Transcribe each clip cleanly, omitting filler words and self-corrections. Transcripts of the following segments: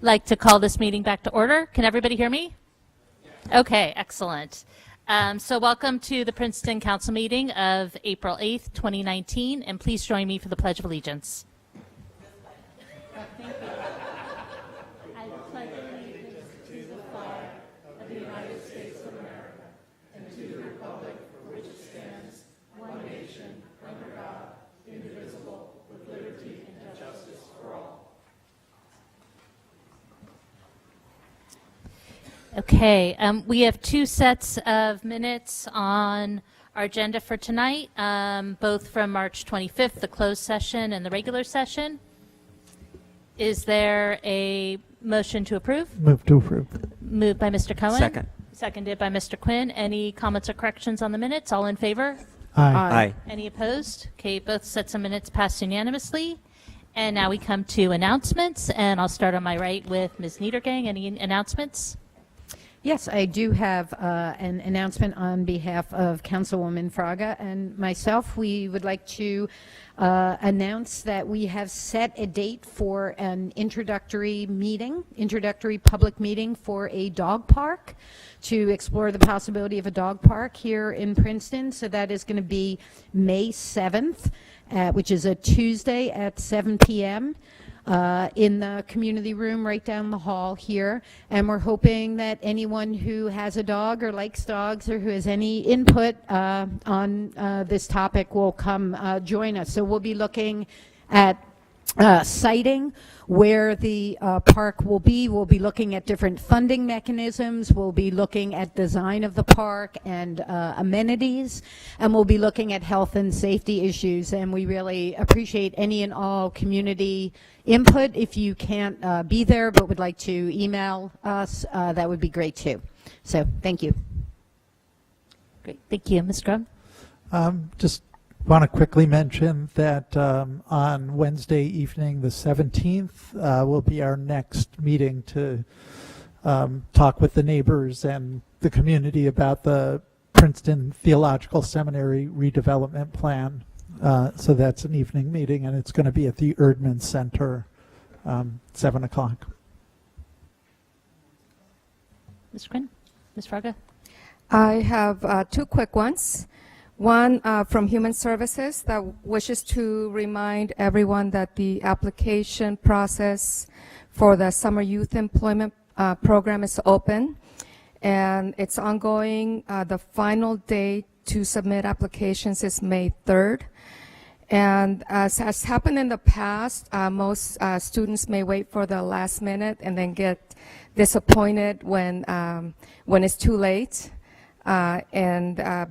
Like to call this meeting back to order. Can everybody hear me? Okay, excellent. So welcome to the Princeton Council meeting of April 8th, 2019, and please join me for the Pledge of Allegiance. Thank you. I pledge allegiance to the flag of the United States of America and to the republic for which it stands, one nation, under God, indivisible, with liberty and justice for all. Okay, we have two sets of minutes on our agenda for tonight, both from March 25th, the closed session and the regular session. Is there a motion to approve? Move to approve. Moved by Mr. Cohen. Second. Seconded by Mr. Quinn. Any comments or corrections on the minutes? All in favor? Aye. Aye. Any opposed? Okay, both sets of minutes passed unanimously. And now we come to announcements, and I'll start on my right with Ms. Niedergang. Any announcements? Yes, I do have an announcement on behalf of Councilwoman Fraga and myself. We would like to announce that we have set a date for an introductory public meeting for a dog park to explore the possibility of a dog park here in Princeton. So that is going to be May 7th, which is a Tuesday at 7 p.m. In the community room right down the hall here, and we're hoping that anyone who has a dog or likes dogs or who has any input on this topic will come join us. So we'll be looking at citing where the park will be. We'll be looking at different funding mechanisms. We'll be looking at design of the park and amenities, and we'll be looking at health and safety issues. And we really appreciate any and all community input. If you can't be there but would like to email us, that would be great too. So thank you. Great, thank you. Ms. Grubb? Just want to quickly mention that on Wednesday evening, the 17th, will be our next meeting to talk with the neighbors and the community about the Princeton Theological Seminary redevelopment plan. So that's an evening meeting, and it's going to be at the Erdman Center, 7 o'clock. Mr. Quinn? Ms. Fraga? I have two quick ones. One from Human Services that wishes to remind everyone that the application process for the Summer Youth Employment Program is open, and it's ongoing. The final date to submit applications is May 3rd. And as has happened in the past, most students may wait for the last minute and then get disappointed when it's too late.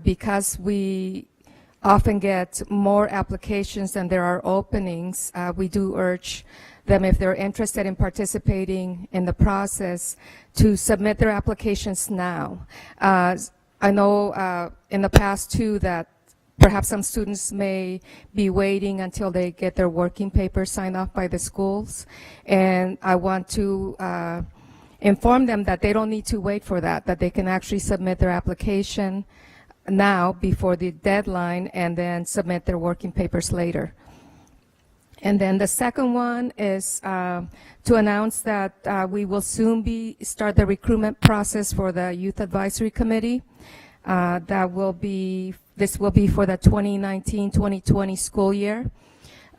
Because we often get more applications than there are openings, we do urge them, if they're interested in participating in the process, to submit their applications now. I know in the past too that perhaps some students may be waiting until they get their working papers signed off by the schools, and I want to inform them that they don't need to wait for that they can actually submit their application now before the deadline and then submit their working papers later. And then the second one is to announce that we will soon start the recruitment process for the Youth Advisory Committee. This will be for the 2019-2020 school year.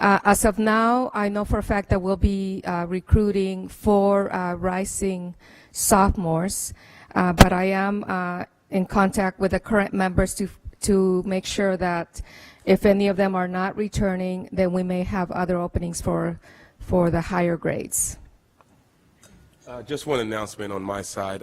As of now, I know for a fact that we'll be recruiting 4 rising sophomores, but I am in contact with the current members to make sure that if any of them are not returning, then we may have other openings for the higher grades. Just one announcement on my side.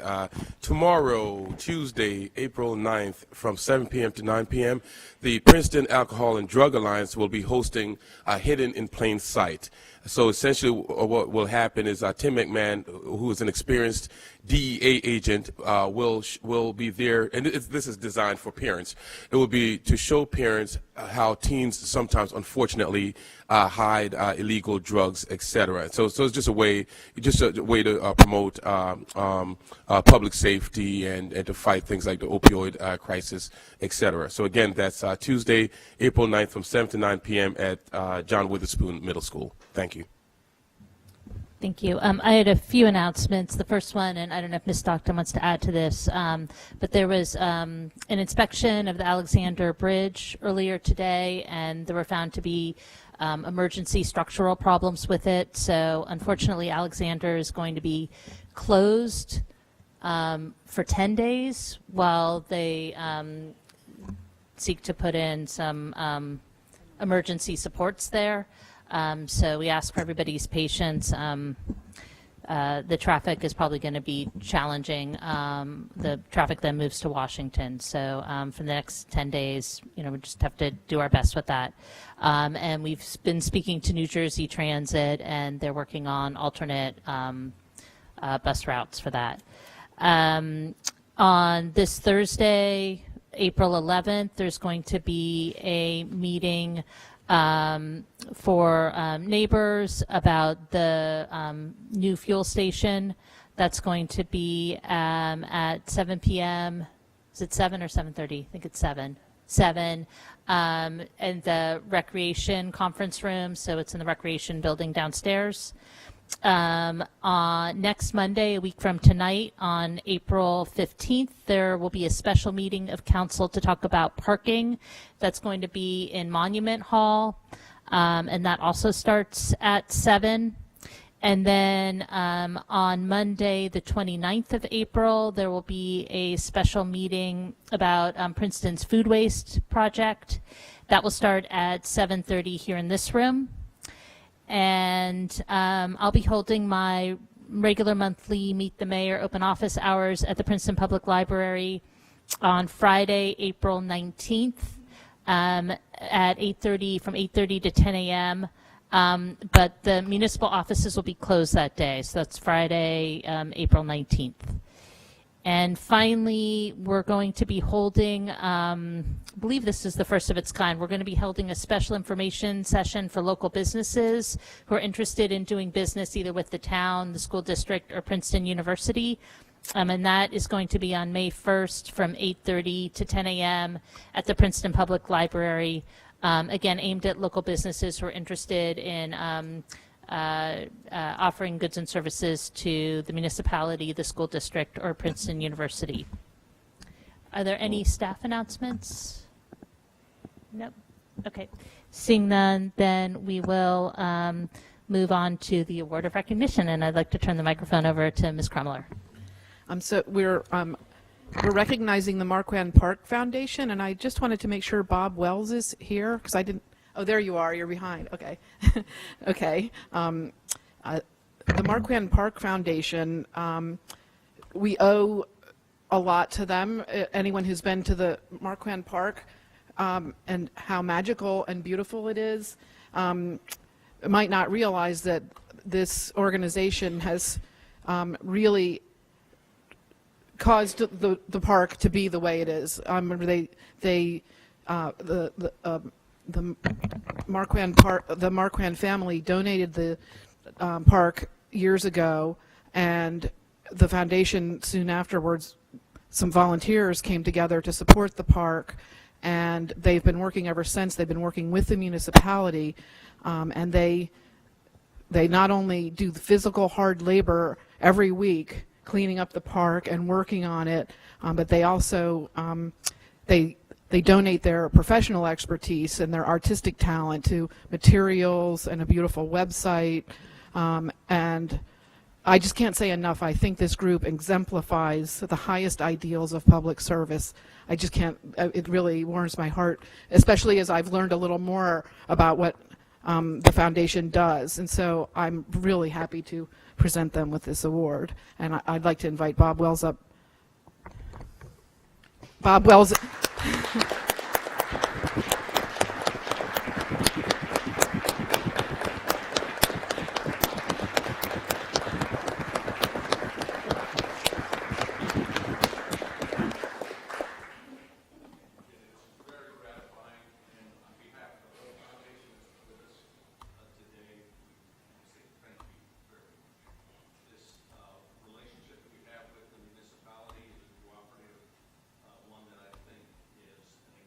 Tomorrow, Tuesday, April 9th, from 7 p.m. to 9 p.m., the Princeton Alcohol and Drug Alliance will be hosting Hidden in Plain Sight. So essentially what will happen is Tim McMahon, who is an experienced DEA agent, will be there, and this is designed for parents. It will be to show parents how teens sometimes, unfortunately, hide illegal drugs, etc. So it's just a way to promote public safety and to fight things like the opioid crisis, etc. So again, that's Tuesday, April 9th, from 7 to 9 p.m. at John Witherspoon Middle School. Thank you. Thank you. I had a few announcements. The first one, and I don't know if Ms. Stockton wants to add to this, but there was an inspection of the Alexander Bridge earlier today, and there were found to be emergency structural problems with it. So unfortunately, Alexander is going to be closed for 10 days while they seek to put in some emergency supports there. So we ask for everybody's patience. The traffic is probably going to be challenging. The traffic then moves to Washington. So for the next 10 days, we just have to do our best with that. And we've been speaking to New Jersey Transit, and they're working on alternate bus routes for that. On this Thursday, April 11th, there's going to be a meeting for neighbors about the new fuel station that's going to be at 7 p.m. Is it 7 or 7:30? I think it's 7. 7 in the recreation conference room, so it's in the recreation building downstairs. On next Monday, a week from tonight, on April 15th, there will be a special meeting of council to talk about parking. That's going to be in Monument Hall, and that also starts at 7. And then on Monday, the 29th of April, there will be a special meeting about Princeton's food waste project. That will start at 7:30 here in this room. And I'll be holding my regular monthly Meet the Mayor open office hours at the Princeton Public Library on Friday, April 19th at 8:30, from 8:30 to 10 a.m. But the municipal offices will be closed that day, so that's Friday, April 19th. And finally, we're going to be holding, I believe this is the first of its kind, we're going to be holding a special information session for local businesses who are interested in doing business either with the town, the school district, or Princeton University. And that is going to be on May 1st from 8:30 to 10 a.m. at the Princeton Public Library. Again, aimed at local businesses who are interested in offering goods and services to the municipality, the school district, or Princeton University. Are there any staff announcements? Nope. Okay. Seeing none, then we will move on to the award of recognition, and I'd like to turn the microphone over to Ms. Krumler. So we're recognizing the Marquand Park Foundation, and I just wanted to make sure Bob Wells is here, because I didn't. Oh, there you are. You're behind. Okay. Okay. The Marquand Park Foundation, we owe a lot to them. Anyone who's been to the Marquand Park and how magical and beautiful it is might not realize that this organization has really caused the park to be the way it is. The Marquand family donated the park years ago, and the foundation soon afterwards, some volunteers came together to support the park, and they've been working ever since. They've been working with the municipality, and they not only do the physical hard labor every week cleaning up the park and working on it, but they also they donate their professional expertise and their artistic talent to materials and a beautiful website. And I just can't say enough. I think this group exemplifies the highest ideals of public service. I just can't, it really warms my heart, especially as I've learned a little more about what the foundation does. And so I'm really happy to present them with this award. And I'd like to invite Bob Wells up. Bob Wells. relationship that we have with the municipality is a cooperative one that I think is an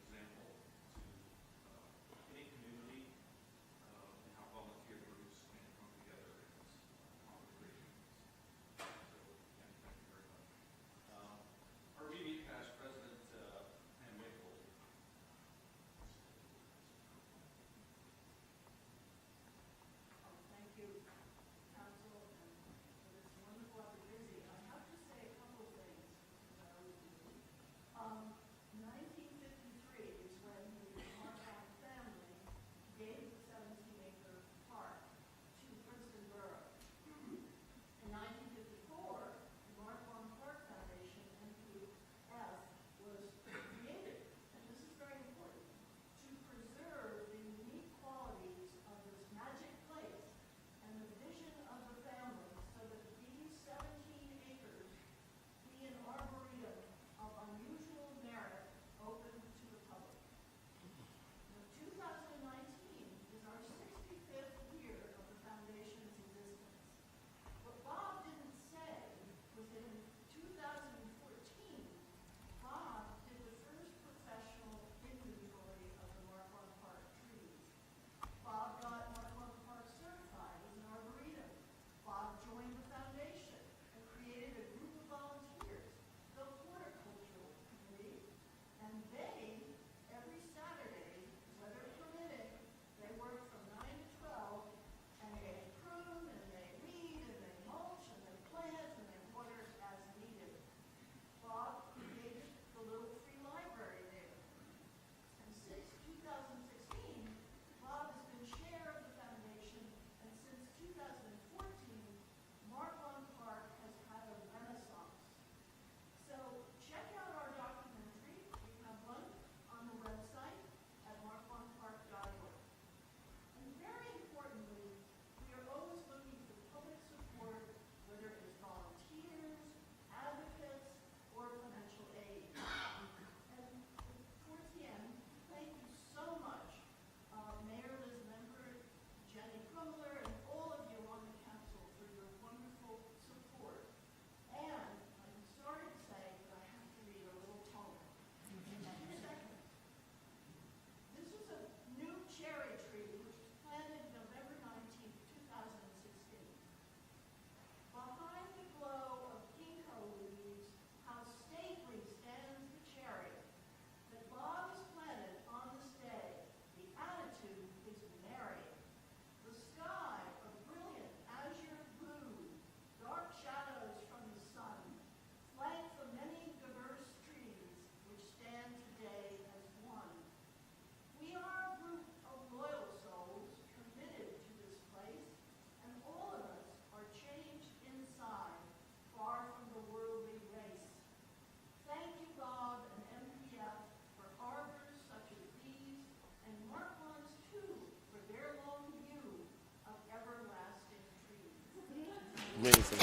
Amazing.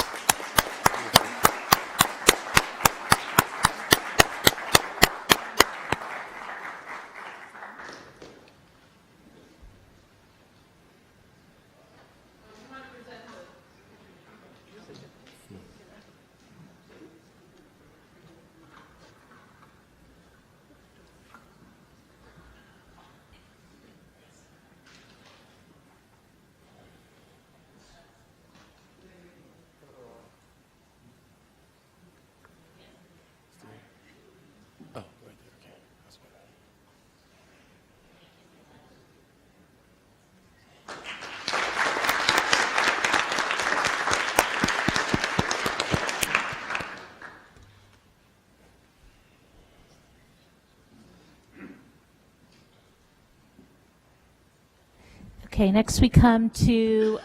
Oh, right there. Okay. That's better. Okay, next we come to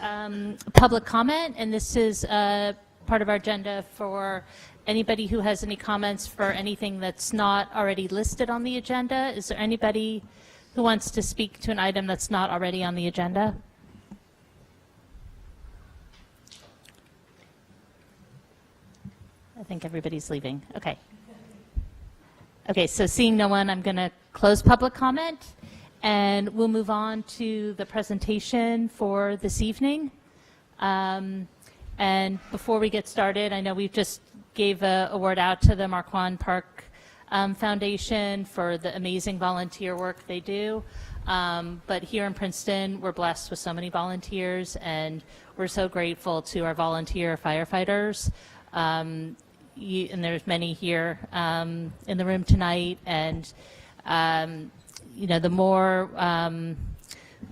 public comment, and this is part of our agenda for anybody who has any comments for anything that's not already listed on the agenda. Is there anybody who wants to speak to an item that's not already on the agenda? I think everybody's leaving. Okay. Okay, so seeing no one, I'm going to close public comment. And we'll move on to the presentation for this evening. And before we get started, I know we've just gave a award out to the Marquand Park Foundation for the amazing volunteer work they do. But here in Princeton, we're blessed with so many volunteers, and we're so grateful to our volunteer firefighters. And there's many here in the room tonight. And you know, the more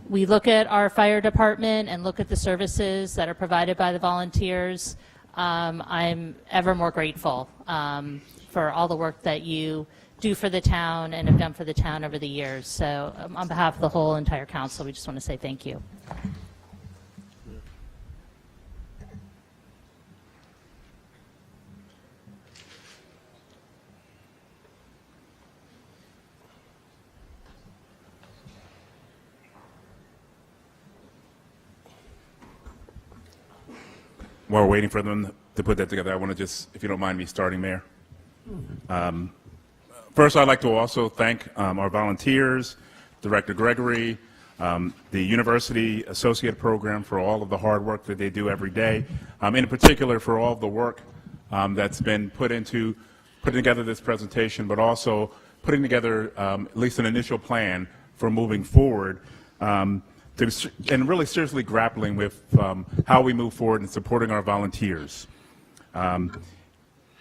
we look at our fire department and look at the services that are provided by the volunteers, I'm ever more grateful for all the work that you do for the town and have done for the town over the years. So on behalf of the whole entire council, we just want to say thank you. While we're waiting for them to put that together, I want to just, if you don't mind me starting, Mayor. First, I'd like to also thank our volunteers, Director Gregory, the University Associate Program for all of the hard work that they do every day, in particular for all of the work that's been put into putting together this presentation, but also putting together at least an initial plan for moving forward. And really seriously grappling with how we move forward and supporting our volunteers. One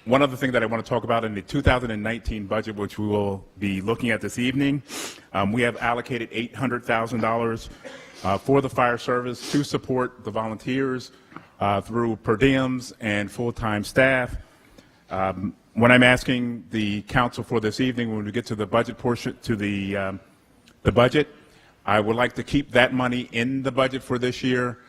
other thing that I want to talk about in the 2019 budget, which we will be looking at this evening, we have allocated $800,000 for the fire service to support the volunteers through per diems and full-time staff. When I'm asking the council for this evening, when we get to the budget portion, to the budget, I would like to keep that money in the budget for this year.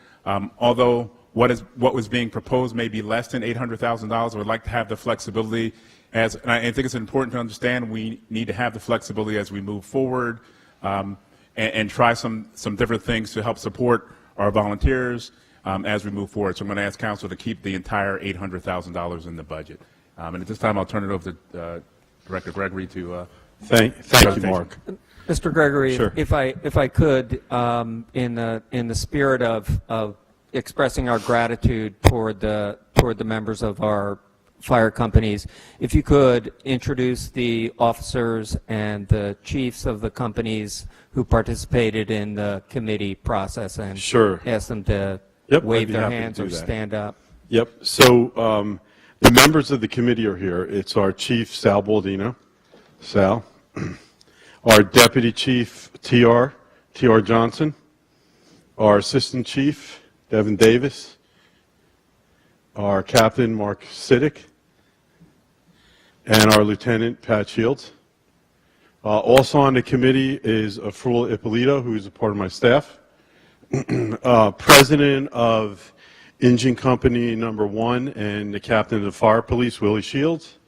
Although what was being proposed may be less than $800,000, I would like to have the flexibility. And I think it's important to understand we need to have the flexibility as we move forward and try some different things to help support our volunteers as we move forward. So I'm going to ask council to keep the entire $800,000 in the budget. And at this time, I'll turn it over to Director Gregory to Thank you, Mark. Mr. Gregory, Sure. if I could, in the spirit of expressing our gratitude toward the members of our fire companies, if you could introduce the officers and the chiefs of the companies who participated in the committee process, and Sure. Ask them to I'd wave be their happy to hands do or that. stand up. Yep. So the members of the committee are here. It's our chief, Sal Baldino. Sal. Our deputy chief, T.R. Johnson. Our assistant chief, Devin Davis. Our captain, Mark Siddick. And our lieutenant, Pat Shields. Also on the committee is Afrul Ippolito, who's a part of my staff. President of Engine Company Number 1 and the captain of the Fire Police, Willie Shields.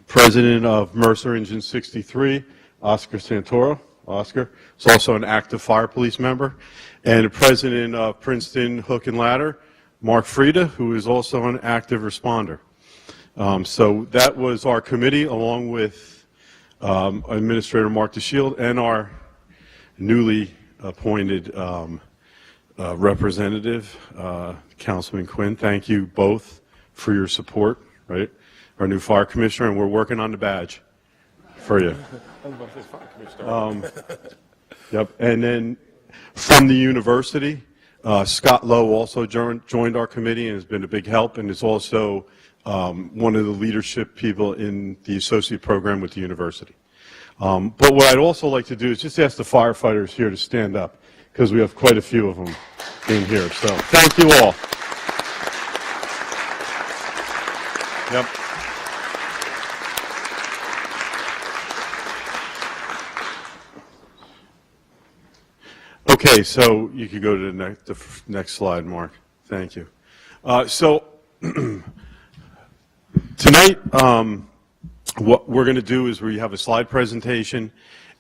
President of Mercer Engine 63, Oscar Santoro. Oscar is also an active fire police member. And the president of Princeton Hook and Ladder, Mark Frieda, who is also an active responder. So that was our committee, along with Administrator Mark DeShield and our newly appointed representative, Councilman Quinn. Thank you both for your support, right? Our new fire commissioner, and we're working on the badge for you. Yep. And then from the university, Scott Lowe also joined our committee and has been a big help, and is also one of the leadership people in the associate program with the university. But what I'd also like to do is just ask the firefighters here to stand up, because we have quite a few of them in here. So thank you all. Yep. Okay, so you could go to the next slide, Mark. Thank you. So tonight, what we're going to do is we have a slide presentation,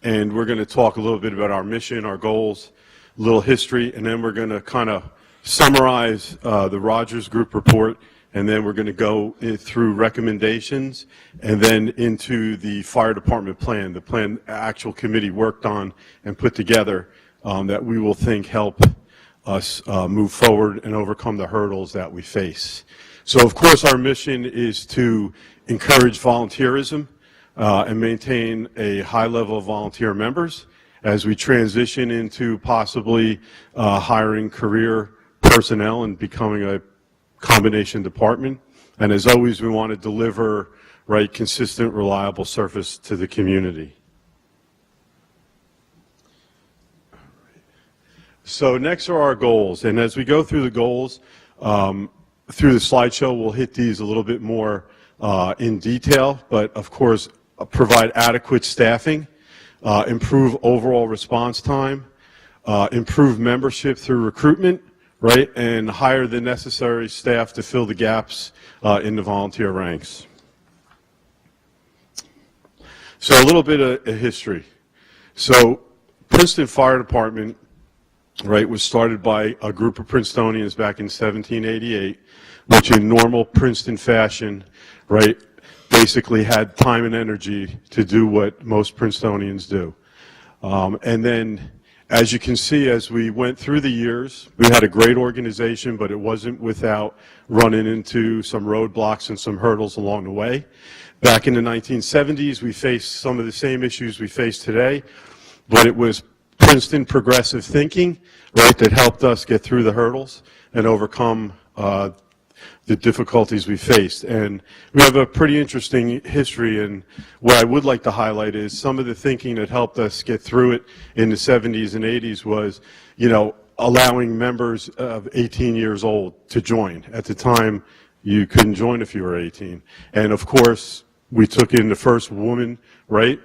and we're going to talk a little bit about our mission, our goals, a little history, and then we're going to kind of summarize the Rogers Group report, and then we're going to go through recommendations, and then into the fire department plan, the plan actual committee worked on and put together that we will think help us move forward and overcome the hurdles that we face. So, of course, our mission is to encourage volunteerism and maintain a high level of volunteer members as we transition into possibly hiring career personnel and becoming a combination department. And as always, we want to deliver, right, consistent, reliable service to the community. So next are our goals, and as we go through the goals, through the slideshow, we'll hit these a little bit more in detail, but of course, provide adequate staffing, improve overall response time, improve membership through recruitment, right, and hire the necessary staff to fill the gaps in the volunteer ranks. So a little bit of history. So Princeton Fire Department, right, was started by a group of Princetonians back in 1788, which in normal Princeton fashion, right, basically had time and energy to do what most Princetonians do. And then, as you can see, as we went through the years, we had a great organization, but it wasn't without running into some roadblocks and some hurdles along the way. Back in the 1970s, we faced some of the same issues we face today, but it was Princeton progressive thinking, right, that helped us get through the hurdles and overcome the difficulties we faced. And we have a pretty interesting history, and what I would like to highlight is some of the thinking that helped us get through it in the 70s and 80s was, you know, allowing members of 18 years old to join. At the time, you couldn't join if you were 18. And of course, we took in the first woman, right,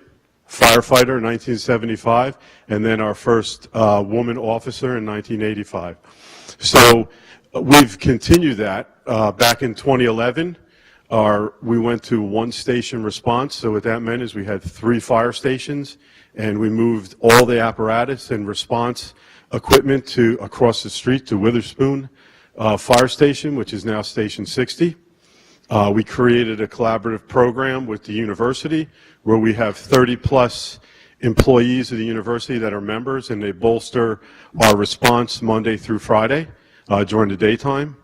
firefighter in 1975, and then our first woman officer in 1985. So we've continued that. Back in 2011, we went to one station response. So what that meant is we had 3 fire stations, and we moved all the apparatus and response equipment to across the street to Witherspoon Fire Station, which is now Station 60. We created a collaborative program with the university where we have 30-plus employees of the university that are members, and they bolster our response Monday through Friday during the daytime.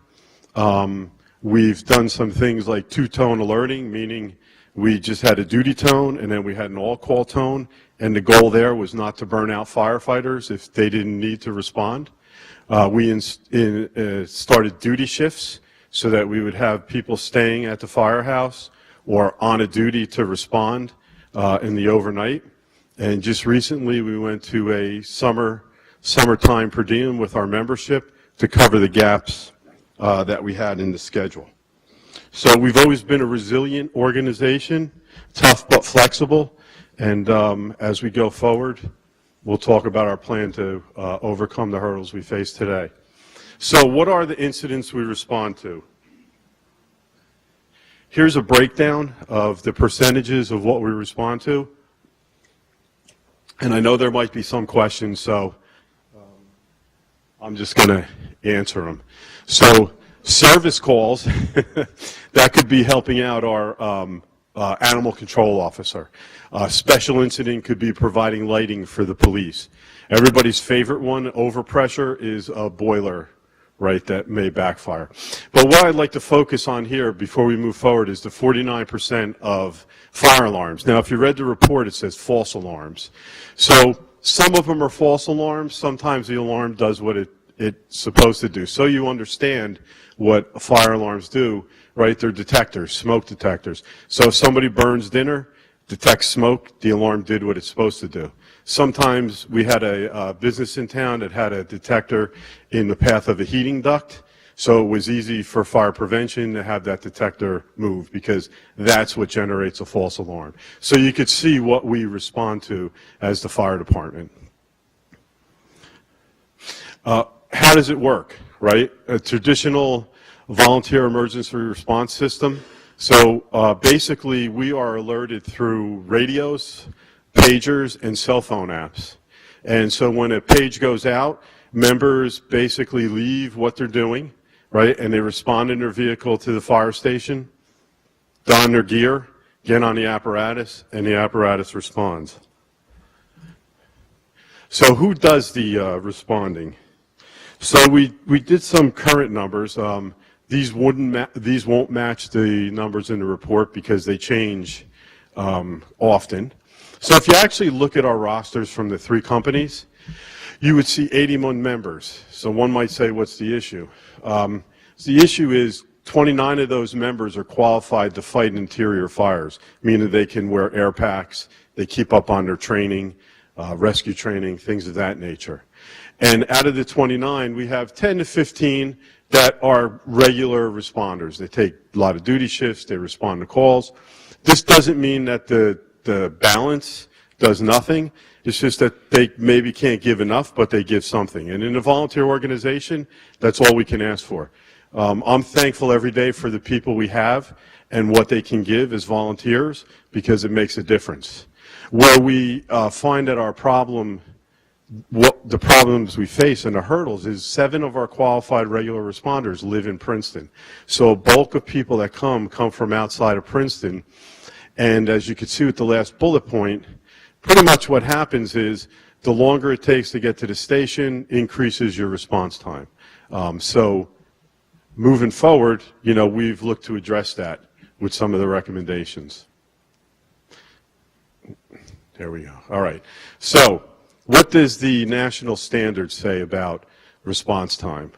We've done some things like 2-tone alerting, meaning we just had a duty tone and then we had an all-call tone, and the goal there was not to burn out firefighters if they didn't need to respond. We started duty shifts so that we would have people staying at the firehouse or on a duty to respond in the overnight. And just recently we went to a summertime per diem with our membership to cover the gaps that we had in the schedule. So we've always been a resilient organization, tough but flexible, and as we go forward, we'll talk about our plan to overcome the hurdles we face today. So what are the incidents we respond to? Here's a breakdown of the percentages of what we respond to. And I know there might be some questions, so I'm just going to answer them. So Service calls, that could be helping out our animal control officer. Special incident could be providing lighting for the police. Everybody's favorite one, overpressure, is a boiler, right, that may backfire. But what I'd like to focus on here before we move forward is the 49% of fire alarms. Now, if you read the report, it says false alarms. So some of them are false alarms. Sometimes the alarm does what it's supposed to do. So you understand what fire alarms do, right? They're detectors, smoke detectors. So if somebody burns dinner, detects smoke, the alarm did what it's supposed to do. Sometimes we had a business in town that had a detector in the path of a heating duct, so it was easy for fire prevention to have that detector moved because that's what generates a false alarm. So you could see what we respond to as the fire department. How does it work, right? A traditional volunteer emergency response system. So basically we are alerted through radios, pagers, and cell phone apps. And so when a page goes out, members basically leave what they're doing, right? And they respond in their vehicle to the fire station, don their gear, get on the apparatus, and the apparatus responds. So who does the responding? So we did some current numbers. These won't match the numbers in the report because they change often. So if you actually look at our rosters from the three companies, you would see 81 members. So one might say, what's the issue? The issue is 29 of those members are qualified to fight interior fires, meaning they can wear air packs, they keep up on their training, rescue training, things of that nature. And out of the 29, we have 10 to 15 that are regular responders. They take a lot of duty shifts, they respond to calls. This doesn't mean that the balance does nothing. It's just that they maybe can't give enough, but they give something. And in a volunteer organization, that's all we can ask for. I'm thankful every day for the people we have and what they can give as volunteers because it makes a difference. Where we find that our problem, what the problems we face and the hurdles is 7 of our qualified regular responders live in Princeton. So a bulk of people that come from outside of Princeton. And as you can see with the last bullet point, pretty much what happens is the longer it takes to get to the station increases your response time. So moving forward, you know, we've looked to address that with some of the recommendations. There we go. All right. So what does the national standard say about response time?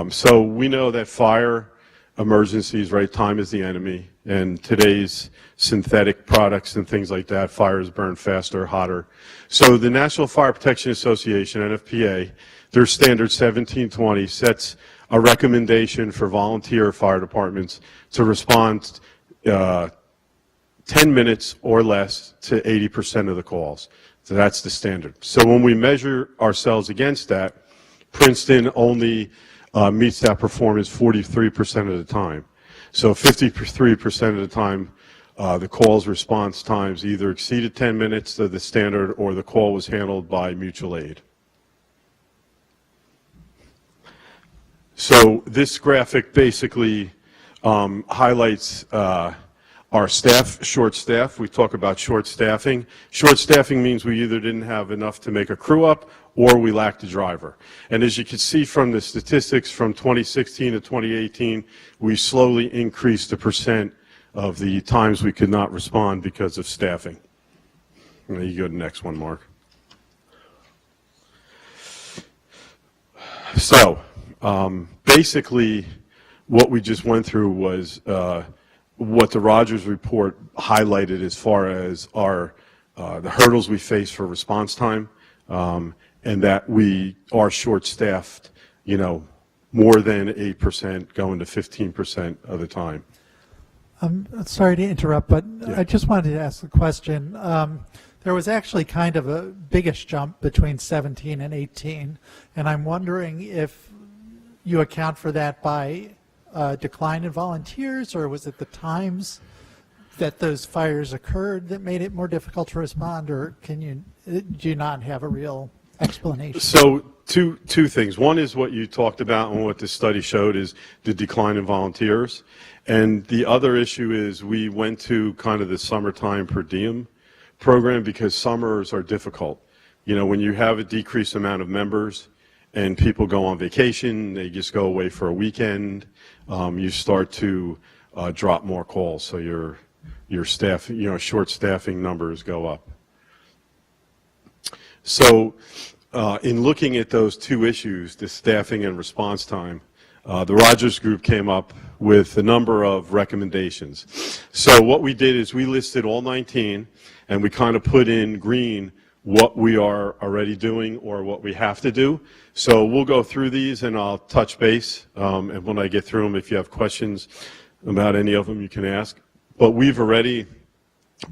So we know that fire emergencies, right, time is the enemy, and today's synthetic products and things like that, fires burn faster, hotter. So the National Fire Protection Association, NFPA, their standard 1720 sets a recommendation for volunteer fire departments to respond 10 minutes or less to 80% of the calls. So that's the standard. So when we measure ourselves against that, Princeton only meets that performance 43% of the time. So 53% of the time, the call's response times either exceeded 10 minutes to the standard or the call was handled by mutual aid. So this graphic basically highlights our staff, short staff. We talk about short staffing. Short staffing means we either didn't have enough to make a crew up or we lacked a driver. And as you can see from the statistics from 2016 to 2018, we slowly increased the percent of the times we could not respond because of staffing. Now you go to the next one, Mark. So basically what we just went through was what the Rogers report highlighted as far as our the hurdles we face for response time, and that we are short-staffed, you know, more than 8%, going to 15% of the time. I'm sorry to interrupt, but Yeah. I just wanted to ask a question. There was actually kind of a biggish jump between 17 and 18, and I'm wondering if you account for that by decline in volunteers, or was it the times that those fires occurred that made it more difficult to respond, or do you not have a real explanation? So two things. One is what you talked about and what the study showed is the decline in volunteers. And the other issue is we went to kind of the summertime per diem program because summers are difficult. You know, when you have a decreased amount of members and people go on vacation, they just go away for a weekend, you start to drop more calls. So your staff, you know, short staffing numbers go up. So in looking at those two issues, the staffing and response time, the Rogers Group came up with a number of recommendations. So what we did is we listed all 19 and we kind of put in green what we are already doing or what we have to do. So we'll go through these and I'll touch base, and when I get through them, if you have questions about any of them, you can ask. But we've already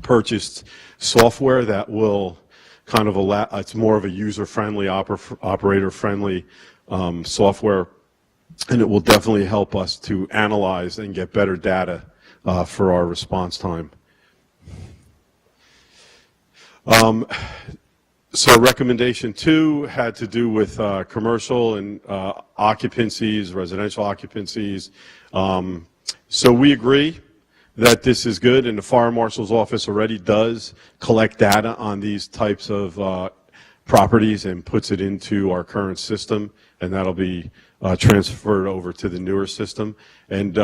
purchased software that will kind of allow, it's more of a user-friendly, operator-friendly software, and it will definitely help us to analyze and get better data for our response time. So recommendation 2 had to do with commercial and occupancies, residential occupancies. So we agree that this is good, and the Fire Marshal's Office already does collect data on these types of properties and puts it into our current system, and that'll be transferred over to the newer system. And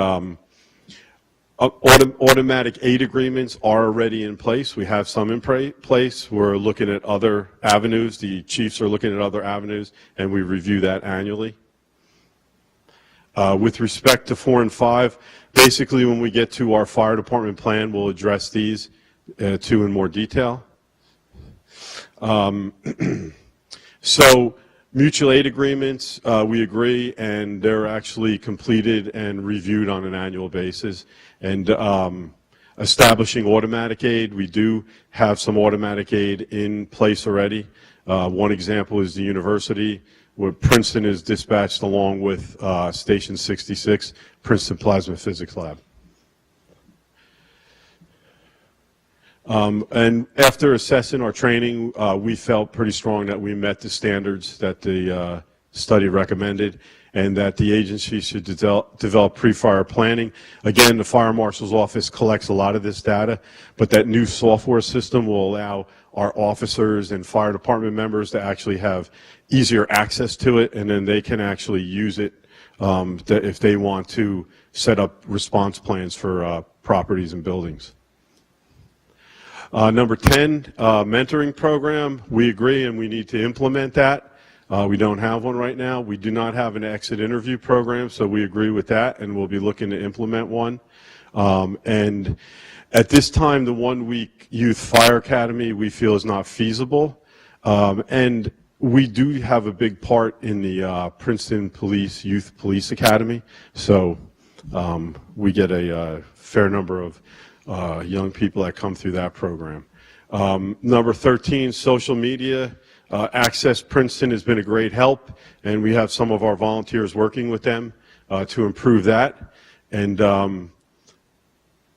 automatic aid agreements are already in place. We have some in place. We're looking at other avenues. The chiefs are looking at other avenues, and we review that annually. With respect to 4 and 5, basically when we get to our fire department plan, we'll address these two in more detail. So mutual aid agreements, we agree, and they're actually completed and reviewed on an annual basis. And establishing automatic aid, we do have some automatic aid in place already. One example is the university, where Princeton is dispatched along with Station 66, Princeton Plasma Physics Lab. And after assessing our training, we felt pretty strong that we met the standards that the study recommended and that the agency should develop pre-fire planning. Again, the Fire Marshal's Office collects a lot of this data, but that new software system will allow our officers and fire department members to actually have easier access to it, and then they can actually use it if they want to set up response plans for properties and buildings. Number 10, mentoring program. We agree and we need to implement that. We don't have one right now. We do not have an exit interview program, so we agree with that, and we'll be looking to implement one. And at this time, the 1-week youth fire academy we feel is not feasible. And we do have a big part in the Princeton Youth Police Academy, so we get a fair number of young people that come through that program. Number 13, social media. Access Princeton has been a great help, and we have some of our volunteers working with them to improve that. And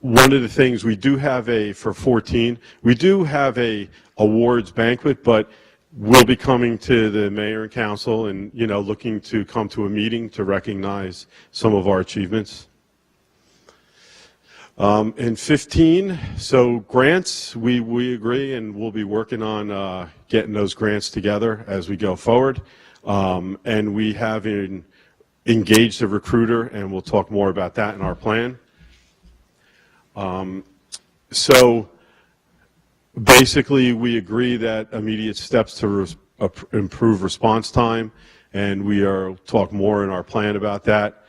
one of the things we do have for 14, we do have a awards banquet, but we'll be coming to the mayor and council and, you know, looking to come to a meeting to recognize some of our achievements. And 15, so grants, we agree, and we'll be working on getting those grants together as we go forward. And we have engaged a recruiter, and we'll talk more about that in our plan. So basically, we agree that immediate steps to improve response time, and we are talk more in our plan about that,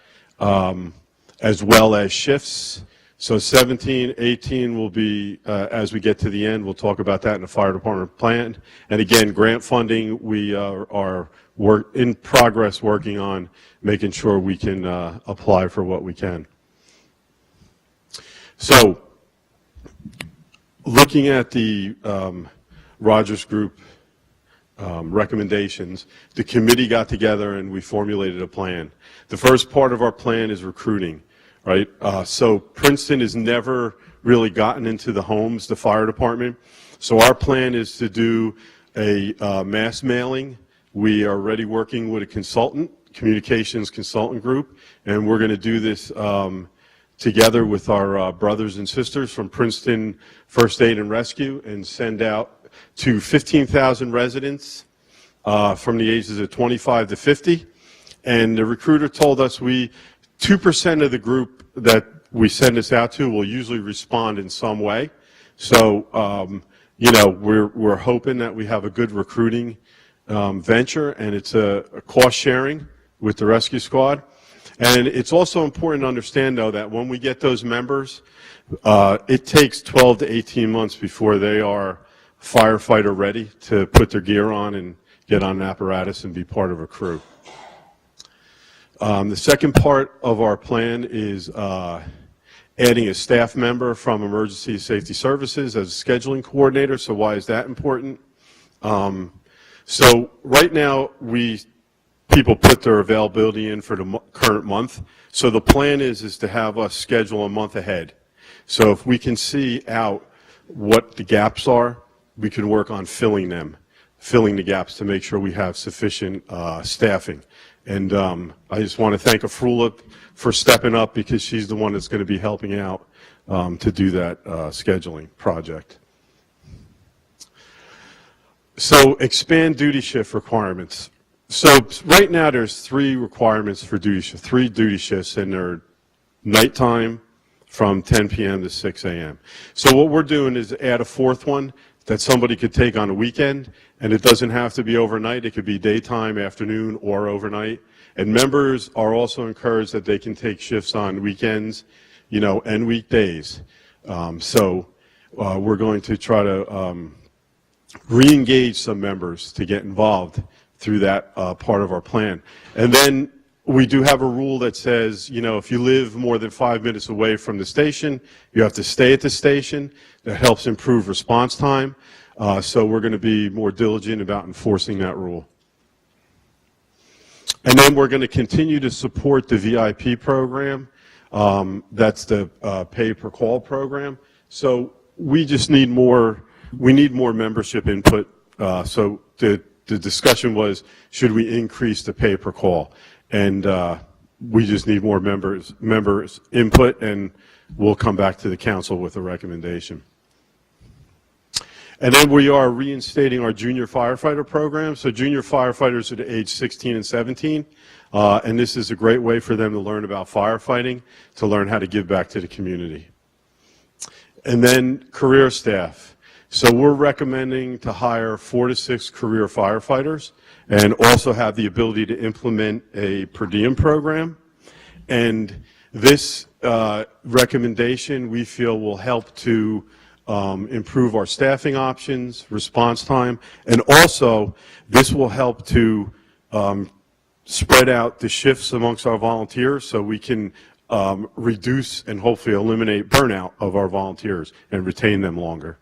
as well as shifts. So 17, 18 will be, as we get to the end, we'll talk about that in the fire department plan. And again, grant funding, we are in progress working on making sure we can apply for what we can. So looking at the Rogers Group recommendations, the committee got together and we formulated a plan. The first part of our plan is recruiting. Right, so Princeton has never really gotten into the homes, the fire department. So our plan is to do a mass mailing We are already working with a consultant, communications consultant group, and we're going to do this together with our brothers and sisters from Princeton First Aid and Rescue and send out to 15,000 residents from the ages of 25 to 50. And the recruiter told us 2% of the group that we send this out to will usually respond in some way. So, you know, we're hoping that we have a good recruiting venture, and it's a cost sharing with the rescue squad. And it's also important to understand, though, that when we get those members, it takes 12 to 18 months before they are firefighter ready to put their gear on and get on an apparatus and be part of a crew. The second part of our plan is adding a staff member from Emergency Safety Services as a scheduling coordinator. So why is that important? So right now, people put their availability in for the current month. So the plan is to have us schedule a month ahead. So if we can see out what the gaps are, we can work on filling the gaps to make sure we have sufficient staffing. And I just want to thank Afrula for stepping up, because she's the one that's going to be helping out to do that scheduling project. So expand duty shift requirements. So right now there's 3 requirements for duty shift, 3 duty shifts, and they're nighttime from 10 p.m. to 6 a.m. So what we're doing is add a 4th one that somebody could take on a weekend, and it doesn't have to be overnight. It could be daytime, afternoon, or overnight. And members are also encouraged that they can take shifts on weekends, you know, and weekdays. So we're going to try to re-engage some members to get involved through that part of our plan. And then we do have a rule that says, you know, if you live more than 5 minutes away from the station, you have to stay at the station. That helps improve response time. So we're going to be more diligent about enforcing that rule. And then we're going to continue to support the VIP program. That's the pay per call program. So we just need more. We need more membership input. So the discussion was, should we increase the pay per call? And we just need more members input, and we'll come back to the council with a recommendation. And then we are reinstating our junior firefighter program. So junior firefighters are the age 16 and 17, and this is a great way for them to learn about firefighting, to learn how to give back to the community. And then career staff. So we're recommending to hire 4 to 6 career firefighters, and also have the ability to implement a per diem program. And this recommendation, we feel, will help to improve our staffing options, response time, and also this will help to spread out the shifts amongst our volunteers, so we can reduce and hopefully eliminate burnout of our volunteers and retain them longer.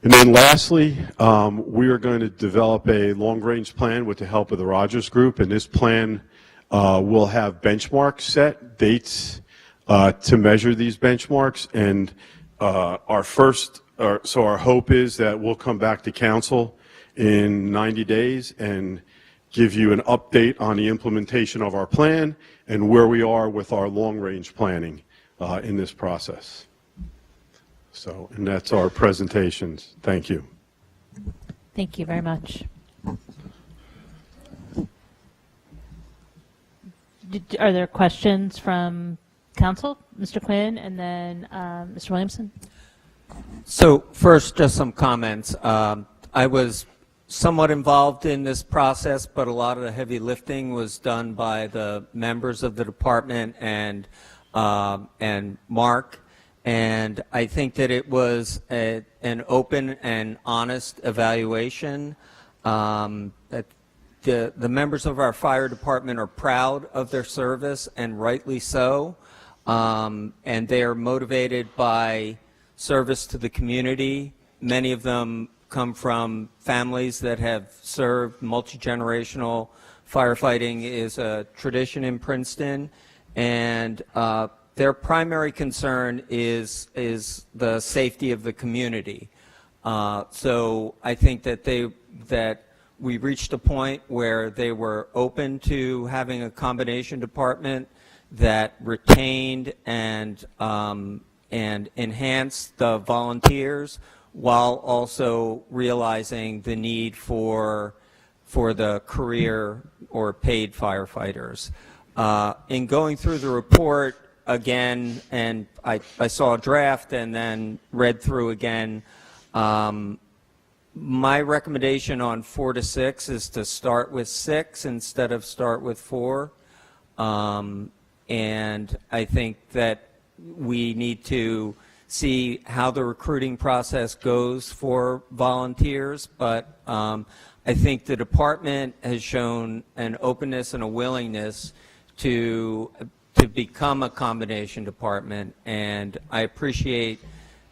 And then lastly, we are going to develop a long-range plan with the help of the Rogers Group, and this plan will have benchmarks set, dates to measure these benchmarks, and so our hope is that we'll come back to council in 90 days and give you an update on the implementation of our plan and where we are with our long-range planning in this process. So, and that's our presentations. Thank you. Thank you very much. Are there questions from council? Mr. Quinn, and then Mr. Williamson. So first, just some comments. I was somewhat involved in this process, but a lot of the heavy lifting was done by the members of the department and Mark. And I think that it was an open and honest evaluation. That the members of our fire department are proud of their service, and rightly so. And they are motivated by service to the community. Many of them come from families that have served. Multi-generational firefighting is a tradition in Princeton, and their primary concern is the safety of the community. So I think that we reached a point where they were open to having a combination department that retained and enhanced the volunteers while also realizing the need for the career or paid firefighters. In going through the report again, and I saw a draft and then read through again, my recommendation on 4 to 6 is to start with 6 instead of start with 4. And I think that we need to see how the recruiting process goes for volunteers, but I think the department has shown an openness and a willingness to become a combination department, and I appreciate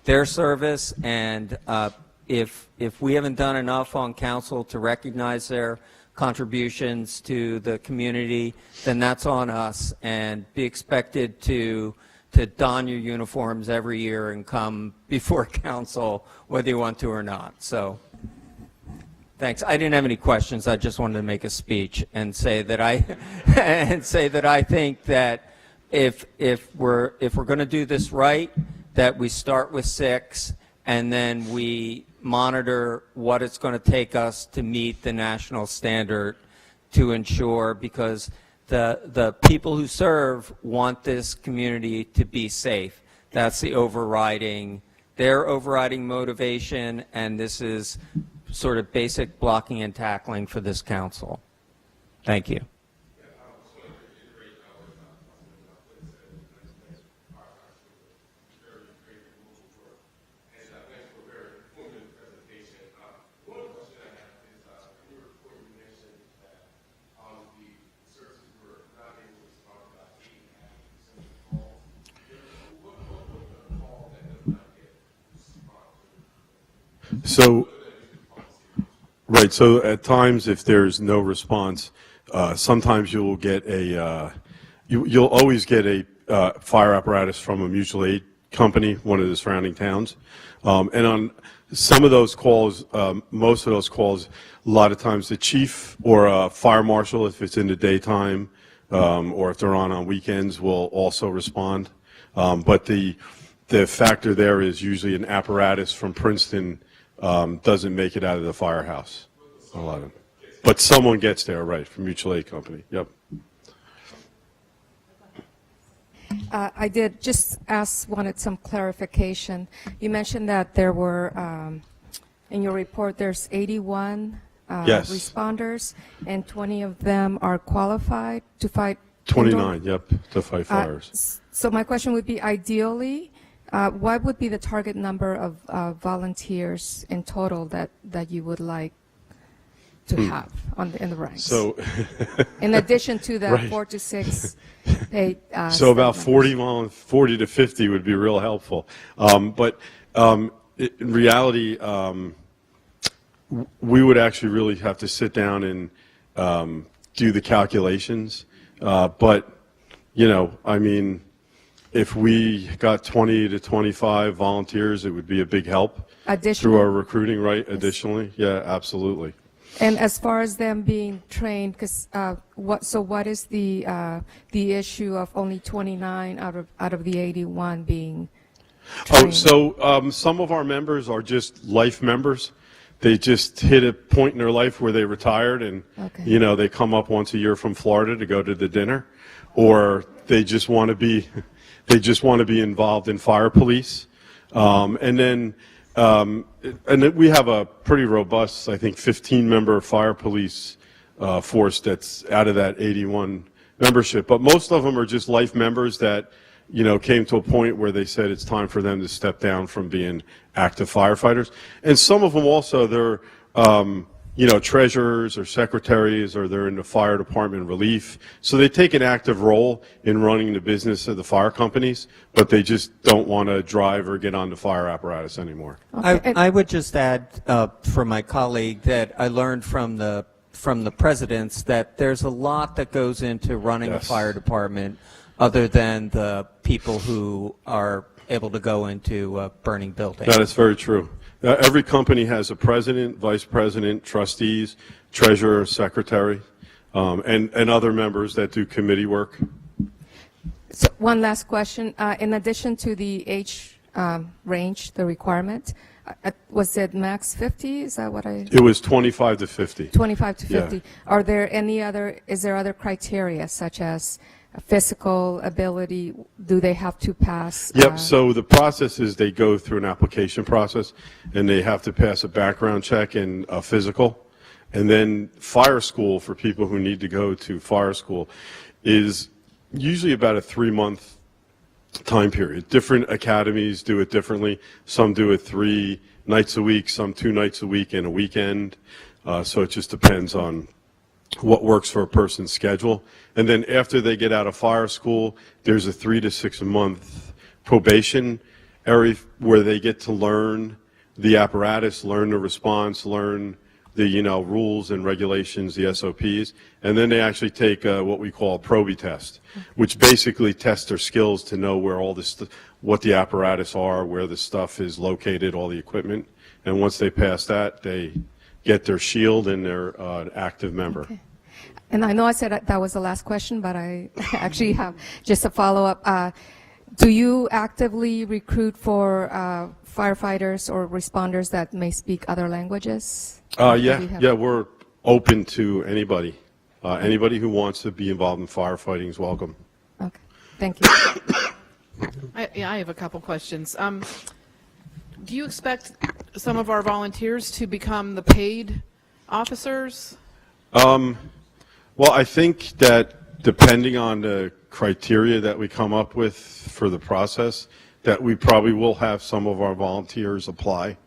their service. And if we haven't done enough on council to recognize their contributions to the community, then that's on us, and be expected to don your uniforms every year and come before council whether you want to or not. So thanks. I didn't have any questions. I just wanted to make a speech and say that I think that if we're going to do this right, that we start with 6 and then we monitor what it's going to take us to meet the national standard to ensure, because the people who serve want this community to be safe. That's their overriding motivation, and this is sort of basic blocking and tackling for this council. Thank you. So, right, so at times if there's no response, sometimes you'll get you'll always get a fire apparatus from a mutual aid company, one of the surrounding towns. And on some of those calls, most of those calls, a lot of times the chief or a fire marshal, if it's in the daytime, or if they're on weekends, will also respond. But the factor there is usually an apparatus from Princeton doesn't make it out of the firehouse. A lot of them. But someone gets there, right, from mutual aid company. Yep. I did just wanted some clarification. You mentioned that there were, in your report, there's 81 Yes. responders, and 20 of them are qualified to fight 29, indoor? yep, to fight fires. So my question would be, ideally, what would be the target number of volunteers in total that you would like to have in the ranks? So, in addition to that Right. 4 to 6 paid so about staff 40 to 50 would be real helpful. But in reality, we would actually really have to sit down and do the calculations. But, you know, I mean, if we got 20 to 25 volunteers, it would be a big help through our recruiting, right? Additionally, yeah, absolutely. And as far as them being trained, because what is the issue of only 29 out of the 81 being trained? Oh, so some of our members are just life members. They just hit a point in their life where they retired, and you know, they come up once a year from Florida to go to the dinner, or they just want to be involved in fire police, and then we have a pretty robust, I think, 15-member fire police force that's out of that 81 membership. But most of them are just life members that, you know, came to a point where they said it's time for them to step down from being active firefighters. And some of them also, they're, you know, treasurers or secretaries, or they're in the fire department relief. So they take an active role in running the business of the fire companies, but they just don't want to drive or get on the fire apparatus anymore. I would just add for my colleague that I learned from the presidents that there's a lot that goes into running a fire department other than the people who are able to go into burning buildings. That is very true. Every company has a president, vice president, trustees, treasurer, secretary, and other members that do committee work. So one last question. In addition to the age range, the requirement, was it max 50? Is that what I? It was 25 to 50. 25 to Yeah. 50. Are there any other, is there other criteria such as physical ability? Do they have to pass? Yep, so the process is they go through an application process, and they have to pass a background check and a physical. And then fire school, for people who need to go to fire school, is usually about a 3-month time period. Different academies do it differently. Some do it 3 nights a week, some 2 nights a week and a weekend. So it just depends on what works for a person's schedule. And then after they get out of fire school, there's a 3 to 6 month probation area where they get to learn the apparatus, learn the response, learn the rules and regulations, the SOPs, and then they actually take what we call a probie test, which basically tests their skills to know where all this, what the apparatus are, where the stuff is located, all the equipment. And once they pass that, they get their shield and they're an active member. Okay. And I know I said that was the last question, but I actually have just a follow-up. Do you actively recruit for firefighters or responders that may speak other languages? Yeah, we're open to anybody. Anybody who wants to be involved in firefighting is welcome. Okay, thank you. I have a couple questions. Do you expect some of our volunteers to become the paid officers? Well, I think that depending on the criteria that we come up with for the process, that we probably will have some of our volunteers apply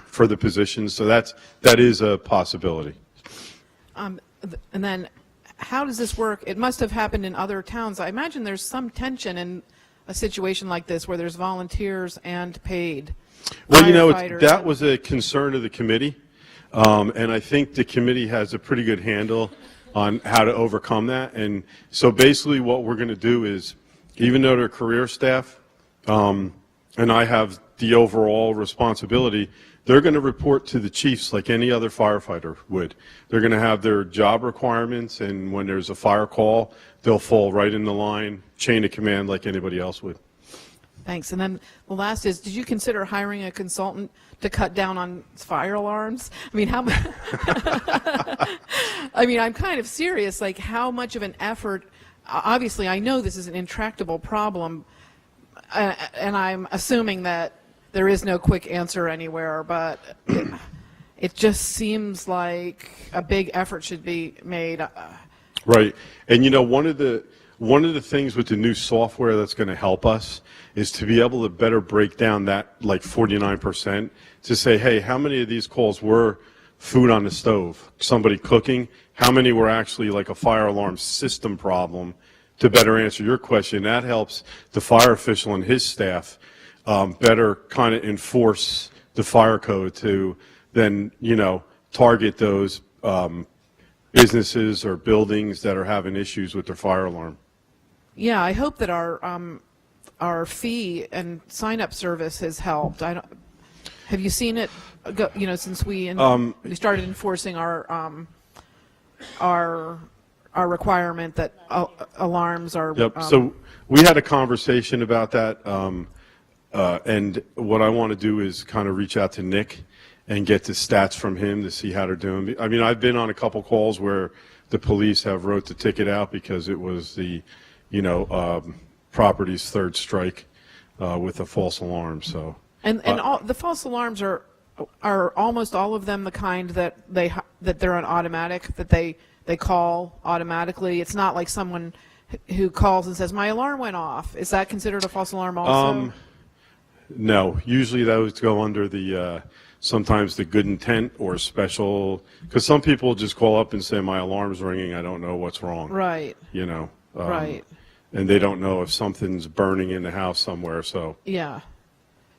for the positions. So that is a possibility. And then how does this work? It must have happened in other towns. I imagine there's some tension in a situation like this where there's volunteers and paid Well, firefighters. that was a concern of the committee, and I think the committee has a pretty good handle on how to overcome that. And so basically what we're going to do is, even though they're career staff, and I have the overall responsibility, they're going to report to the chiefs like any other firefighter would. They're going to have their job requirements, and when there's a fire call, they'll fall right in the line, chain of command like anybody else would. Thanks. And then the last is, did you consider hiring a consultant to cut down on fire alarms? I mean, I'm kind of serious. Like, how much of an effort? Obviously, I know this is an intractable problem, and I'm assuming that there is no quick answer anywhere, but it just seems like a big effort should be made. Right. And one of the things with the new software that's going to help us is to be able to better break down that like 49% to say, hey, how many of these calls were food on the stove, somebody cooking? How many were actually like a fire alarm system problem? To better answer your question, that helps the fire official and his staff better kind of enforce the fire code to then, target those businesses or buildings that are having issues with their fire alarm. Yeah, I hope that our fee and sign-up service has helped. Have you seen it? Since we started enforcing our requirement that alarms are. Yep. So we had a conversation about that, and what I want to do is kind of reach out to Nick and get the stats from him to see how they're doing. I mean, I've been on a couple calls where the police have wrote the ticket out because it was the property's third strike with a false alarm. So all the false alarms are almost all of them the kind that they're on automatic, that they call automatically. It's not like someone who calls and says my alarm went off. Is that considered a false alarm also? No, usually those go under the sometimes the good intent or special, because some people just call up and say my alarm's ringing, I don't know what's wrong. Right. Right. And they don't know if something's burning in the house somewhere. So yeah.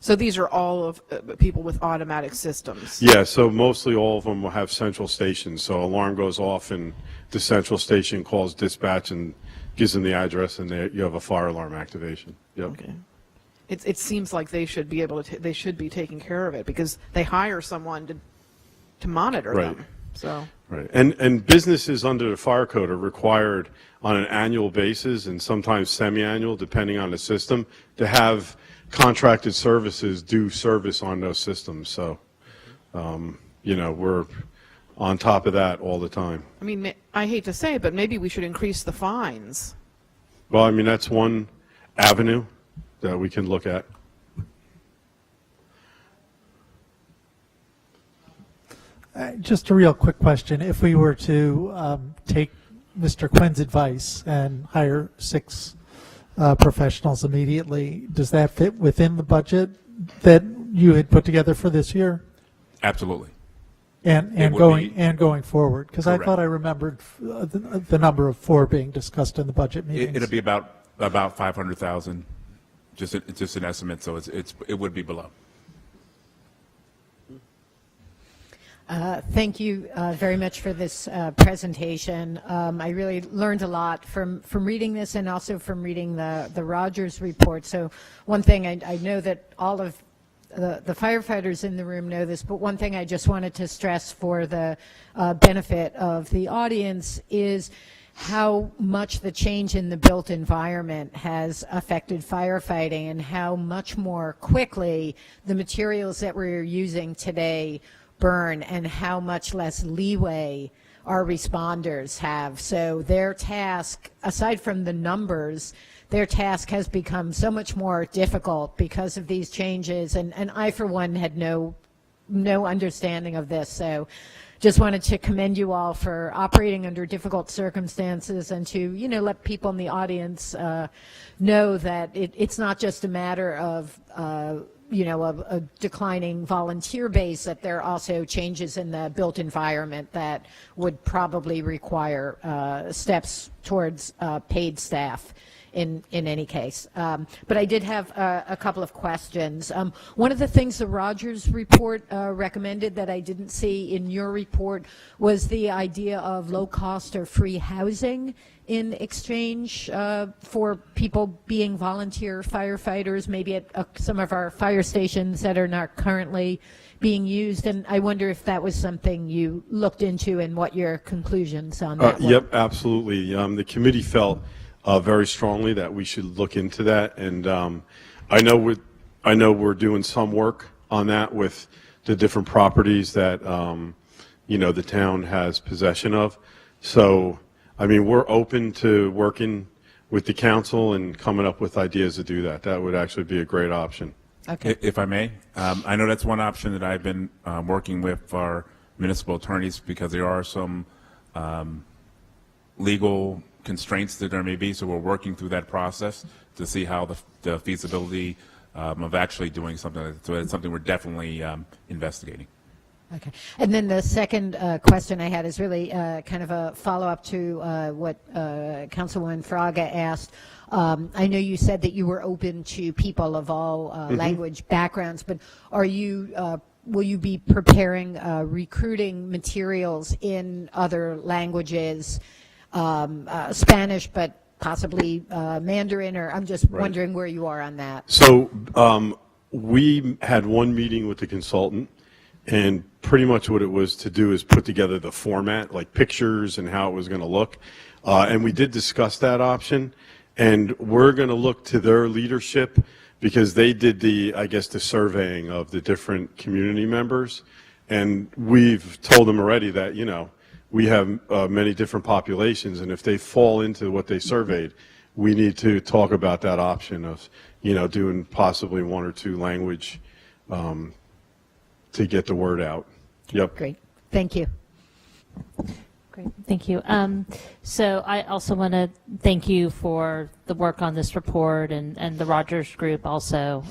So these are all of people with automatic systems. Yeah, so mostly all of them will have central stations. So alarm goes off and the central station calls dispatch and gives them the address, and you have a fire alarm activation. Yep. Okay. It seems like they should be able to. They should be taking care of it because they hire someone to monitor them. So. Right. And businesses under the fire code are required on an annual basis and sometimes semi-annual, depending on the system, to have contracted services do service on those systems. So, you know, we're on top of that all the time. I mean, I hate to say it, but maybe we should increase the fines. Well, I mean, that's one avenue that we can look at. Just a real quick question. If we were to take Mr. Quinn's advice and hire 6 professionals immediately, does that fit within the budget that you had put together for this year? Absolutely. And going forward? Because I Correct. thought I remembered the number of 4 being discussed in the budget meetings. It'll be about 500,000, just an estimate, so it would be below. Thank you very much for this presentation. I really learned a lot from reading this and also from reading the Rogers report. So one thing I know that all of the firefighters in the room know this, but one thing I just wanted to stress for the benefit of the audience is how much the change in the built environment has affected firefighting and how much more quickly the materials that we're using today burn and how much less leeway our responders have. So their task, aside from the numbers, their task has become so much more difficult because of these changes. And I, for one, had no understanding of this. So just wanted to commend you all for operating under difficult circumstances and to, you know, let people in the audience know that it's not just a matter of you know, a declining volunteer base, that there are also changes in the built environment that would probably require steps towards paid staff in any case. But I did have a couple of questions. One of the things the Rogers report recommended that I didn't see in your report was the idea of low cost or free housing in exchange for people being volunteer firefighters, maybe at some of our fire stations that are not currently being used. And I wonder if that was something you looked into and what your conclusions on that were. Yep, absolutely. The committee felt very strongly that we should look into that. And I know we're doing some work on that with the different properties that, you know, the town has possession of. So, I mean, we're open to working with the council and coming up with ideas to do that. That would actually be a great option. Okay. If I may, I know that's one option that I've been working with our municipal attorneys because there are some legal constraints that there may be, so we're working through that process to see how the feasibility of actually doing something like that. So it's something we're definitely investigating. Okay. And then the second question I had is really kind of a follow-up to what Councilwoman Fraga asked. I know you said that you were open to people of all language backgrounds, but are you will you be preparing recruiting materials in other languages, Spanish, but possibly Mandarin, or I'm just wondering where you are on that. So we had one meeting with the consultant, and pretty much what it was to do is put together the format, like pictures and how it was going to look. And we did discuss that option, and we're going to look to their leadership because they did the, I guess, the surveying of the different community members. And we've told them already that, you know, we have many different populations, and if they fall into what they surveyed, we need to talk about that option of, you know, doing possibly 1 or 2 language to get the word out. Yep. Great. Thank you. Great. Thank you. So I also want to thank you for the work on this report and the Rogers Group also.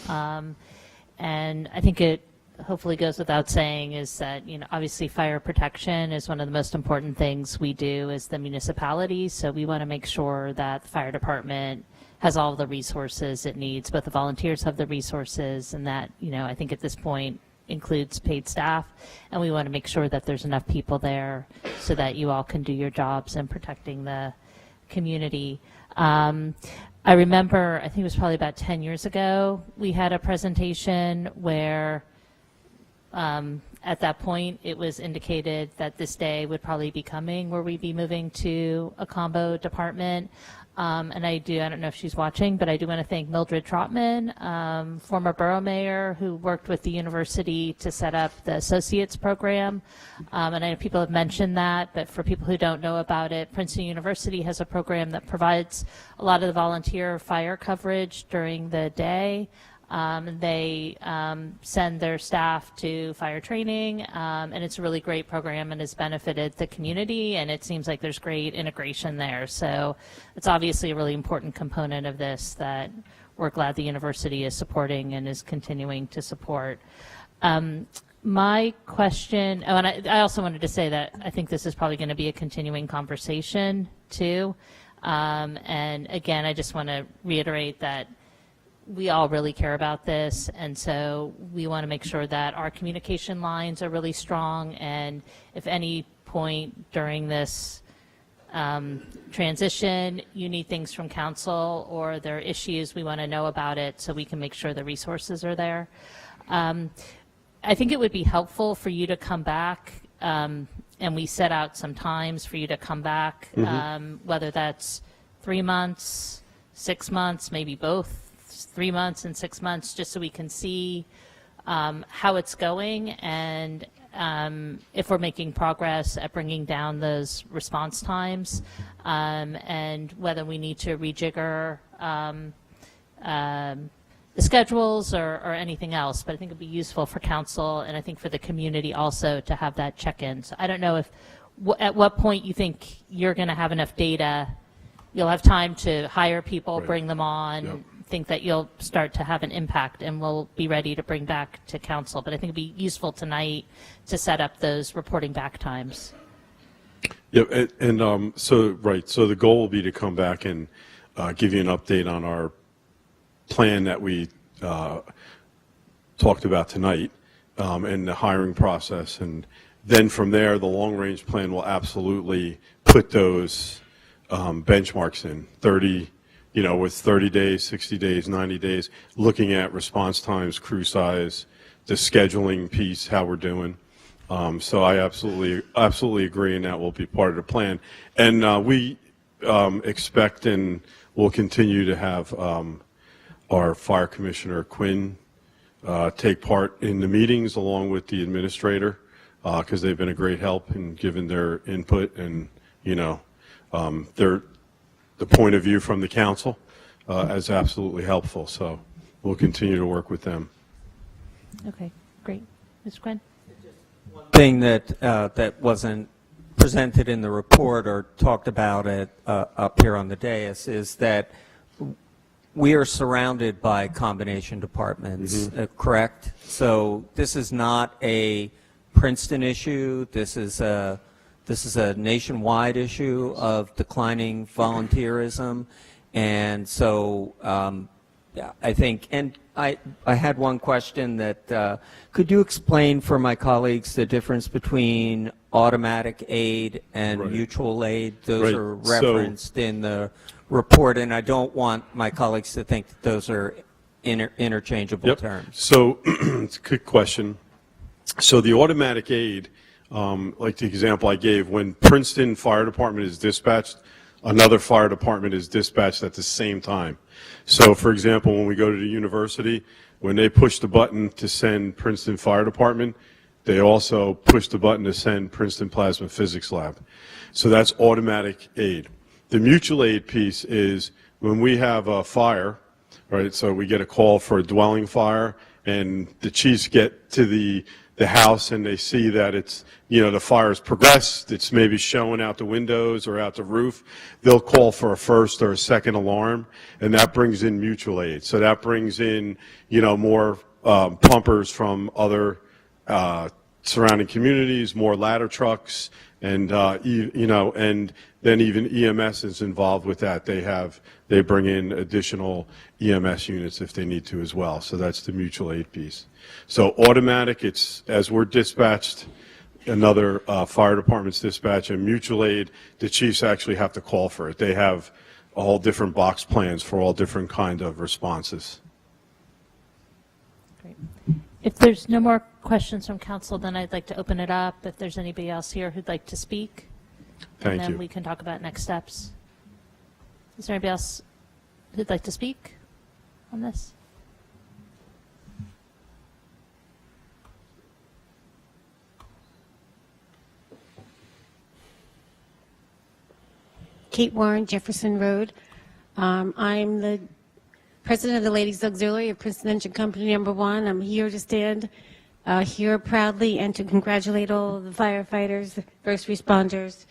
And I think it hopefully goes without saying is that, you know, obviously fire protection is one of the most important things we do as the municipality. So we want to make sure that the fire department has all the resources it needs, but the volunteers have the resources, and that, you know, I think at this point includes paid staff, and we want to make sure that there's enough people there so that you all can do your jobs in protecting the community. I remember, I think it was probably about 10 years ago, we had a presentation where At that point, it was indicated that this day would probably be coming where we'd be moving to a combo department. And I don't know if she's watching, but I do want to thank Mildred Trotman, former borough mayor, who worked with the university to set up the associates program. And I know people have mentioned that, but for people who don't know about it, Princeton University has a program that provides a lot of the volunteer fire coverage during the day. They send their staff to fire training, and it's a really great program and has benefited the community, and it seems like there's great integration there. So it's obviously a really important component of this that we're glad the university is supporting and is continuing to support. My question, and I also wanted to say that I think this is probably going to be a continuing conversation too. And again, I just want to reiterate that we all really care about this, and so we want to make sure that our communication lines are really strong, and if any point during this transition you need things from council or there are issues, we want to know about it so we can make sure the resources are there. I think it would be helpful for you to come back, and we set out some times for you to come back, whether that's 3 months, 6 months, maybe both 3 months and 6 months, just so we can see how it's going and if we're making progress at bringing down those response times, and whether we need to rejigger the schedules or anything else. But I think it'd be useful for council and I think for the community also to have that check-in. So I don't know if at what point you think you're going to have enough data, you'll have time to hire people, bring them on, think that you'll start to have an impact, and we'll be ready to bring back to council. But I think it'd be useful tonight to set up those reporting back times. Yeah, so the goal will be to come back and give you an update on our plan that we talked about tonight, and the hiring process, and then from there the long-range plan will absolutely put those benchmarks in 30. With 30 days, 60 days, 90 days, looking at response times, crew size, the scheduling piece, how we're doing. So I absolutely agree, and that will be part of the plan. And we expect and will continue to have our Fire Commissioner Quinn take part in the meetings along with the administrator, because they've been a great help in giving their input, and they're the point of view from the council is absolutely helpful. So we'll continue to work with them. Okay, great. Mr. Quinn? One thing that wasn't presented in the report or talked about up here on the dais is that we are surrounded by combination departments, correct? So this is not a Princeton issue. This is a nationwide issue of declining volunteerism, and so I think, and I had one question that could you explain for my colleagues the difference between automatic aid and mutual aid? Those are referenced in the report, and I don't want my colleagues to think that those are interchangeable terms. So it's a good question. So the automatic aid, like the example I gave, when Princeton Fire Department is dispatched, another fire department is dispatched at the same time. So, for example, when we go to the university, when they push the button to send Princeton Fire Department, they also push the button to send Princeton Plasma Physics Lab. So that's automatic aid. The mutual aid piece is when we have a fire, right, so we get a call for a dwelling fire, and the chiefs get to the house and they see that it's, the fire's progressed, it's maybe showing out the windows or out the roof, they'll call for a first or a second alarm, and that brings in mutual aid. So that brings in, more pumpers from other surrounding communities, more ladder trucks, and, and then even EMS is involved with that. They bring in additional EMS units if they need to as well. So that's the mutual aid piece. So automatic, it's as we're dispatched, another fire department's dispatch, and mutual aid, the chiefs actually have to call for it. They have all different box plans for all different kind of responses. Great. If there's no more questions from council, then I'd like to open it up. If there's anybody else here who'd like to speak, Thank and then you. we can talk about next steps. Is there anybody else who'd like to speak on this? Kate Warren, Jefferson Road. I'm the president of the Ladies Auxiliary of Princeton Engine Company No. 1. I'm here to stand here proudly and to congratulate all of the firefighters, first responders.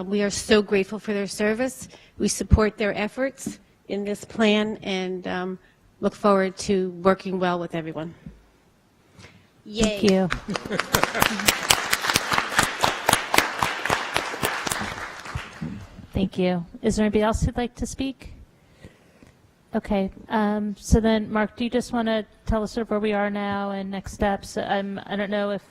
We are so grateful for their service. We support their efforts in this plan and look forward to working well with everyone. Yay. Thank you. Thank you. Is there anybody else who'd like to speak? Okay. So then, Mark, do you just want to tell us sort of where we are now and next steps? I don't know if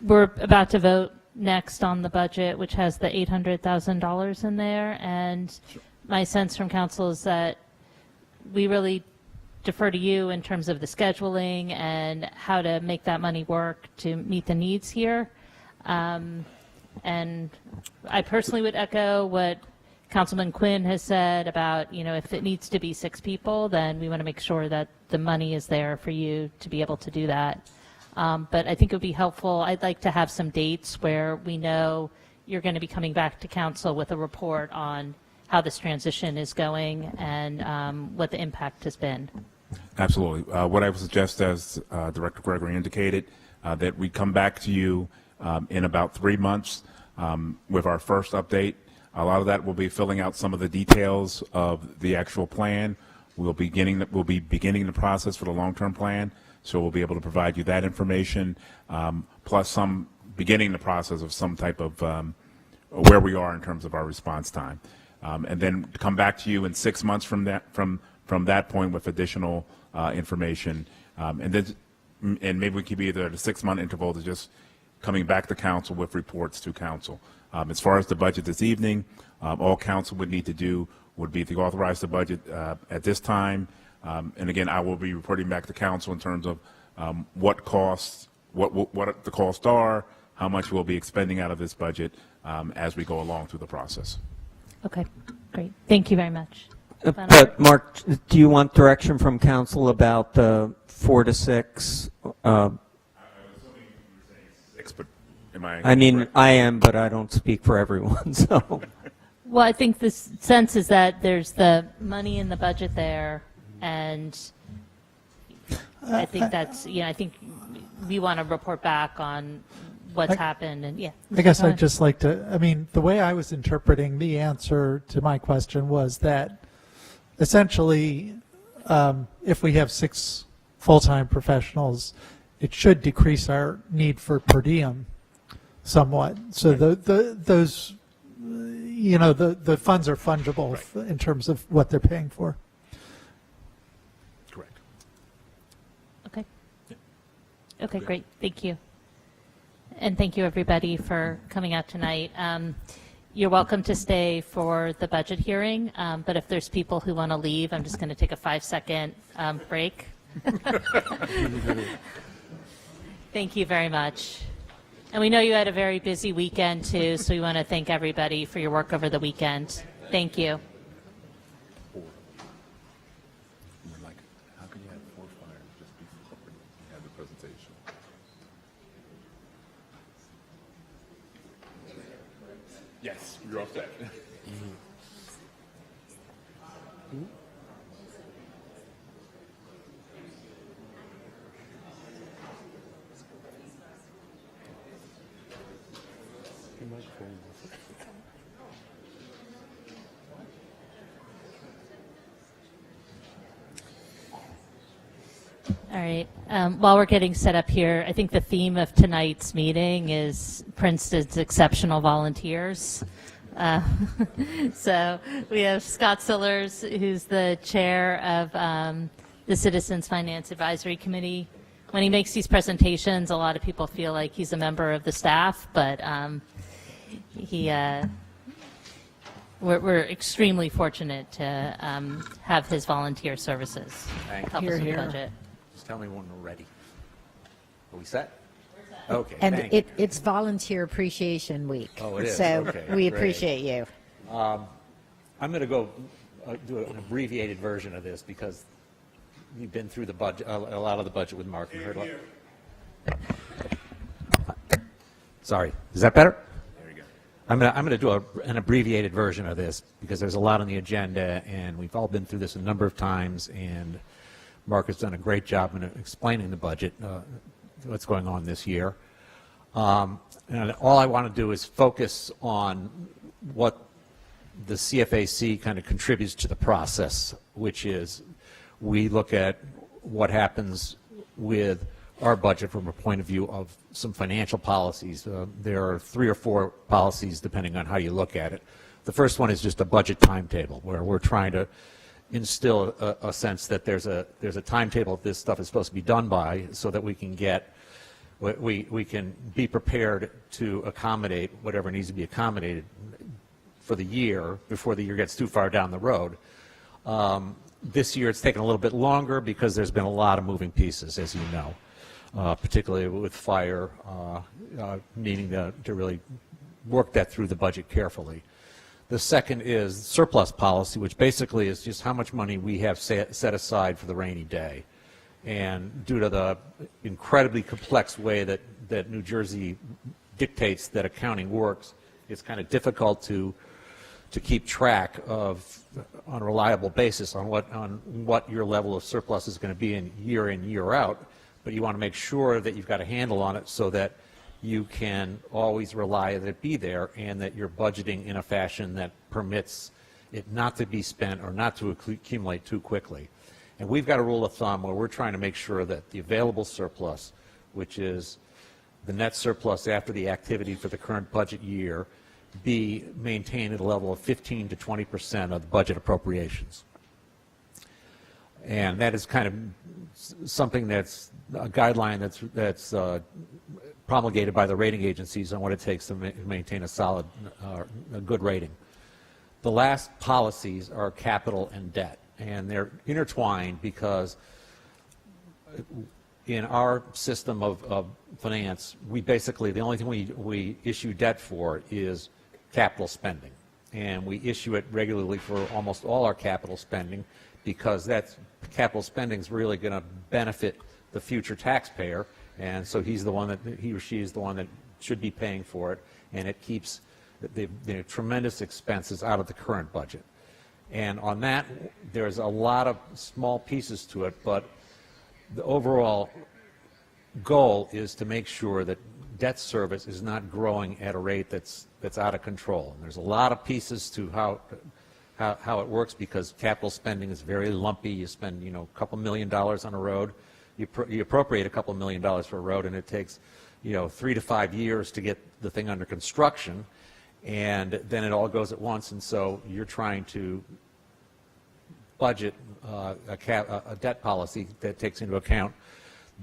we're about to vote next on the budget, which has the $800,000 in there, and my sense from council is that we really defer to you in terms of the scheduling and how to make that money work to meet the needs here. And I personally would echo what Councilman Quinn has said about, you know, if it needs to be 6 people, then we want to make sure that the money is there for you to be able to do that. But I think it would be helpful. I'd like to have some dates where we know you're going to be coming back to council with a report on how this transition is going and what the impact has been. Absolutely. What I would suggest, as Director Gregory indicated, that we come back to you in about 3 months with our first update. A lot of that will be filling out some of the details of the actual plan. We'll be beginning the process for the long-term plan, so we'll be able to provide you that information, plus some beginning the process of some type of where we are in terms of our response time, and then come back to you in 6 months from that point with additional information, and maybe we could be either at a 6-month interval to just coming back to council with reports to council. As far as the budget this evening, all council would need to do would be to authorize the budget at this time. And again, I will be reporting back to council in terms of what the costs are, how much we'll be expending out of this budget as we go along through the process. Okay, great. Thank you very much. But Mark, do you want direction from council about the 4 to 6? But am I? I mean, I am, but I don't speak for everyone. So, Well, I think the sense is that there's the money in the budget there, and I think that's, I think we want to report back on what's happened, and I guess Go I'd ahead. just like to, the way I was interpreting the answer to my question was that essentially, if we have 6 full-time professionals, it should decrease our need for per diem somewhat. So those, the funds are fungible in terms of what they're paying for. Correct. Okay. Okay, great. Thank you. And thank you, everybody, for coming out tonight. You're welcome to stay for the budget hearing, but if there's people who want to leave, I'm just going to take a 5-second break. Thank you very much. And we know you had a very busy weekend, too, so we want to thank everybody for your work over the weekend. Thank you. How can you have 4 fires just before you have the presentation? Yes, you're all set. All right. While we're getting set up here, I think the theme of tonight's meeting is Princeton's exceptional volunteers. So we have Scott Sillers, who's the chair of the Citizens Finance Advisory Committee. When he makes these presentations, a lot of people feel like he's a member of the staff, but we're extremely fortunate to have his volunteer services help us with the budget. Just tell me when we're ready. Are we set? Okay, And thank you. it's Volunteer Appreciation Week. Oh, it is? So Okay, we great. appreciate you. I'm going to go do an abbreviated version of this because we've been through the budget, a lot of the budget with Mark. And heard a lot. Sorry, is that better? There you go. I'm going to do an abbreviated version of this because there's a lot on the agenda, and we've all been through this a number of times, and Mark has done a great job in explaining the budget, what's going on this year. And all I want to do is focus on what the CFAC kind of contributes to the process, which is we look at what happens with our budget from a point of view of some financial policies. There are 3 or 4 policies depending on how you look at it. The first one is just a budget timetable where we're trying to instill a sense that there's a timetable this stuff is supposed to be done by so that we can get we can be prepared to accommodate whatever needs to be accommodated for the year before the year gets too far down the road. This year it's taken a little bit longer because there's been a lot of moving pieces, as you know, particularly with fire needing to really work that through the budget carefully. The second is surplus policy, which basically is just how much money we have set aside for the rainy day. And due to the incredibly complex way that New Jersey dictates that accounting works, it's kind of difficult to keep track of on a reliable basis on what your level of surplus is going to be in, year out. But you want to make sure that you've got a handle on it so that you can always rely that it be there and that you're budgeting in a fashion that permits it not to be spent or not to accumulate too quickly. And we've got a rule of thumb where we're trying to make sure that the available surplus, which is the net surplus after the activity for the current budget year, be maintained at a level of 15 to 20% of the budget appropriations. And that is kind of something that's a guideline that's promulgated by the rating agencies on what it takes to maintain a solid, a good rating. The last policies are capital and debt, and they're intertwined because in our system of finance, we basically, the only thing we issue debt for is capital spending. And we issue it regularly for almost all our capital spending because that capital spending is really going to benefit the future taxpayer. And so he or she is the one that should be paying for it, and it keeps the tremendous expenses out of the current budget. And on that, there's a lot of small pieces to it, but the overall goal is to make sure that debt service is not growing at a rate that's out of control. And there's a lot of pieces to how it works because capital spending is very lumpy. You spend a couple $1 million on a road. You appropriate a couple $1 million for a road, and it takes 3 to 5 years to get the thing under construction, and then it all goes at once. And so you're trying to budget a debt policy that takes into account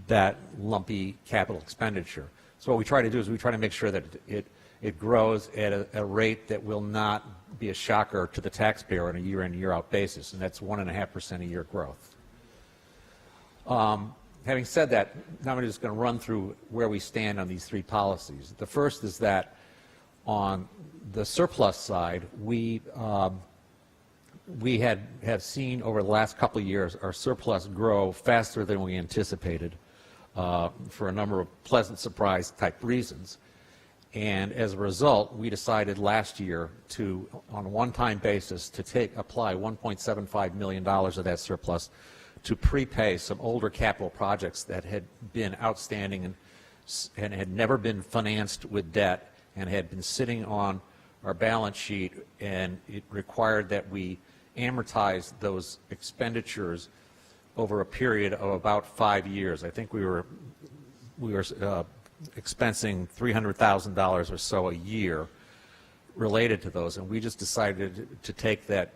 that lumpy capital expenditure. So what we try to do is we try to make sure that it grows at a rate that will not be a shocker to the taxpayer on a year in, year out basis, and that's 1.5% a year growth. Having said that, now I'm just going to run through where we stand on these 3 policies. The first is that on the surplus side, we have seen over the last couple of years our surplus grow faster than we anticipated for a number of pleasant surprise type reasons. And as a result, we decided last year to, on a one-time basis, to apply $1.75 million of that surplus to prepay some older capital projects that had been outstanding and had never been financed with debt and had been sitting on our balance sheet, and it required that we amortize those expenditures over a period of about 5 years. I think we were expensing $300,000 or so a year related to those, and we just decided to take that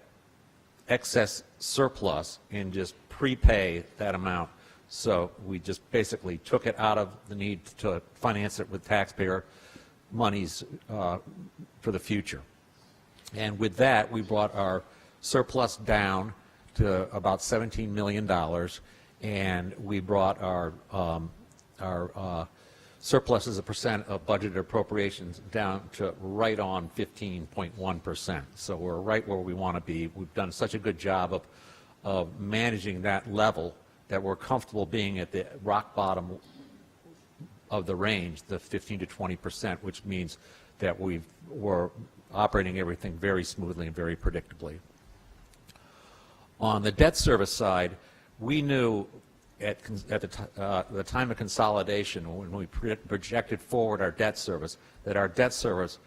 excess surplus and just prepay that amount. So we just basically took it out of the need to finance it with taxpayer monies for the future. And with that, we brought our surplus down to about $17 million, and we brought our surplus as a percent of budgeted appropriations down to right on 15.1%. So we're right where we want to be. We've done such a good job of managing that level that we're comfortable being at the rock bottom of the range, the 15 to 20%, which means that we're operating everything very smoothly and very predictably. On the debt service side, we knew at the time of consolidation, when we projected forward our debt service, that our debt service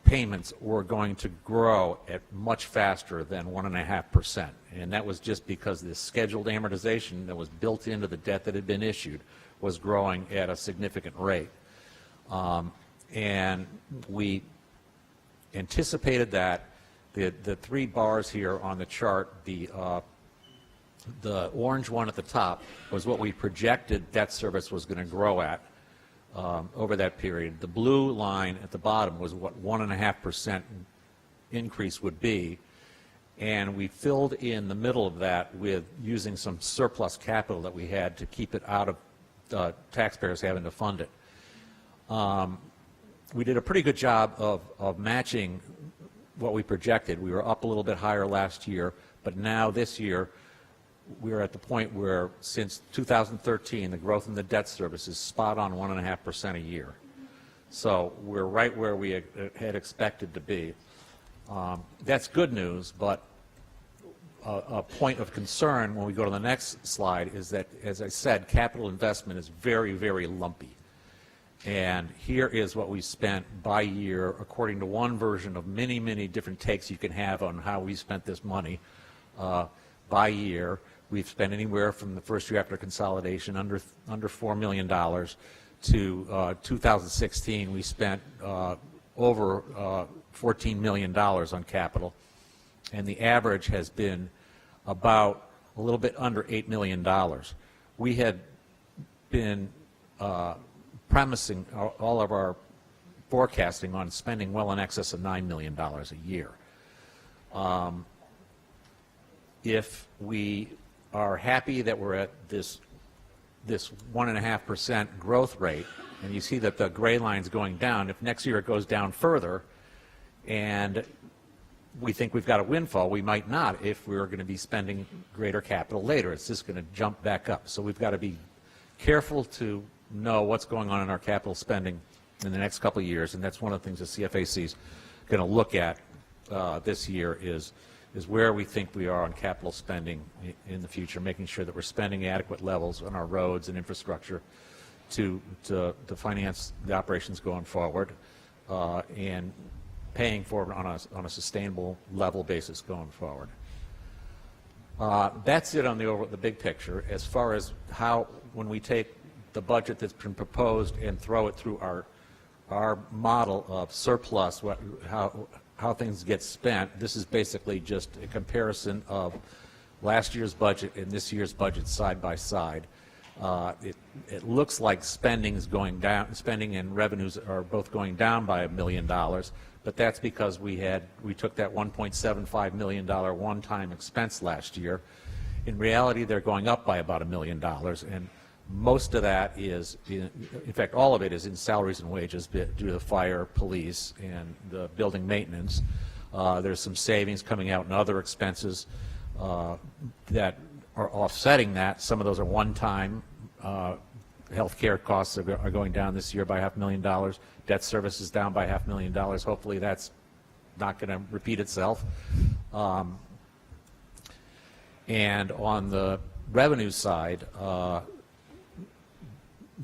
payments were going to grow at much faster than 1.5%. And that was just because the scheduled amortization that was built into the debt that had been issued was growing at a significant rate. And we anticipated that. The three bars here on the chart, the orange one at the top was what we projected debt service was going to grow at over that period. The blue line at the bottom was what 1.5% increase would be, and we filled in the middle of that with using some surplus capital that we had to keep it out of taxpayers having to fund it. We did a pretty good job of matching what we projected. We were up a little bit higher last year, but now this year we're at the point where since 2013 the growth in the debt service is spot on 1.5% a year. So we're right where we had expected to be. That's good news, but a point of concern when we go to the next slide is that, as I said, capital investment is very, very lumpy. And here is what we spent by year according to one version of many, many different takes you can have on how we spent this money by year. We've spent anywhere from the first year after consolidation under $4 million to 2016 we spent over $14 million on capital, and the average has been about a little bit under $8 million. We had been premising all of our forecasting on spending well in excess of $9 million a year. If we are happy that we're at this 1.5% growth rate, and you see that the gray line's going down, if next year it goes down further and we think we've got a windfall, we might not if we're going to be spending greater capital later. It's just going to jump back up. So we've got to be careful to know what's going on in our capital spending in the next couple of years, and that's one of the things the CFAC is going to look at this year is where we think we are on capital spending in the future, making sure that we're spending adequate levels on our roads and infrastructure to finance the operations going forward, and paying for it on a sustainable level basis going forward. That's it on the big picture. As far as how, when we take the budget that's been proposed and throw it through our model of surplus, how things get spent, this is basically just a comparison of last year's budget and this year's budget side by side. It looks like spending is going down. Spending and revenues are both going down by $1 million, but that's because we took that $1.75 million one-time expense last year. In reality, they're going up by about $1 million, and most of that is, in fact, all of it is in salaries and wages due to the fire, police, and the building maintenance. There's some savings coming out in other expenses that are offsetting that. Some of those are one-time. Health care costs are going down this year by $500,000. Debt service is down by $500,000. Hopefully that's not going to repeat itself. And on the revenue side,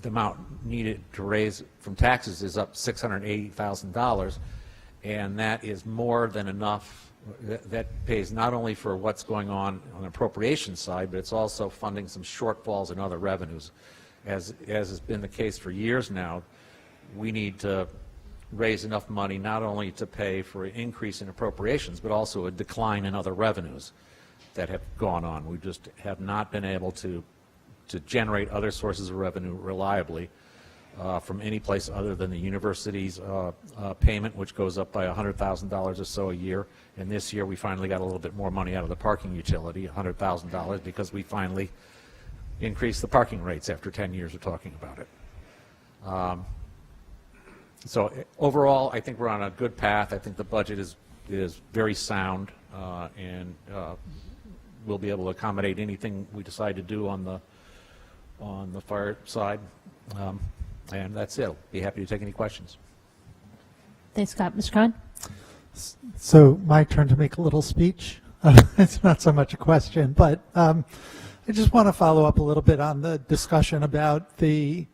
the amount needed to raise from taxes is up $680,000, and that is more than enough. That pays not only for what's going on the appropriation side, but it's also funding some shortfalls in other revenues. As has been the case for years now, we need to raise enough money not only to pay for an increase in appropriations, but also a decline in other revenues that have gone on. We just have not been able to generate other sources of revenue reliably from any place other than the university's payment, which goes up by $100,000 or so a year. And this year we finally got a little bit more money out of the parking utility, $100,000, because we finally increase the parking rates after 10 years of talking about it. So overall, I think we're on a good path. I think the budget is very sound, and we'll be able to accommodate anything we decide to do on the fire side. And that's it. I'll be happy to take any questions. Thanks, Scott. Mr. Khan? So my turn to make a little speech. It's not so much a question, but I just want to follow up a little bit on the discussion about the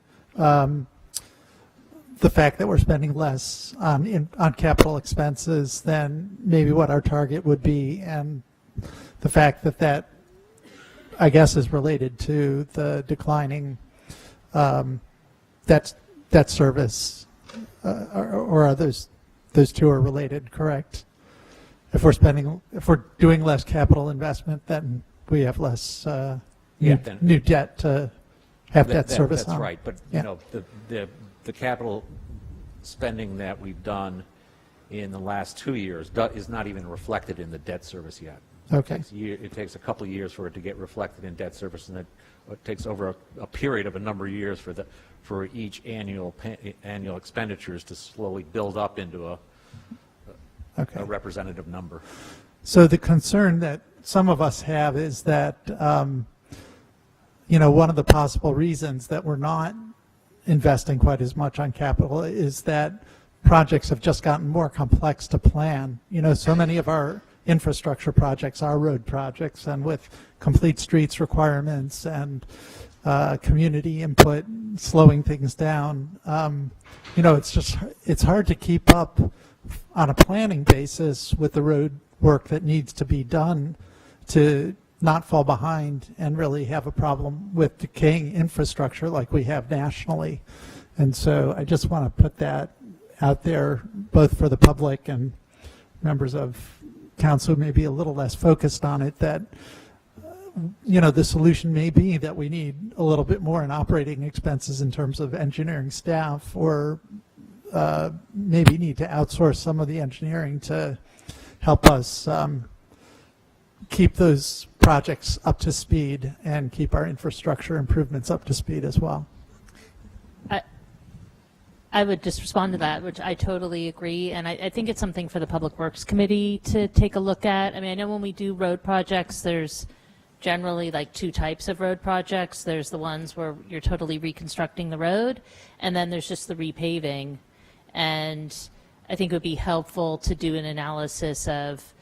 fact that we're spending less on capital expenses than maybe what our target would be, and the fact that I guess is related to the declining debt service, or are those two are related, correct? If we're doing less capital investment, then we have less new debt to have debt service on. That's right, but Yeah. you know, the capital spending that we've done in the last 2 years is not even reflected in the debt service yet. Okay. It takes a couple of years for it to get reflected in debt service, and it takes over a period of a number of years for each annual expenditures to slowly build up into a representative number. So the concern that some of us have is that, one of the possible reasons that we're not investing quite as much on capital is that projects have just gotten more complex to plan. So many of our infrastructure projects are road projects, and with complete streets requirements and community input slowing things down, it's hard to keep up on a planning basis with the road work that needs to be done to not fall behind and really have a problem with decaying infrastructure like we have nationally. And so I just want to put that out there, both for the public and members of council who may be a little less focused on it, that the solution may be that we need a little bit more in operating expenses in terms of engineering staff, or maybe need to outsource some of the engineering to help us keep those projects up to speed and keep our infrastructure improvements up to speed as well. I would just respond to that, which I totally agree, and I think it's something for the Public Works Committee to take a look at. I mean, I know when we do road projects, there's generally like two types of road projects. There's the ones where you're totally reconstructing the road, and then there's just the repaving. And I think it would be helpful to do an analysis of,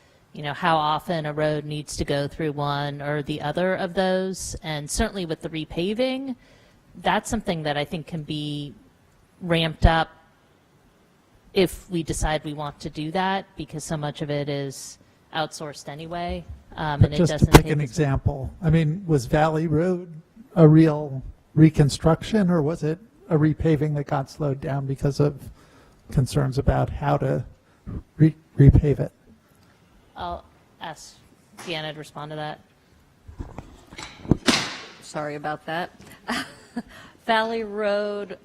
how often a road needs to go through one or the other of those. And certainly with the repaving, that's something that I think can be ramped up if we decide we want to do that, because so much of it is outsourced anyway. And it Just to doesn't pick take an as- example, I mean, was Valley Road a real reconstruction, or was it a repaving that got slowed down because of concerns about how to repave it? I'll ask Deanna to respond to that. Sorry about that. Valley Road,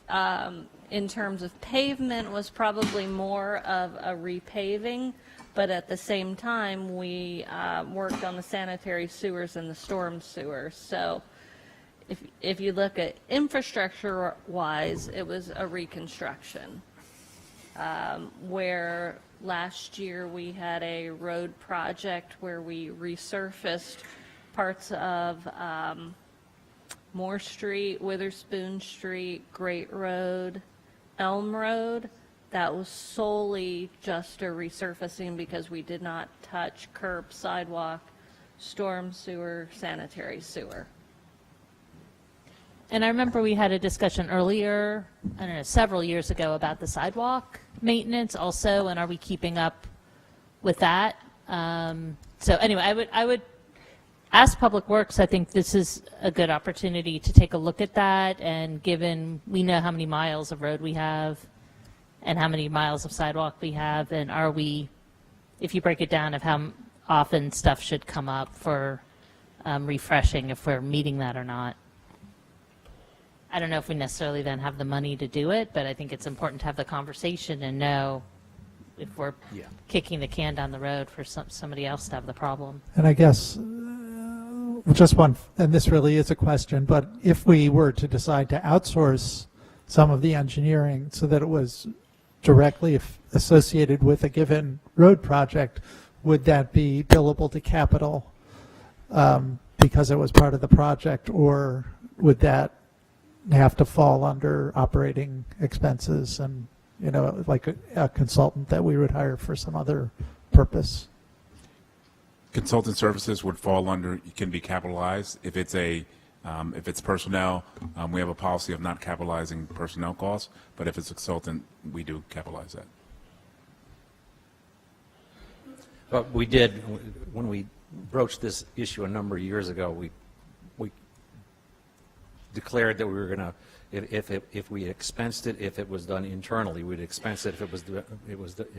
in terms of pavement, was probably more of a repaving, but at the same time, we worked on the sanitary sewers and the storm sewers. So if you look at infrastructure-wise, it was a reconstruction. Where last year we had a road project where we resurfaced parts of Moore Street, Witherspoon Street, Great Road, Elm Road. That was solely just a resurfacing because we did not touch curb, sidewalk, storm sewer, sanitary sewer. And I remember we had a discussion earlier, I don't know, several years ago, about the sidewalk maintenance also, and are we keeping up with that? So anyway, I would ask Public Works. I think this is a good opportunity to take a look at that, and given we know how many miles of road we have and how many miles of sidewalk we have, and are we, if you break it down of how often stuff should come up for refreshing, if we're meeting that or not. I don't know if we necessarily then have the money to do it, but I think it's important to have the conversation and know if we're kicking the can down the road for somebody else to have the problem. And I guess just one, and this really is a question, but if we were to decide to outsource some of the engineering so that it was directly associated with a given road project, would that be billable to capital because it was part of the project, or would that have to fall under operating expenses and, you know, like a consultant that we would hire for some other purpose? Consultant services would fall under, can be capitalized. If it's personnel, we have a policy of not capitalizing personnel costs, but if it's a consultant, we do capitalize that. But we did, when we broached this issue a number of years ago, we declared that we were going to, if we expensed it, if it was done internally, we'd expense it if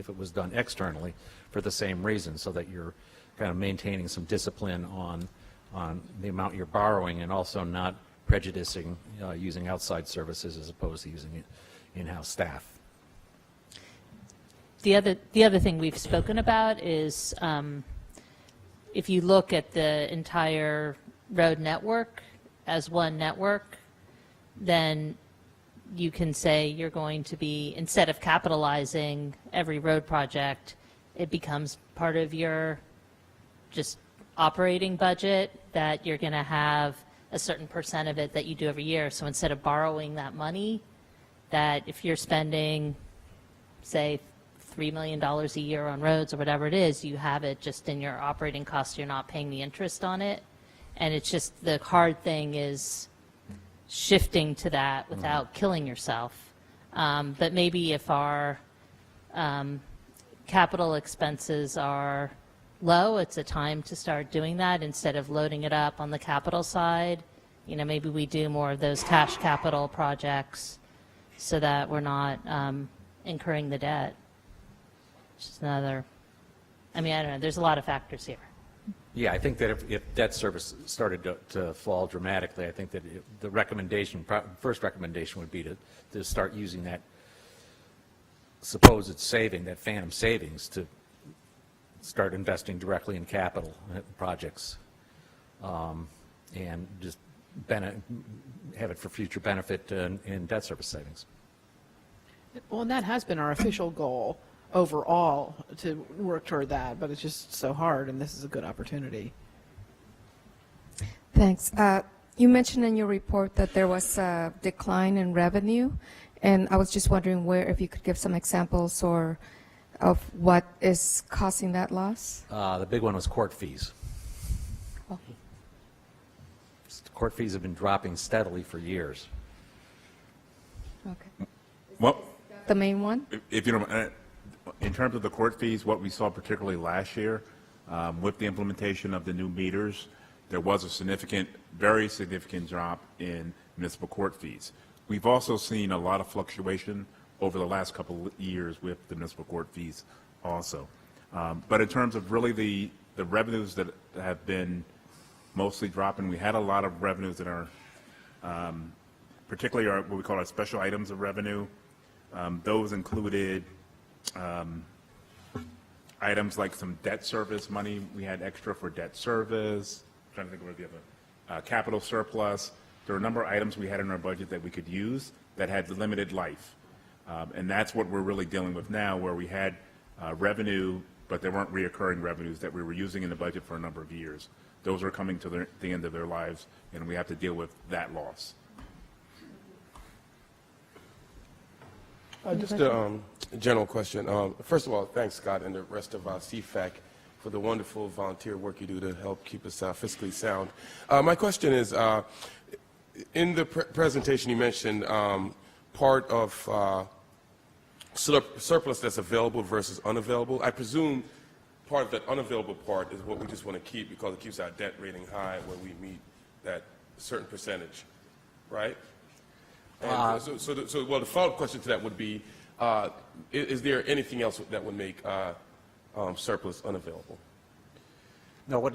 it was done externally for the same reason, so that you're kind of maintaining some discipline on the amount you're borrowing and also not prejudicing using outside services as opposed to using in-house staff. The other thing we've spoken about is if you look at the entire road network as one network, then you can say you're going to be, instead of capitalizing every road project, it becomes part of your just operating budget, that you're going to have a certain percent of it that you do every year. So instead of borrowing that money, that if you're spending, say, $3 million a year on roads or whatever it is, you have it just in your operating costs. You're not paying the interest on it. And it's just, the hard thing is shifting to that without killing yourself. But maybe if our capital expenses are low, it's a time to start doing that instead of loading it up on the capital side. You know, maybe we do more of those cash capital projects so that we're not incurring the debt. Just another, I mean, I don't know, there's a lot of factors here. Yeah, I think that if debt service started to fall dramatically, I think that the recommendation, first recommendation would be to start using that supposed saving, that phantom savings, to start investing directly in capital projects and just have it for future benefit in debt service savings. Well, and that has been our official goal overall, to work toward that, but it's just so hard, and this is a good opportunity. Thanks. You mentioned in your report that there was a decline in revenue, and I was just wondering if you could give some examples of what is causing that loss? The big one was court fees. Oh. Court fees have been dropping steadily for years. Okay. Well, The main one? if you don't, in terms of the court fees, what we saw particularly last year with the implementation of the new meters, there was a significant, very significant drop in municipal court fees. We've also seen a lot of fluctuation over the last couple of years with the municipal court fees also. But in terms of really the revenues that have been mostly dropping, we had a lot of revenues that are particularly what we call our special items of revenue. Those included items like some debt service money. We had extra for debt service. I'm trying to think of what the other capital surplus. There were a number of items we had in our budget that we could use that had limited life. And that's what we're really dealing with now, where we had revenue, but there weren't reoccurring revenues that we were using in the budget for a number of years. Those are coming to the end of their lives, and we have to deal with that loss. Just a general question. First of all, thanks, Scott, and the rest of CFAC for the wonderful volunteer work you do to help keep us fiscally sound. My question is, in the presentation you mentioned part of surplus that's available versus unavailable. I presume part of that unavailable part is what we just want to keep because it keeps our debt rating high when we meet that certain percentage, right? And so the follow-up question to that would be, is there anything else that would make surplus unavailable? No,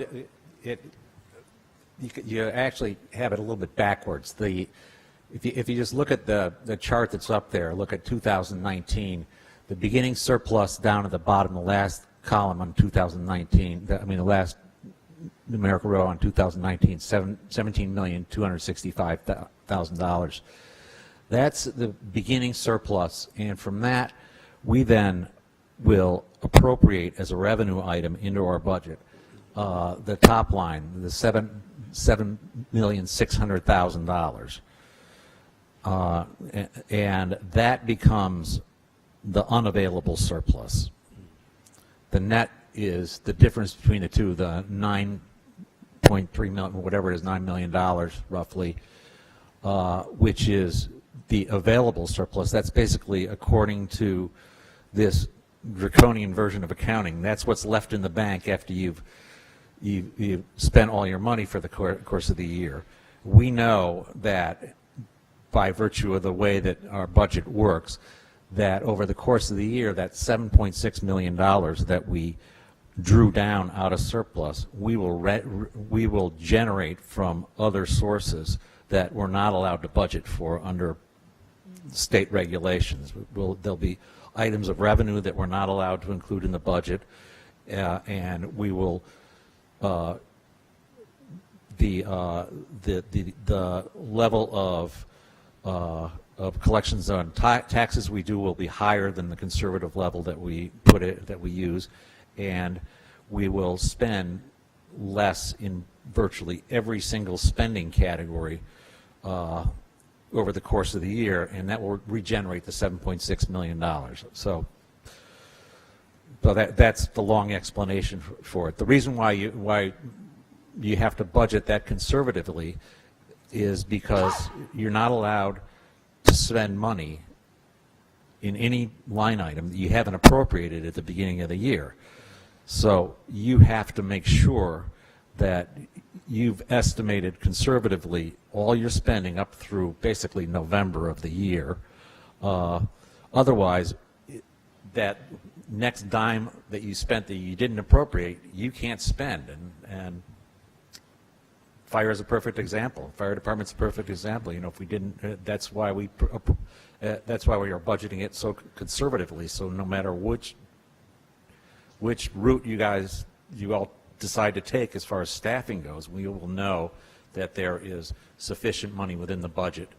you actually have it a little bit backwards. If you just look at the chart that's up there, look at 2019, the beginning surplus down at the bottom, the last column on 2019, the last numerical row on 2019, $17,265,000. That's the beginning surplus, and from that, we then will appropriate as a revenue item into our budget the top line, the $7,600,000, and that becomes the unavailable surplus. The net is the difference between the two, the $9.3 million, whatever it is, $9 million roughly, which is the available surplus. That's basically, according to this draconian version of accounting, that's what's left in the bank after you've spent all your money for the course of the year. We know that by virtue of the way that our budget works, that over the course of the year, that $7.6 million that we drew down out of surplus, we will generate from other sources that we're not allowed to budget for under state regulations. There'll be items of revenue that we're not allowed to include in the budget, and we will the level of collections on taxes we do will be higher than the conservative level that we use, and we will spend less in virtually every single spending category over the course of the year, and that will regenerate the $7.6 million. So that's the long explanation for it. The reason why you have to budget that conservatively is because you're not allowed to spend money in any line item that you haven't appropriated at the beginning of the year. So you have to make sure that you've estimated conservatively all your spending up through basically November of the year. Otherwise, that next dime that you spent that you didn't appropriate, you can't spend. And fire is a perfect example. Fire department's a perfect example. You know, if we didn't, that's why we are budgeting it so conservatively. So no matter which route you all decide to take as far as staffing goes, we will know that there is sufficient money within the budget,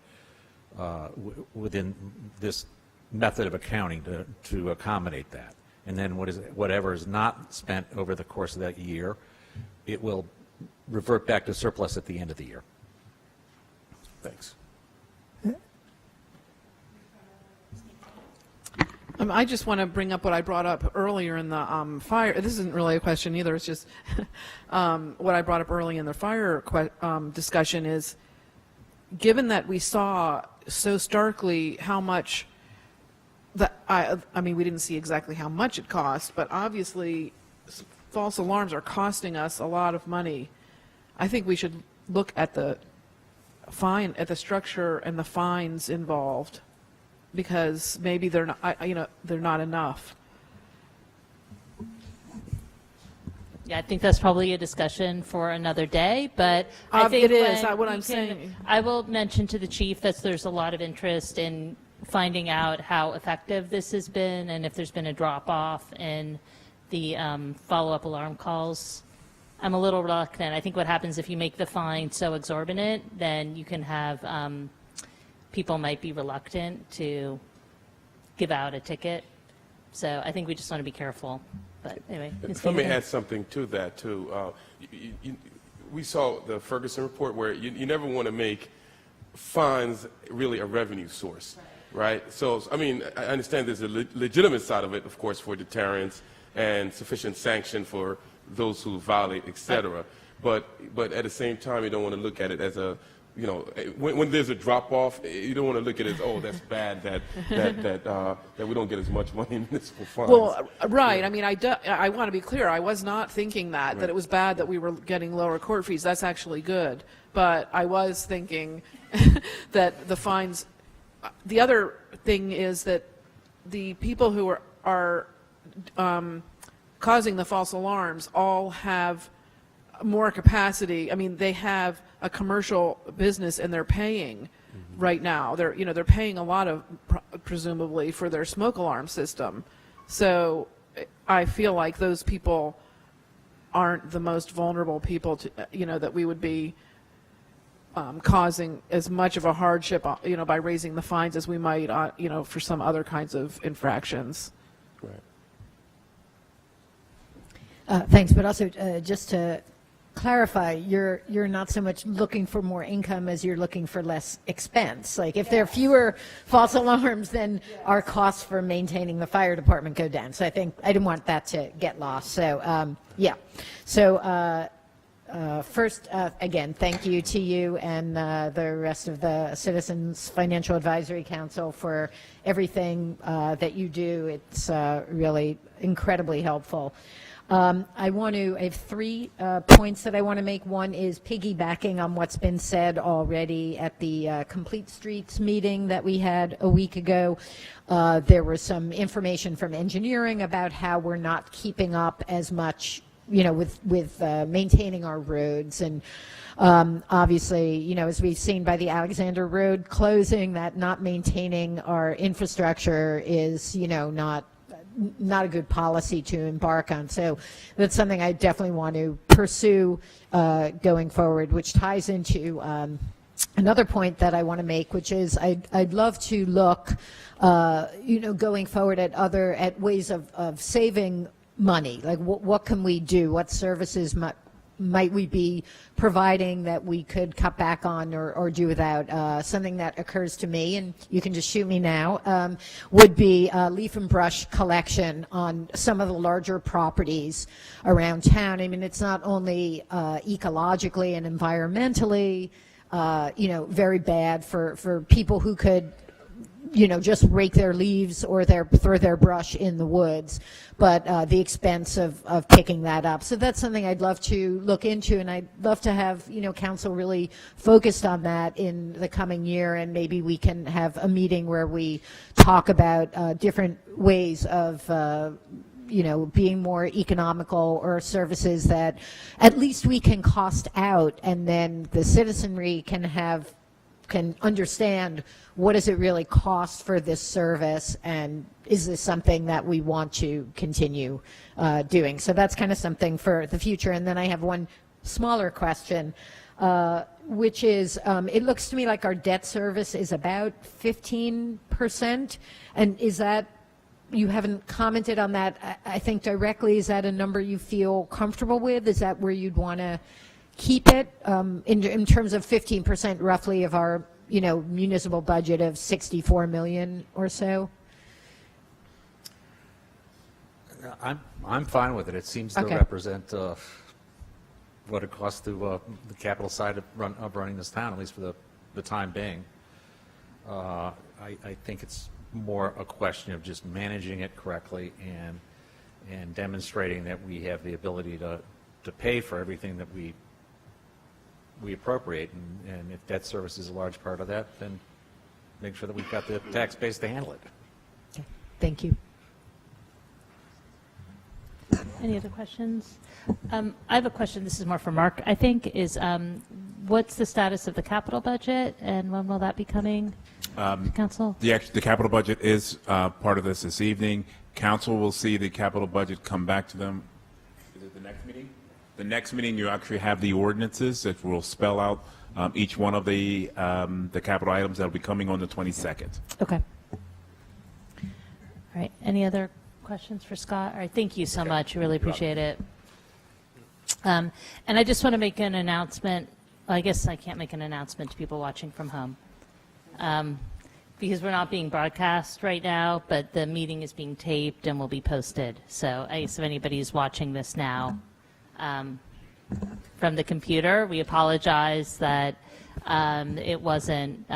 within this method of accounting to accommodate that. And then whatever is not spent over the course of that year, it will revert back to surplus at the end of the year. Thanks. I just want to bring up what I brought up earlier in the fire. This isn't really a question either. It's just what I brought up early in the fire discussion is, given that we saw so starkly how much I mean, we didn't see exactly how much it cost, but obviously false alarms are costing us a lot of money. I think we should look at the the structure and the fines involved, because maybe they're not, they're not enough. Yeah, I think that's probably a discussion for another day, but I think it is what I'm saying. I will mention to the chief that there's a lot of interest in finding out how effective this has been, and if there's been a drop-off in the follow-up alarm calls. I'm a little reluctant. I think what happens if you make the fine so exorbitant, then you can have people might be reluctant to give out a ticket. So I think we just want to be careful. But anyway. Let me add something to that, too. We saw the Ferguson report where you never want to make fines really a revenue source, right? So, I mean, I understand there's a legitimate side of it, of course, for deterrence and sufficient sanction for those who violate, et cetera. But at the same time, you don't want to look at it as a, when there's a drop-off, you don't want to look at it as, oh, that's bad that we don't get as much money in municipal funds. Well, right. Yeah. I mean, I want to be clear. I was not thinking that it was bad that we were getting lower court fees. That's actually good. But I was thinking that the fines. The other thing is that the people who are causing the false alarms all have more capacity. I mean, they have a commercial business and they're paying right now. They're paying a lot of presumably for their smoke alarm system. So I feel like those people aren't the most vulnerable people to, that we would be causing as much of a hardship, by raising the fines as we might, for some other kinds of infractions. Right. Thanks, but also just to clarify, you're not so much looking for more income as you're looking for less expense. Like if there are fewer false alarms, then our costs for maintaining the fire department go down. So I think I didn't want that to get lost. So yeah. So first, again, thank you to you and the rest of the Citizens Financial Advisory Council for everything that you do. It's really incredibly helpful. I have 3 points that I want to make. One is piggybacking on what's been said already at the Complete Streets meeting that we had a week ago. There was some information from engineering about how we're not keeping up as much, with maintaining our roads. And obviously, as we've seen by the Alexander Road closing, that not maintaining our infrastructure is, not a good policy to embark on. So that's something I definitely want to pursue going forward, which ties into another point that I want to make, which is I'd love to look, going forward at ways of saving money. Like what can we do? What services might we be providing that we could cut back on or do without? Something that occurs to me, and you can just shoot me now, would be leaf and brush collection on some of the larger properties around town. I mean, it's not only ecologically and environmentally, very bad for people who could, just rake their leaves or throw their brush in the woods, but the expense of picking that up. So that's something I'd love to look into, and I'd love to have, council really focused on that in the coming year, and maybe we can have a meeting where we talk about different ways of being more economical, or services that at least we can cost out, and then the citizenry can understand what does it really cost for this service, and is this something that we want to continue doing. So that's kind of something for the future. And then I have one smaller question, which is, it looks to me like our debt service is about 15%, and is that, you haven't commented on that, I think directly, is that a number you feel comfortable with? Is that where you'd want to keep it, in terms of 15% roughly of our municipal budget of 64 million or so? I'm fine with it. It seems to Okay. represent what it costs to the capital side of running this town, at least for the time being. I think it's more a question of just managing it correctly and demonstrating that we have the ability to pay for everything that we appropriate, and if debt service is a large part of that, then make sure that we've got the tax base to handle it. Okay. Thank you. Any other questions? I have a question, this is more for Mark, I think, is what's the status of the capital budget, and when will that be coming to council? The capital budget is part of this evening. Council will see the capital budget come back to them. Is it the next meeting? The next meeting, you actually have the ordinances that will spell out each one of the capital items that will be coming on the 22nd. Okay. All right, any other questions for Scott? All right, thank you so much, I really appreciate it. And I just want to make an announcement. I guess I can't make an announcement to people watching from home, because we're not being broadcast right now, but the meeting is being taped and will be posted. So I guess if anybody is watching this now from the computer, we apologize that it wasn't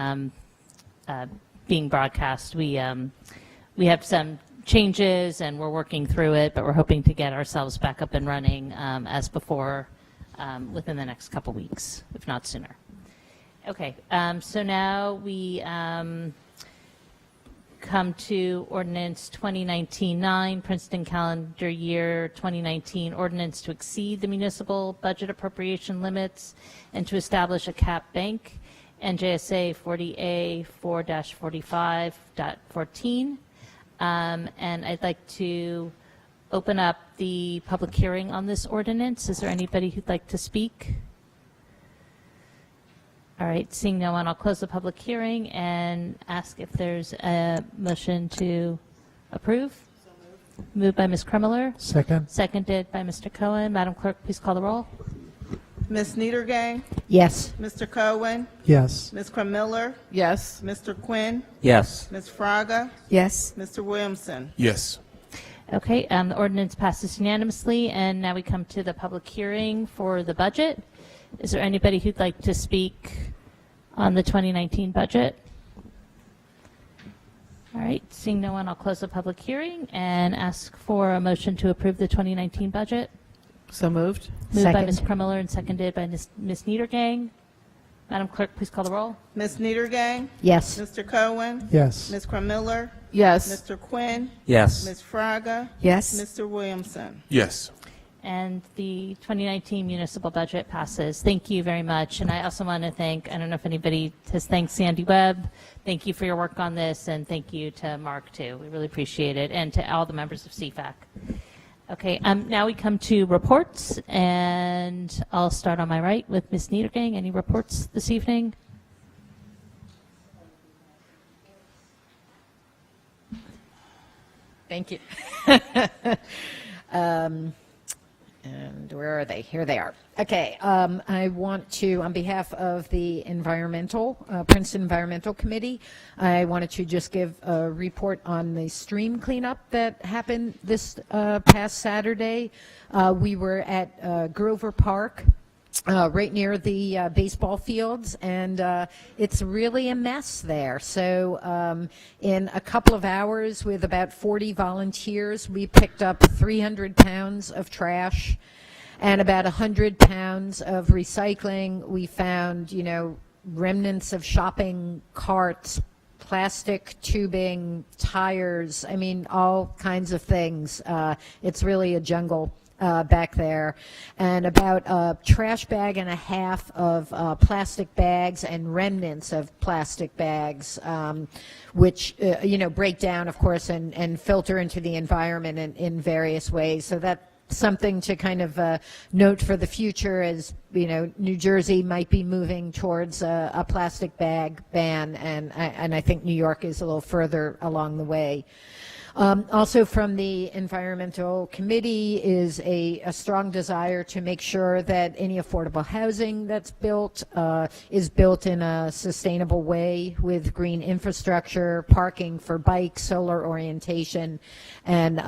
being broadcast. We have some changes and we're working through it, but we're hoping to get ourselves back up and running as before within the next couple weeks, if not sooner. Okay, so now we come to Ordinance 2019-9, Princeton calendar year 2019 ordinance to exceed the municipal budget appropriation limits and to establish a cap bank, NJSA 40A 4-45.14. And I'd like to open up the public hearing on this ordinance. Is there anybody who'd like to speak? All right, seeing no one, I'll close the public hearing and ask if there's a motion to approve. Moved by Ms. Kremler. Second. Seconded by Mr. Cohen. Madam Clerk, please call the roll. Ms. Niedergang, Yes. Mr. Cohen, Yes. Ms. Kremiller, Yes. Mr. Quinn, Yes. Ms. Fraga, Yes. Mr. Williamson. Yes. Okay, the ordinance passes unanimously, and now we come to the public hearing for the budget. Is there anybody who'd like to speak on the 2019 budget? All right, seeing no one, I'll close the public hearing and ask for a motion to approve the 2019 budget. So moved. Moved by Second. Ms. Kremler and seconded by Ms. Niedergang. Madam Clerk, please call the roll. Ms. Niedergang, Yes. Mr. Cohen, Yes. Ms. Kremiller, Yes. Mr. Quinn, Yes. Ms. Fraga, Yes. Mr. Williamson. Yes. And the 2019 municipal budget passes. Thank you very much. And I also want to thank, I don't know if anybody has thanked Sandy Webb. Thank you for your work on this, and thank you to Mark, too. We really appreciate it, and to all the members of CFAC. Okay, now we come to reports, and I'll start on my right with Ms. Niedergang. Any reports this evening? Thank you. And where are they? Here they are. Okay, I want to, on behalf of the Princeton Environmental Committee, I wanted to just give a report on the stream cleanup that happened this past Saturday. We were at Grover Park, right near the baseball fields, and it's really a mess there. So in a couple of hours, with about 40 volunteers, we picked up 300 pounds of trash and about 100 pounds of recycling. We found, remnants of shopping carts, plastic tubing, tires, I mean, all kinds of things. It's really a jungle back there. And about a trash bag and a half of plastic bags and remnants of plastic bags, which, break down, of course, and filter into the environment in various ways. So that's something to kind of note for the future, as New Jersey might be moving towards a plastic bag ban, and I think New York is a little further along the way. Also from the Environmental Committee is a strong desire to make sure that any affordable housing that's built is built in a sustainable way with green infrastructure, parking for bikes, solar orientation, and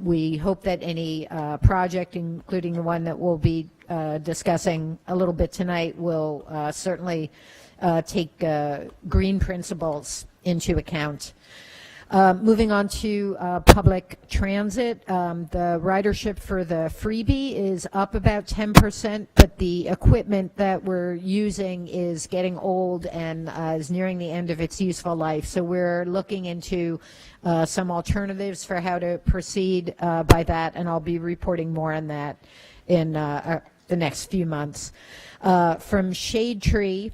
we hope that any project, including the one that we'll be discussing a little bit tonight, will certainly take green principles into account. Moving on to public transit, the ridership for the freebie is up about 10%, but the equipment that we're using is getting old and is nearing the end of its useful life. So we're looking into some alternatives for how to proceed by that, and I'll be reporting more on that in the next few months. From Shade Tree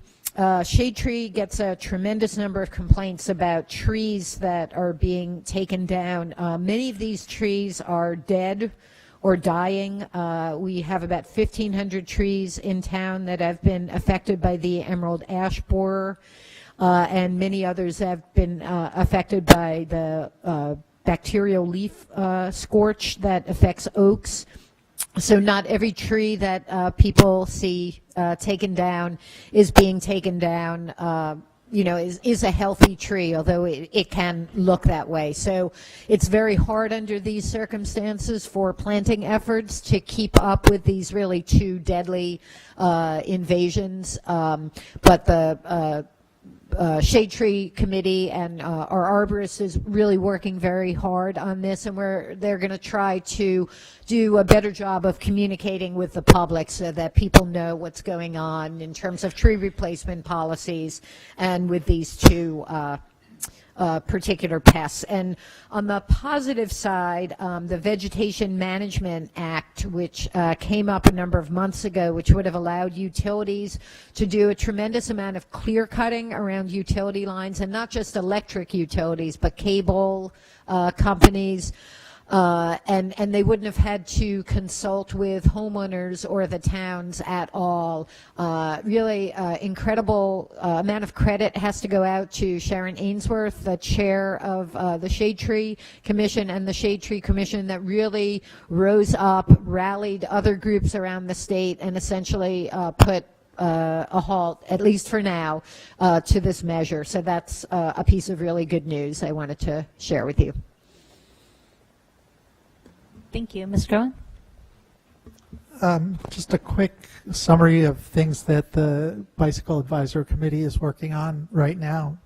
gets a tremendous number of complaints about trees that are being taken down. Many of these trees are dead or dying. We have about 1,500 trees in town that have been affected by the emerald ash borer, and many others have been affected by the bacterial leaf scorch that affects oaks. So not every tree that people see taken down is being taken down, is a healthy tree, although it can look that way. So it's very hard under these circumstances for planting efforts to keep up with these really two deadly invasions. But the Shade Tree Committee and our arborist is really working very hard on this, and they're going to try to do a better job of communicating with the public so that people know what's going on in terms of tree replacement policies and with these two particular pests. And on the positive side, the Vegetation Management Act, which came up a number of months ago, which would have allowed utilities to do a tremendous amount of clear cutting around utility lines, and not just electric utilities, but cable companies. and they wouldn't have had to consult with homeowners or the towns at all. Really incredible amount of credit has to go out to Sharon Ainsworth, the chair of the Shade Tree Commission, and the Shade Tree Commission that really rose up, rallied other groups around the state, and essentially put a halt, at least for now, to this measure. So that's a piece of really good news I wanted to share with you. Thank you. Ms. Groen? Just a quick summary of things that the Bicycle Advisory Committee is working on right now.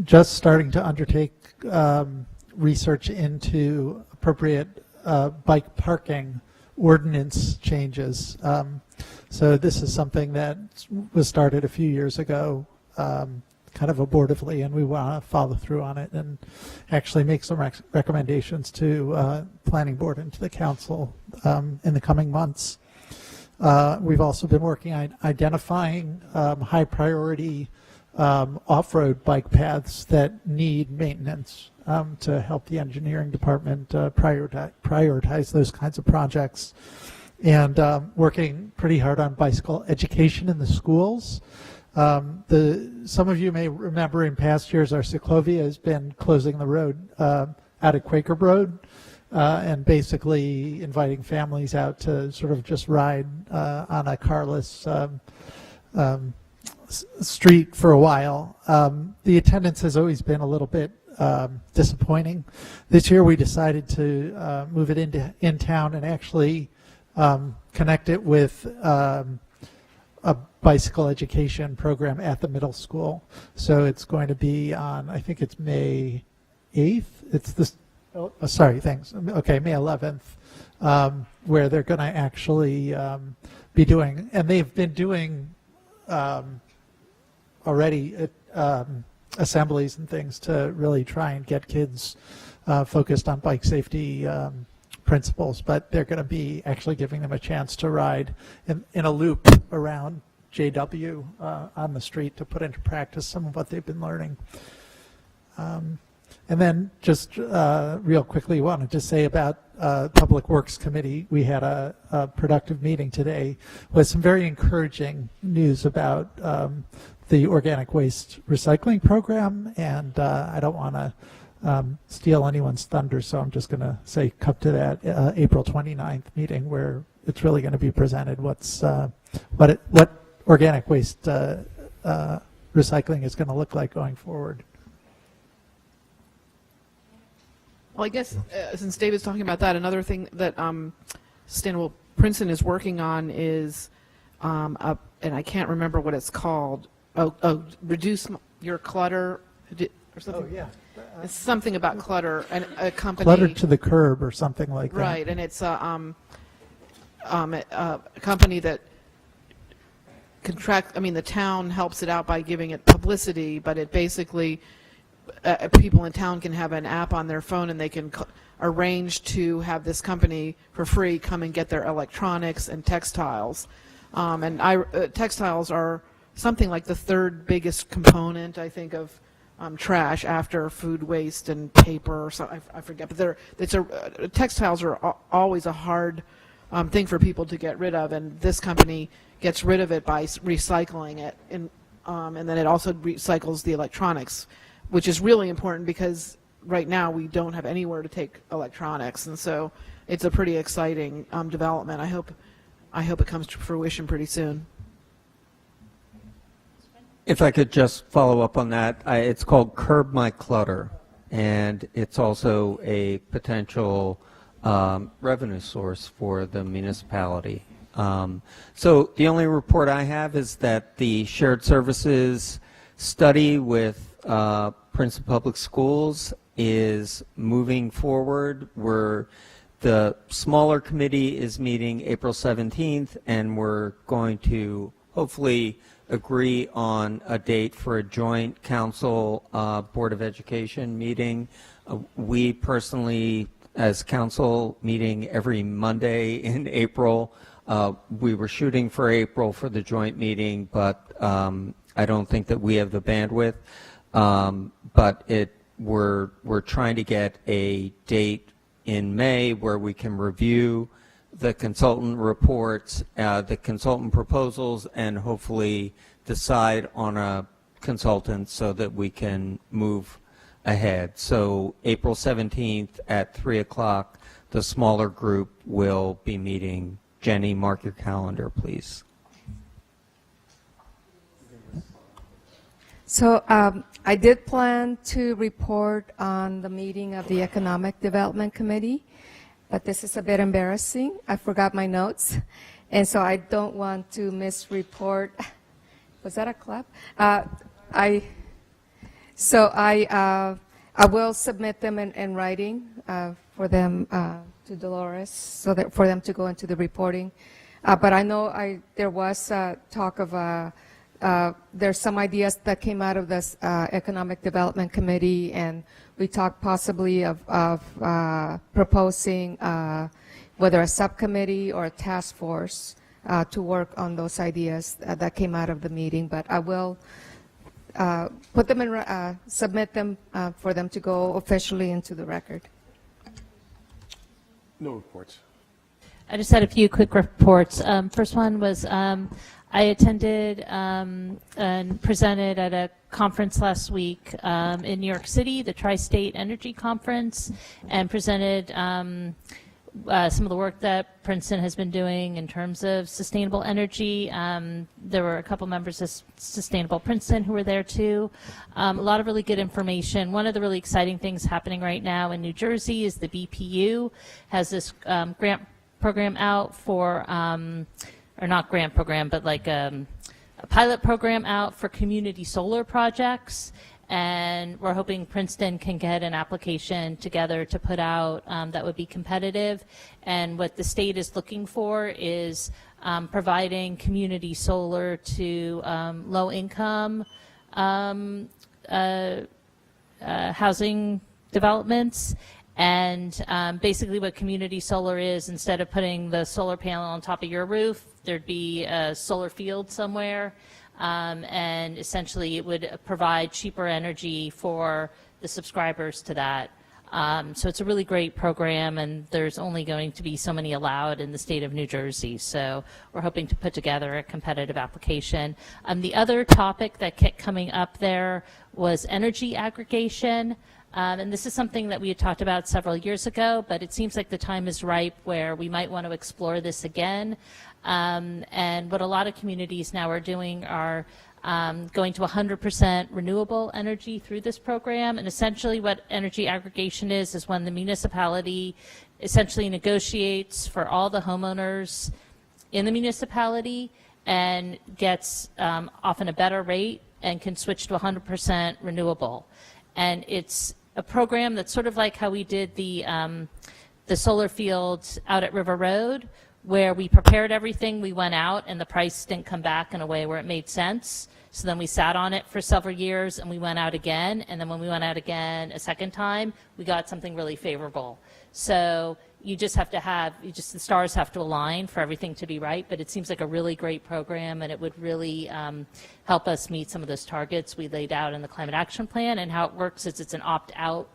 Just starting to undertake research into appropriate bike parking ordinance changes. So this is something that was started a few years ago, kind of abortively, and we want to follow through on it and actually make some recommendations to Planning Board and to the Council in the coming months. We've also been working on identifying high priority off-road bike paths that need maintenance to help the engineering department prioritize those kinds of projects, and working pretty hard on bicycle education in the schools. Some of you may remember in past years our Ciclovia has been closing the road out at Quaker Road and basically inviting families out to sort of just ride on a carless street for a while. The attendance has always been a little bit disappointing. This year we decided to move it into in-town and actually connect it with a bicycle education program at the middle school. So it's going to be on, I think it's May 8th. It's this, sorry, thanks. Okay, May 11th, where they're going to actually be doing, and they've been doing already assemblies and things to really try and get kids focused on bike safety principles, but they're going to be actually giving them a chance to ride in a loop around JW on the street to put into practice some of what they've been learning. And then just real quickly wanted to say about Public Works Committee. We had a productive meeting today with some very encouraging news about the organic waste recycling program, and I don't want to steal anyone's thunder, so I'm just going to say come to that April 29th meeting where it's really going to be presented what organic waste recycling is going to look like going forward. Well, I guess since David's talking about that, another thing that Sustainable Princeton is working on is, and I can't remember what it's called, reduce your clutter or something. Oh, yeah. It's something about clutter, and a company. Clutter to the curb or something like that. Right, and it's a company that the town helps it out by giving it publicity, but it basically, people in town can have an app on their phone and they can arrange to have this company for free come and get their electronics and textiles. Textiles are something like the third biggest component, I think, of trash after food waste and paper or something. I forget, but textiles are always a hard thing for people to get rid of, and this company gets rid of it by recycling it, and then it also recycles the electronics, which is really important because right now we don't have anywhere to take electronics, and so it's a pretty exciting development. I hope it comes to fruition pretty soon. If I could just follow up on that, it's called Curb My Clutter, and it's also a potential revenue source for the municipality. So the only report I have is that the shared services study with Princeton Public Schools is moving forward. The smaller committee is meeting April 17th, and we're going to hopefully agree on a date for a joint council Board of Education meeting. We personally, as council, meeting every Monday in April. We were shooting for April for the joint meeting, but I don't think that we have the bandwidth. But we're trying to get a date in May where we can review the consultant reports, the consultant proposals, and hopefully decide on a consultant so that we can move ahead. So April 17th at 3 o'clock, the smaller group will be meeting. Jenny, mark your calendar, please. So I did plan to report on the meeting of the Economic Development Committee, but this is a bit embarrassing. I forgot my notes, and so I don't want to misreport. Was that a clap? I will submit them in writing for them to Dolores, so that for them to go into the reporting. But I know there was talk of there's some ideas that came out of this Economic Development Committee, and we talked possibly of proposing whether a subcommittee or a task force to work on those ideas that came out of the meeting. But I will put them in, submit them for them to go officially into the record. No reports. I just had a few quick reports. First one was I attended and presented at a conference last week in New York City, the Tri-State Energy Conference, and presented some of the work that Princeton has been doing in terms of sustainable energy. There were a couple members of Sustainable Princeton who were there too. A lot of really good information. One of the really exciting things happening right now in New Jersey is the BPU has this grant program out for, or not grant program, but like a pilot program out for community solar projects. And we're hoping Princeton can get an application together to put out that would be competitive. And what the state is looking for is providing community solar to low-income housing developments. And basically what community solar is, instead of putting the solar panel on top of your roof, there'd be a solar field somewhere. And essentially it would provide cheaper energy for the subscribers to that. So it's a really great program, and there's only going to be so many allowed in the state of New Jersey. So we're hoping to put together a competitive application. The other topic that kept coming up there was energy aggregation. And this is something that we had talked about several years ago, but it seems like the time is ripe where we might want to explore this again. And what a lot of communities now are doing are going to 100% renewable energy through this program. And essentially what energy aggregation is when the municipality essentially negotiates for all the homeowners in the municipality and gets often a better rate and can switch to 100% renewable. And it's a program that's sort of like how we did the solar fields out at River Road, where we prepared everything, we went out, and the price didn't come back in a way where it made sense. So then we sat on it for several years, and we went out again. And then when we went out again a second time, we got something really favorable. So you just have to have, the stars have to align for everything to be right. But it seems like a really great program, and it would really help us meet some of those targets we laid out in the Climate Action Plan. And how it works is it's an opt-out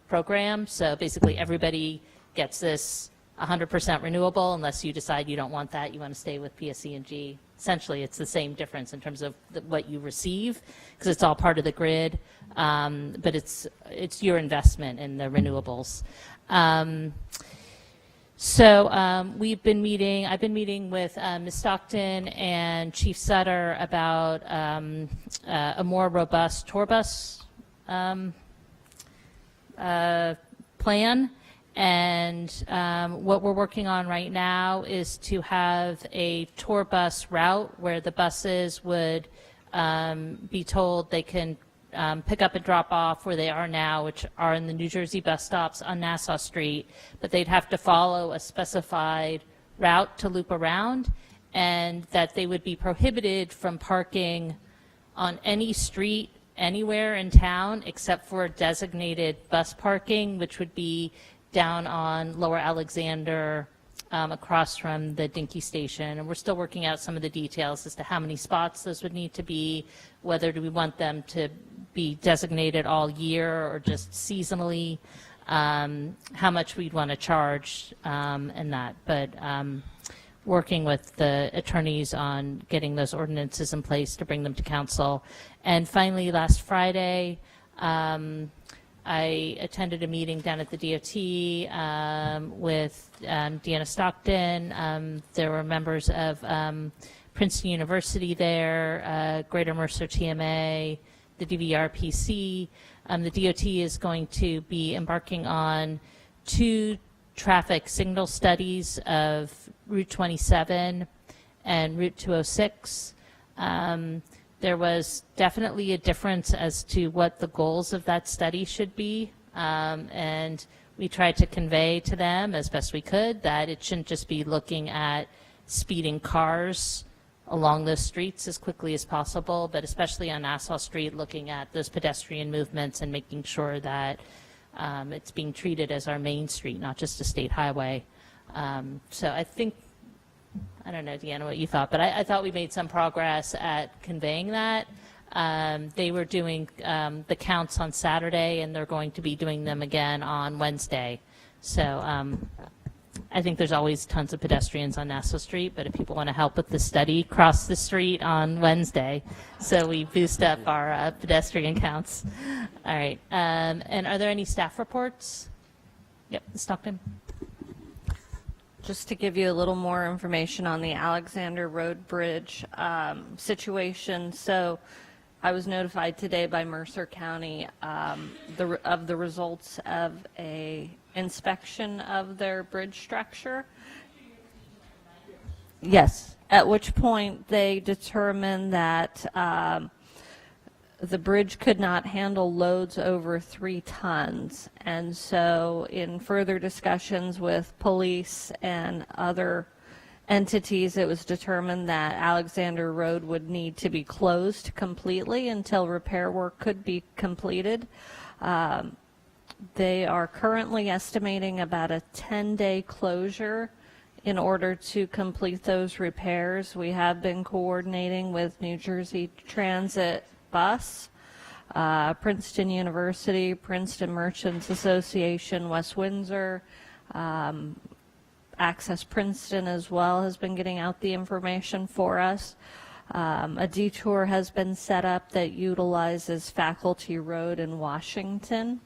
program. So basically everybody gets this 100% renewable unless you decide you don't want that, you want to stay with PSE&G. Essentially, it's the same difference in terms of what you receive, because it's all part of the grid, but it's your investment in the renewables. I've been meeting with Ms. Stockton and Chief Sutter about a more robust tour bus plan. And what we're working on right now is to have a tour bus route where the buses would be told they can pick up and drop off where they are now, which are in the New Jersey bus stops on Nassau Street, but they'd have to follow a specified route to loop around, and that they would be prohibited from parking on any street anywhere in town except for designated bus parking, which would be down on Lower Alexander across from the Dinky station. And we're still working out some of the details as to how many spots those would need to be, whether do we want them to be designated all year or just seasonally, how much we'd want to charge and that. But working with the attorneys on getting those ordinances in place to bring them to council. And finally, last Friday, I attended a meeting down at the DOT with Deanna Stockton. There were members of Princeton University there, Greater Mercer TMA, the DVRPC. The DOT is going to be embarking on 2 traffic signal studies of Route 27 and Route 206. There was definitely a difference as to what the goals of that study should be, and we tried to convey to them as best we could that it shouldn't just be looking at speeding cars along those streets as quickly as possible, but especially on Nassau Street, looking at those pedestrian movements and making sure that it's being treated as our main street, not just a state highway. So I think, I don't know, Deanna, what you thought, but I thought we made some progress at conveying that. They were doing the counts on Saturday, and they're going to be doing them again on Wednesday. So I think there's always tons of pedestrians on Nassau Street, but if people want to help with the study, cross the street on Wednesday, so we boost up our pedestrian counts. All right. And are there any staff reports? Yep, Stockton. Just to give you a little more information on the Alexander Road Bridge situation. So I was notified today by Mercer County of the results of a inspection of their bridge structure. Yes, at which point they determined that the bridge could not handle loads over 3 tons. And so in further discussions with police and other entities, it was determined that Alexander Road would need to be closed completely until repair work could be completed. They are currently estimating about a 10-day closure in order to complete those repairs. We have been coordinating with New Jersey Transit Bus, Princeton University, Princeton Merchants Association, West Windsor, Access Princeton as well has been getting out the information for us. A detour has been set up that utilizes Faculty Road in Washington.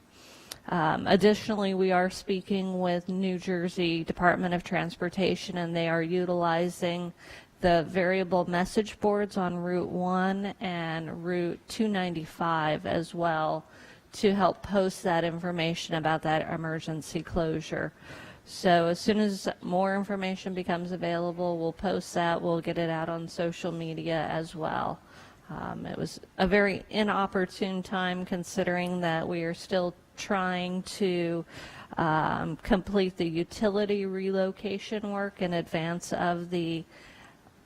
Additionally, we are speaking with New Jersey Department of Transportation, and they are utilizing the variable message boards on Route 1 and Route 295 as well to help post that information about that emergency closure. So as soon as more information becomes available, we'll post that. We'll get it out on social media as well. It was a very inopportune time considering that we are still trying to complete the utility relocation work in advance of the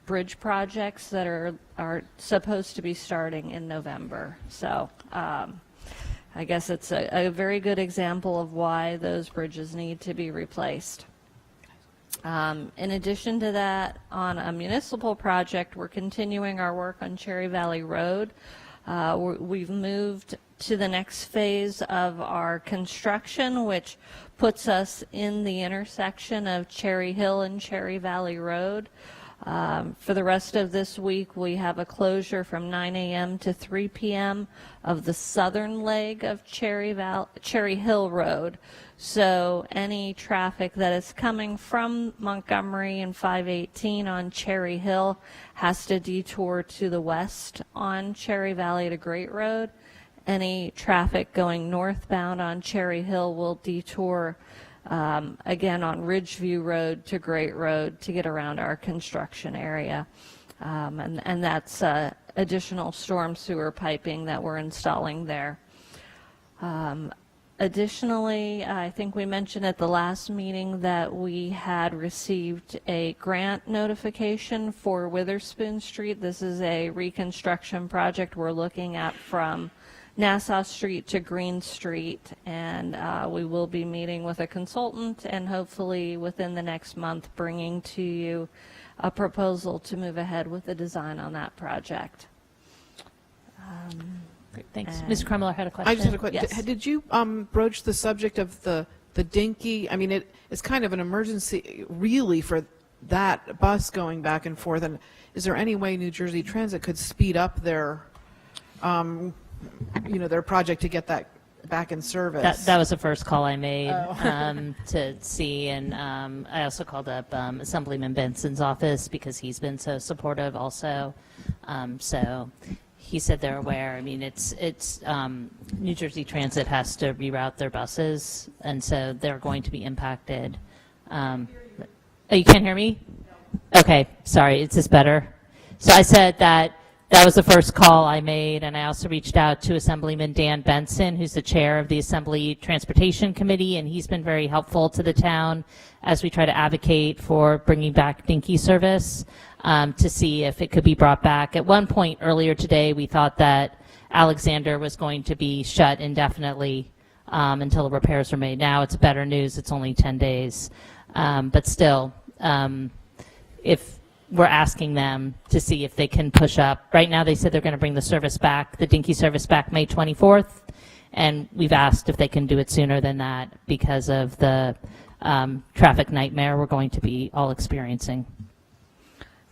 bridge projects that are supposed to be starting in November. So I guess it's a very good example of why those bridges need to be replaced. In addition to that, on a municipal project, we're continuing our work on Cherry Valley Road. We've moved to the next phase of our construction, which puts us in the intersection of Cherry Hill and Cherry Valley Road. For the rest of this week, we have a closure from 9 a.m. to 3 p.m. of the southern leg of Cherry Hill Road. So any traffic that is coming from Montgomery and 518 on Cherry Hill has to detour to the west on Cherry Valley to Great Road. Any traffic going northbound on Cherry Hill will detour again on Ridgeview Road to Great Road to get around our construction area. And that's additional storm sewer piping that we're installing there. Additionally, I think we mentioned at the last meeting that we had received a grant notification for Witherspoon Street. This is a reconstruction project we're looking at from Nassau Street to Green Street, and we will be meeting with a consultant and hopefully within the next month bringing to you a proposal to move ahead with the design on that project. Great. Thanks. And- Ms. Krummeller had a question. I just had a question. Yes. Did you broach the subject of the dinky? I mean, it's kind of an emergency, really, for that bus going back and forth. And is there any way New Jersey Transit could speed up their, their project to get that back in service? That was the first call I made Oh. to see, and I also called up Assemblyman Benson's office because he's been so supportive also. So he said they're aware. I mean, it's New Jersey Transit has to reroute their buses, and so they're going to be impacted. Oh, you can't hear me? Okay, sorry. Is this better? So I said that was the first call I made, and I also reached out to Assemblyman Dan Benson, who's the chair of the Assembly Transportation Committee, and he's been very helpful to the town as we try to advocate for bringing back dinky service to see if it could be brought back. At one point earlier today, we thought that Alexander was going to be shut indefinitely until the repairs were made. Now it's better news. It's only 10 days. But still, if we're asking them to see if they can push up. Right now they said they're going to bring the service back, the dinky service back May 24th, and we've asked if they can do it sooner than that because of the traffic nightmare we're going to be all experiencing.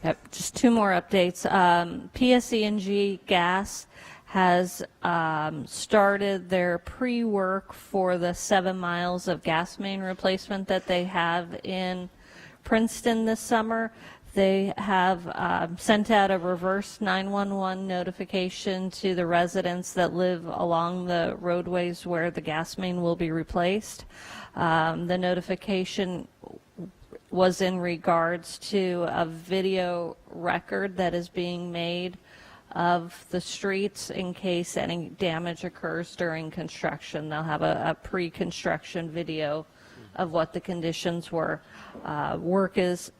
Yep, just two more updates. PSE&G Gas has started their pre-work for the 7 miles of gas main replacement that they have in Princeton this summer. They have sent out a reverse 911 notification to the residents that live along the roadways where the gas main will be replaced. The notification was in regards to a video record that is being made of the streets in case any damage occurs during construction. They'll have a pre-construction video of what the conditions were. Work is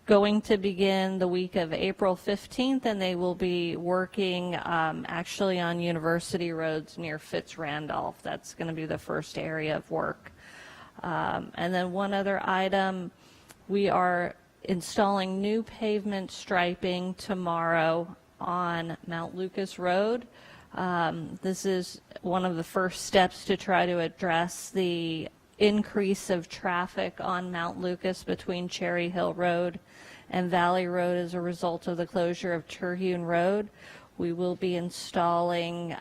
going to begin the week of April 15th, and they will be working actually on University Roads near Fitz-Randolph. That's going to be the first area of work. And then one other item, we are installing new pavement striping tomorrow on Mount Lucas Road. This is one of the first steps to try to address the increase of traffic on Mount Lucas between Cherry Hill Road and Valley Road as a result of the closure of Terhune Road. We will be installing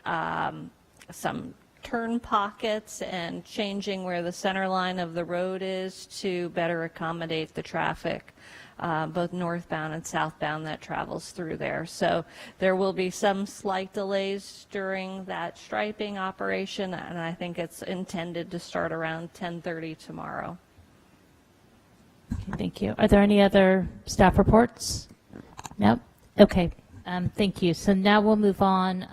some turn pockets and changing where the center line of the road is to better accommodate the traffic, both northbound and southbound, that travels through there. So there will be some slight delays during that striping operation, and I think it's intended to start around 10:30 tomorrow. Okay, thank you. Are there any other staff reports? No? Okay. Thank you. So now we'll move on,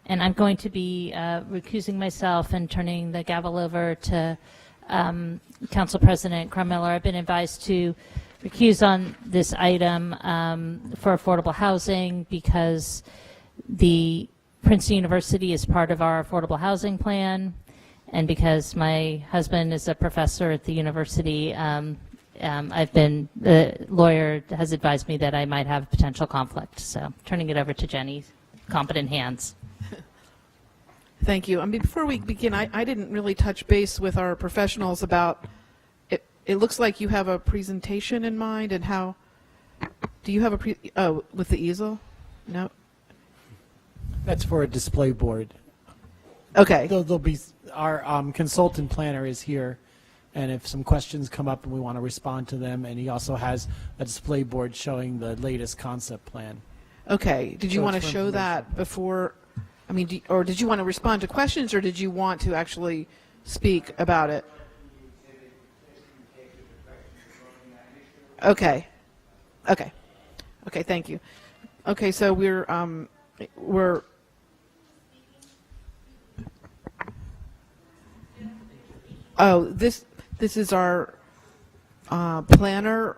and I'm going to be recusing myself and turning the gavel over to Council President Krummeller. I've been advised to recuse on this item for affordable housing because the Princeton University is part of our affordable housing plan, and because my husband is a professor at the university. The lawyer has advised me that I might have potential conflict, so turning it over to Jenny's competent hands. Thank you. I mean, before we begin, I didn't really touch base with our professionals about it. It looks like you have a presentation in mind, and how do you have a with the easel? No. That's for a display board. Okay. There'll be our consultant planner is here, and if some questions come up and we want to respond to them, and he also has a display board showing the latest concept plan. Okay. Did you want to show that before? I mean, or did you want to respond to questions, or did you want to actually speak about it? Okay. Okay. Okay. Thank you. Okay. So we're oh, this is our planner,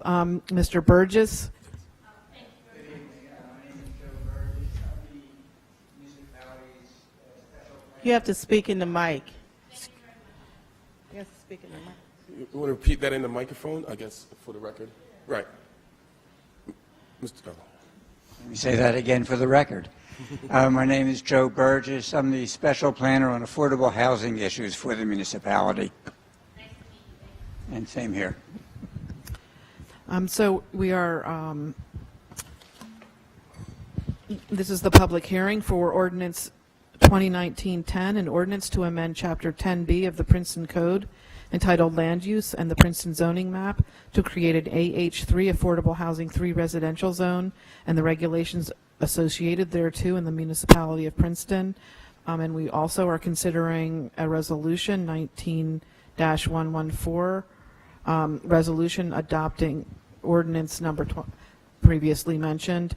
Mr. Burgess. You have to speak in the mic. You have to speak in the mic. You want to repeat that in the microphone, I guess, for the record? Right. Mr. Let me say that again for the record. My name is Joe Burgess. I'm the special planner on affordable housing issues for the municipality. And same here. So we are, this is the public hearing for ordinance 2019-10, an ordinance to amend Chapter 10B of the Princeton Code entitled Land Use and the Princeton Zoning Map to create an AH3 Affordable Housing 3 residential zone and the regulations associated thereto in the municipality of Princeton. And we also are considering a resolution 19-114, resolution adopting ordinance number previously mentioned,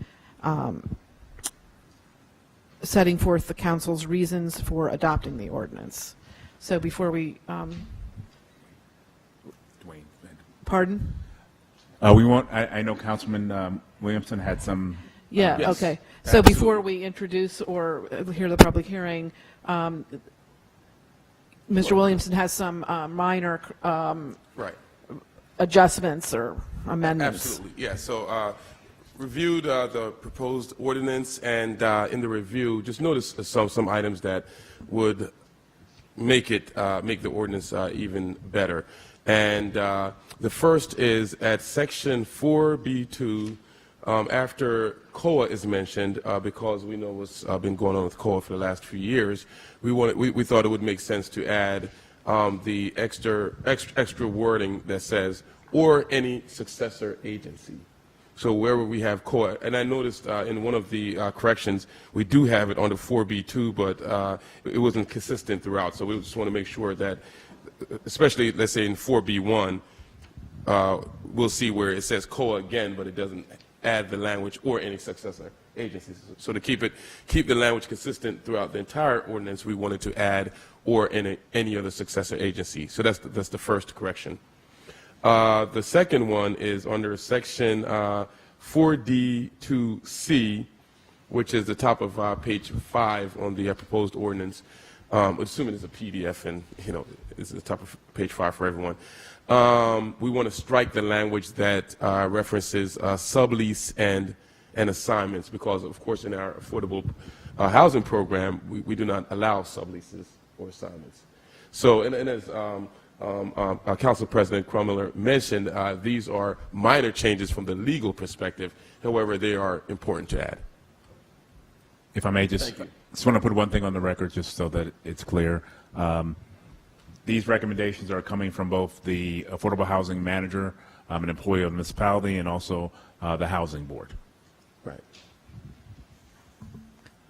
setting forth the council's reasons for adopting the ordinance. So before we, pardon? We want, I know Councilman Williamson had some. Yeah, Yes, okay. So absolutely. before we introduce or hear the public hearing, Mr. Williamson has some minor Right. adjustments or amendments. Absolutely, yeah. So reviewed the proposed ordinance, and in the review, just noticed some items that would make the ordinance even better. And the first is at section 4B2, after COA is mentioned, because we know what's been going on with COA for the last few years, we thought it would make sense to add the extra wording that says, or any successor agency. So wherever we have COA, and I noticed in one of the corrections, we do have it on the 4B2, but it wasn't consistent throughout. So we just want to make sure that, especially, let's say in 4B1, we'll see where it says COA again, but it doesn't add the language or any successor agencies. So to keep the language consistent throughout the entire ordinance, we wanted to add or any other successor agency. So that's the first correction. The second one is under section 4D2C, which is the top of page 5 on the proposed ordinance. Assuming it's a PDF and it's the top of page 5 for everyone. We want to strike the language that references sublease and assignments, because of course in our affordable housing program we do not allow subleases or assignments. So and as Council President Crumler mentioned, these are minor changes from the legal perspective. However, they are important to add. If I may just want to put one thing on the record just so that it's clear. These recommendations are coming from both the Affordable Housing Manager, an employee of the municipality, and also the Housing Board. Right.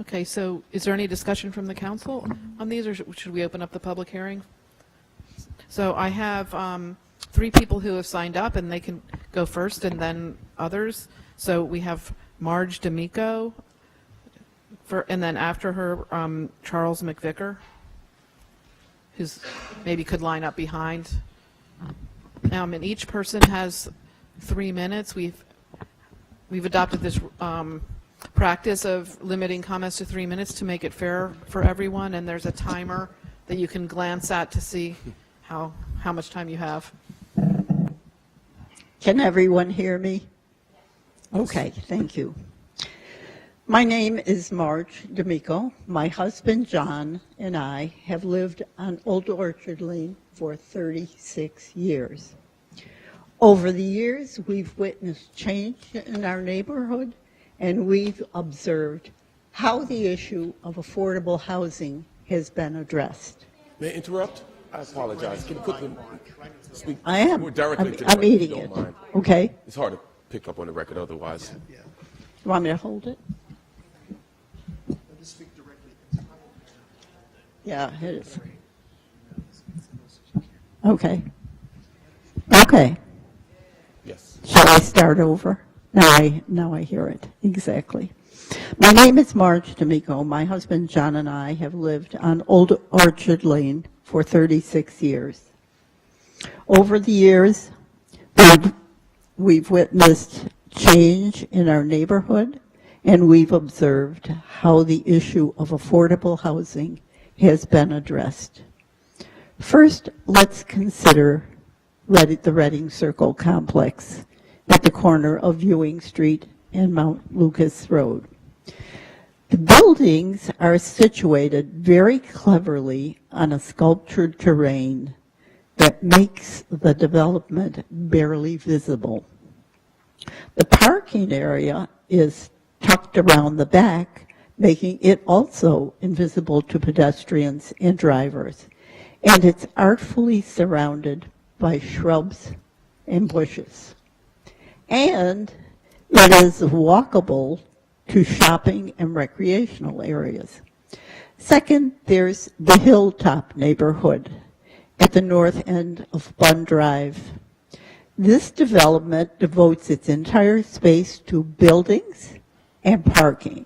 Okay, so is there any discussion from the council on these, or should we open up the public hearing? So I have 3 people who have signed up, and they can go first and then others. So we have Marge D'Amico, and then after her, Charles McVicker, who's maybe could line up behind. And each person has 3 minutes. We've adopted this practice of limiting comments to 3 minutes to make it fair for everyone, and there's a timer that you can glance at to see how much time you have. Can everyone hear me? Okay, thank you. My name is Marge D'Amico. My husband, John, and I have lived on Old Orchard Lane for 36 years. Over the years, we've witnessed change in our neighborhood, and we've observed how the issue of affordable housing has been addressed. May I interrupt? I apologize. Can you put them speak I am. more directly to the I'm mic, if eating you it. don't mind? Okay. It's hard to pick up on the record otherwise. You want me to hold it? Yeah, it is. Okay. Okay. Yes. Shall I start over? Now I hear it. Exactly. My name is Marge D'Amico. My husband, John, and I have lived on Old Orchard Lane for 36 years. Over the years, we've witnessed change in our neighborhood, and we've observed how the issue of affordable housing has been addressed. First, let's consider the Reading Circle complex at the corner of Ewing Street and Mount Lucas Road. The buildings are situated very cleverly on a sculptured terrain that makes the development barely visible. The parking area is tucked around the back, making it also invisible to pedestrians and drivers. And it's artfully surrounded by shrubs and bushes. And it is walkable to shopping and recreational areas. Second, there's the Hilltop neighborhood at the north end of Bunn Drive. This development devotes its entire space to buildings and parking.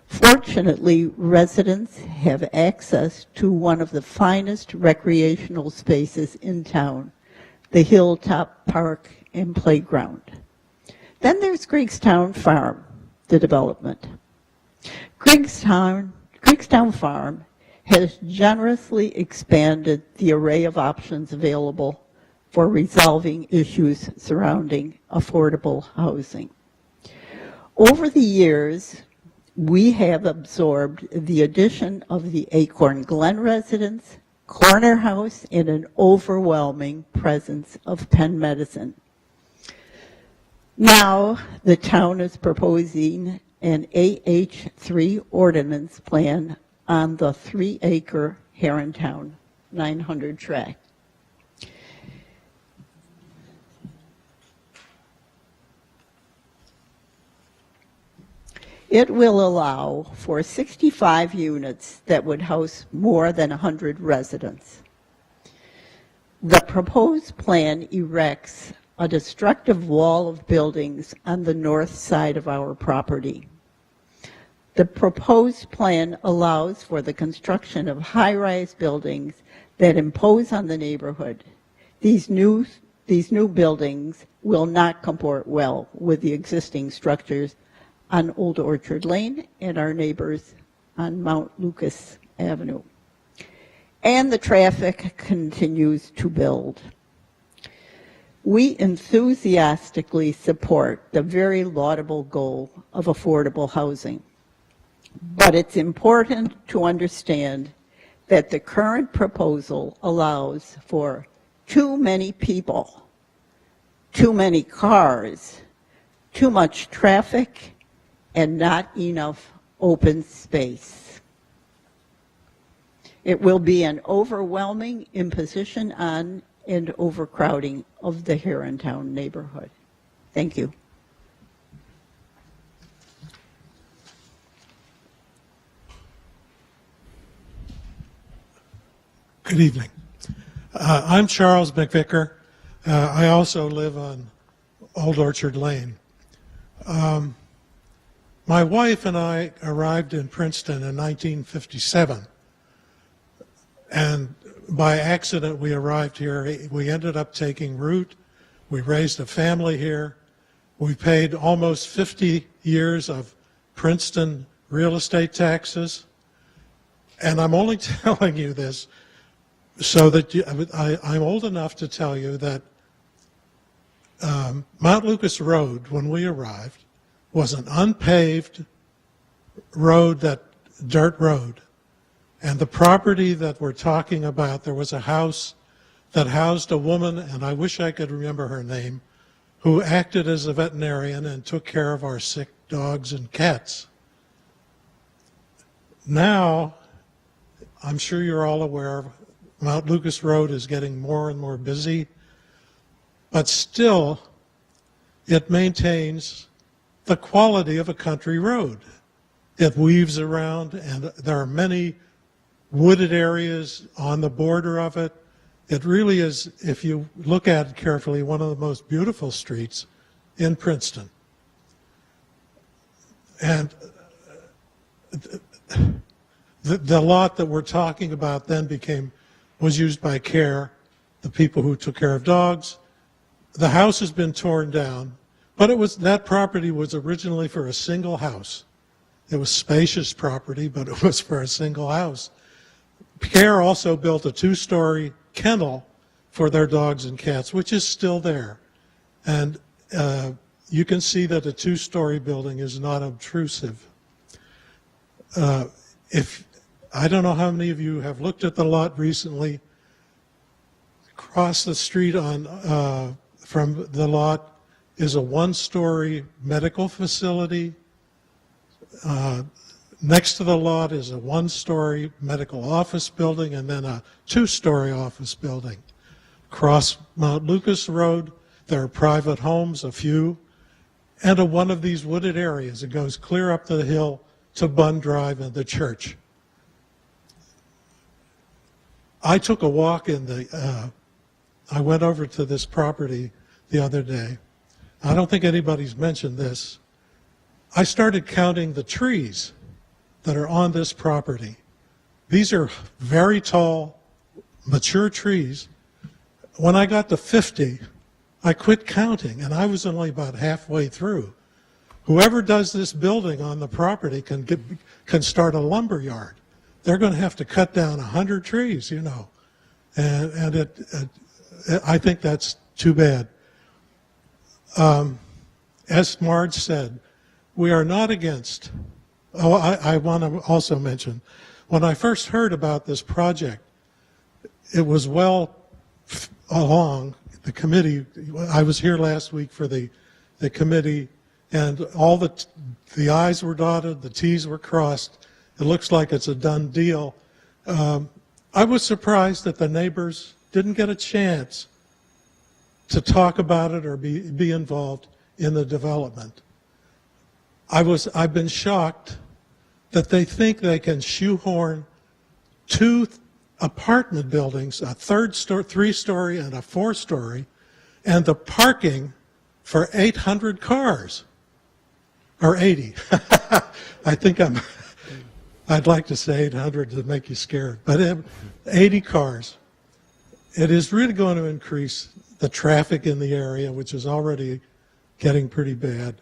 Fortunately, residents have access to one of the finest recreational spaces in town, the Hilltop Park and Playground. Then there's Greigstown Farm, the development. Greigstown Farm has generously expanded the array of options available for resolving issues surrounding affordable housing. Over the years, we have absorbed the addition of the Acorn Glen residence, Corner House, and an overwhelming presence of Penn Medicine. Now, the town is proposing an AH3 ordinance plan on the 3-acre Herrontown 900 tract. It will allow for 65 units that would house more than 100 residents. The proposed plan erects a destructive wall of buildings on the north side of our property. The proposed plan allows for the construction of high-rise buildings that impose on the neighborhood. These new buildings will not comport well with the existing structures on Old Orchard Lane and our neighbors on Mount Lucas Avenue. And the traffic continues to build. We enthusiastically support the very laudable goal of affordable housing. But it's important to understand that the current proposal allows for too many people, too many cars, too much traffic, and not enough open space. It will be an overwhelming imposition on and overcrowding of the Herrontown neighborhood. Thank you. Good evening. I'm Charles McVicker. I also live on Old Orchard Lane. My wife and I arrived in Princeton in 1957, and by accident we arrived here. We ended up taking root. We raised a family here. We paid almost 50 years of Princeton real estate taxes, and I'm only telling you this so that I'm old enough to tell you that Mount Lucas Road, when we arrived, was an unpaved road, dirt road. And the property that we're talking about, there was a house that housed a woman, and I wish I could remember her name, who acted as a veterinarian and took care of our sick dogs and cats. Now, I'm sure you're all aware, Mount Lucas Road is getting more and more busy, but still, it maintains the quality of a country road. It weaves around, and there are many wooded areas on the border of it. It really is, if you look at it carefully, one of the most beautiful streets in Princeton. And the lot that we're talking about then was used by CARE, the people who took care of dogs. The house has been torn down, but that property was originally for a single house. It was spacious property, but it was for a single house. CARE also built a 2-story kennel for their dogs and cats, which is still there. And you can see that a 2-story building is not obtrusive. if I don't know how many of you have looked at the lot recently. Across the street from the lot is a one-story medical facility. Next to the lot is a one-story medical office building and then a two-story office building. Across Mount Lucas Road, there are private homes, a few, and one of these wooded areas. It goes clear up the hill to Bunn Drive and the church. I took a walk I went over to this property the other day. I don't think anybody's mentioned this. I started counting the trees that are on this property. These are very tall, mature trees. When I got to 50, I quit counting, and I was only about halfway through. Whoever does this building on the property can start a lumber yard. They're going to have to cut down 100 trees, you know, and I think that's too bad. As Marge said, we are not against. Oh, I want to also mention, when I first heard about this project, it was well along the committee. I was here last week for the committee, and all the I's were dotted, the T's were crossed. It looks like it's a done deal. I was surprised that the neighbors didn't get a chance to talk about it or be involved in the development. I've been shocked that they think they can shoehorn two apartment buildings, a three-story and a four-story, and the parking for 800 cars, or 80. I think I'd like to say 800 to make you scared, but 80 cars. It is really going to increase the traffic in the area, which is already getting pretty bad.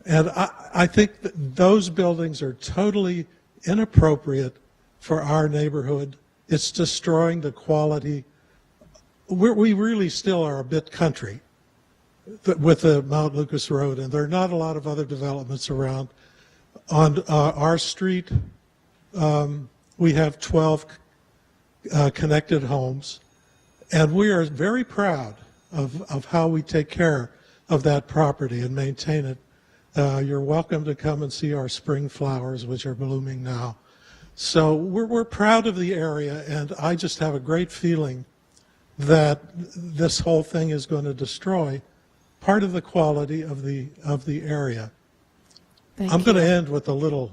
And I think that those buildings are totally inappropriate for our neighborhood. It's destroying the quality. We really still are a bit country with the Mount Lucas Road, and there are not a lot of other developments around. On our street, we have 12 connected homes, and we are very proud of how we take care of that property and maintain it. You're welcome to come and see our spring flowers, which are blooming now. So we're proud of the area, and I just have a great feeling that this whole thing is going to destroy part of the quality of the area. I'm going to end with a little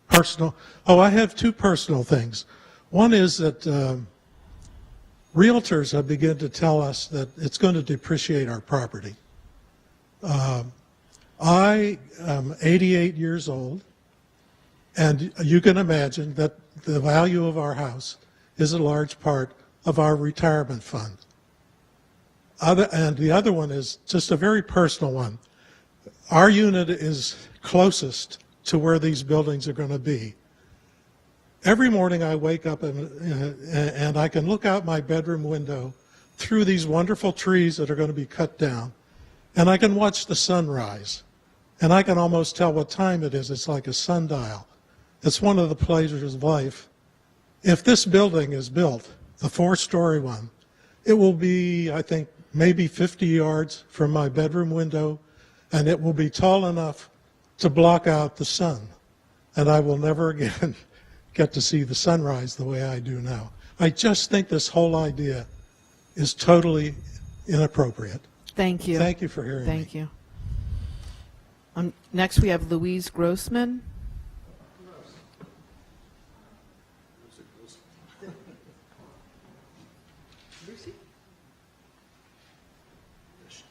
personal. Oh, I have two personal things. One is that realtors have begun to tell us that it's going to depreciate our property. I am 88 years old, and you can imagine that the value of our house is a large part of our retirement fund. And the other one is just a very personal one. Our unit is closest to where these buildings are going to be. Every morning I wake up and I can look out my bedroom window through these wonderful trees that are going to be cut down, and I can watch the sun rise. And I can almost tell what time it is. It's like a sundial. It's one of the pleasures of life. If this building is built, the four-story one, it will be, I think, maybe 50 yards from my bedroom window, and it will be tall enough to block out the sun. And I will never again get to see the sunrise the way I do now. I just think this whole idea is totally inappropriate. Thank you. Thank you for hearing me. Thank you. Next, we have Louise Grossman.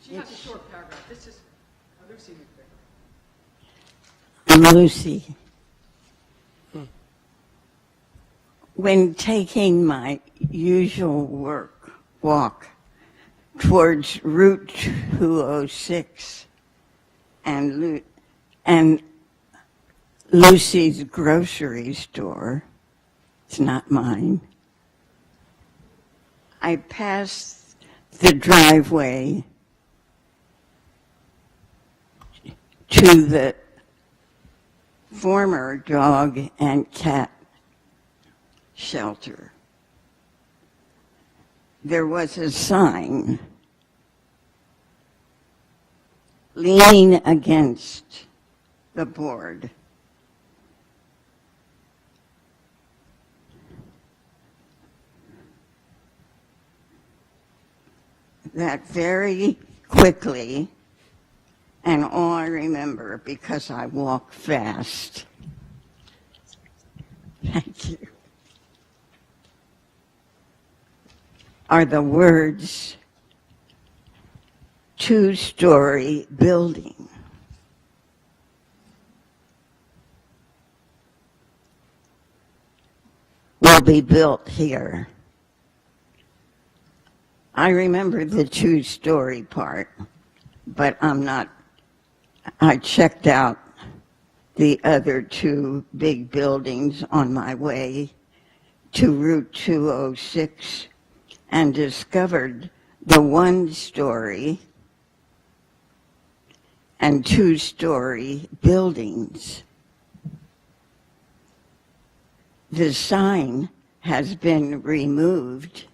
She has a short paragraph. This is Lucy McVeigh. I'm Lucy. When taking my usual walk towards Route 206 and Lucy's grocery store, it's not mine, I passed the driveway to the former dog and cat shelter. There was a sign leaning against the board. That very quickly, and all I remember, because I walk fast, thank you, are the words, two-story building. Will be built here. I remember the two-story part, but I checked out the other two big buildings on my way to Route 206 and discovered the one-story and two-story buildings. The sign has been removed,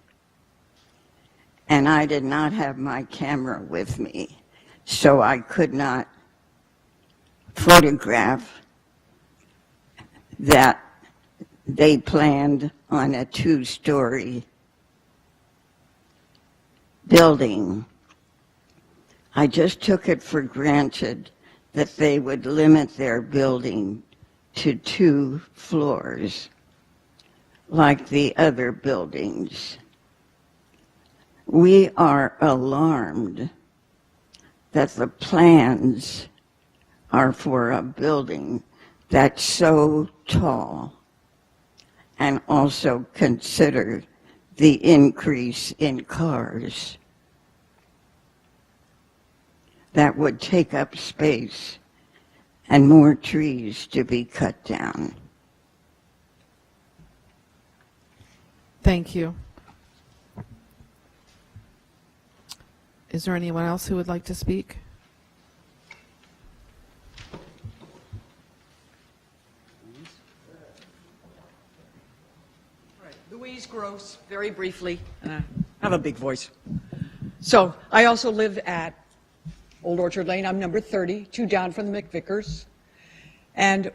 and I did not have my camera with me, so I could not photograph that they planned on a two-story building. I just took it for granted that they would limit their building to 2 floors, like the other buildings. We are alarmed that the plans are for a building that's so tall, and also consider the increase in cars that would take up space and more trees to be cut down. Thank you. Is there anyone else who would like to speak? Louise Gross, very briefly, and I have a big voice. So I also live at Old Orchard Lane. I'm number 30, 2 down from the McVickers. And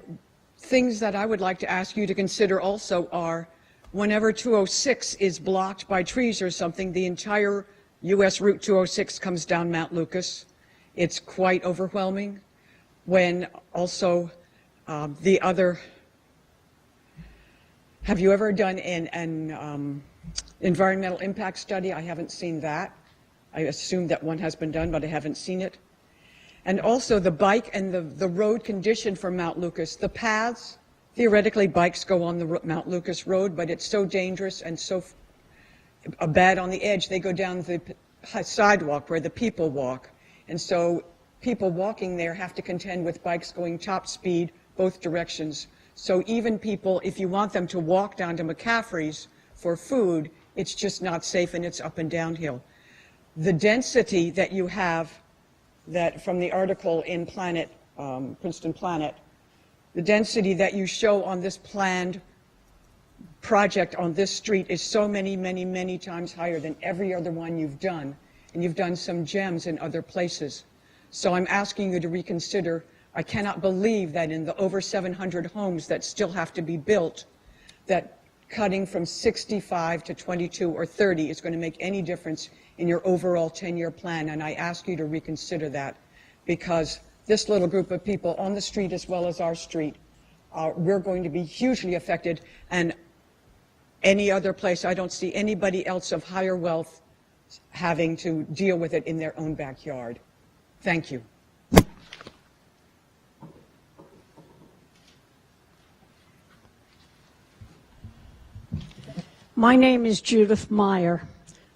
things that I would like to ask you to consider also are, whenever 206 is blocked by trees or something, the entire U.S. Route 206 comes down Mount Lucas. It's quite overwhelming. When also the other, have you ever done an environmental impact study? I haven't seen that. I assume that one has been done, but I haven't seen it. And also the bike and the road condition for Mount Lucas. The paths, theoretically bikes go on the Mount Lucas Road, but it's so dangerous and so bad on the edge. They go down the sidewalk where the people walk. And so people walking there have to contend with bikes going top speed both directions. So even people, if you want them to walk down to McCaffrey's for food, it's just not safe, and it's up and downhill. The density that you have, that from the article in Planet, Princeton Planet, the density that you show on this planned project on this street is so many, many, many times higher than every other one you've done. And you've done some gems in other places. So I'm asking you to reconsider. I cannot believe that in the over 700 homes that still have to be built, that cutting from 65 to 22 or 30 is going to make any difference in your overall 10-year plan. And I ask you to reconsider that, because this little group of people on the street as well as our street, we're going to be hugely affected. And any other place, I don't see anybody else of higher wealth having to deal with it in their own backyard. Thank you. My name is Judith Meyer.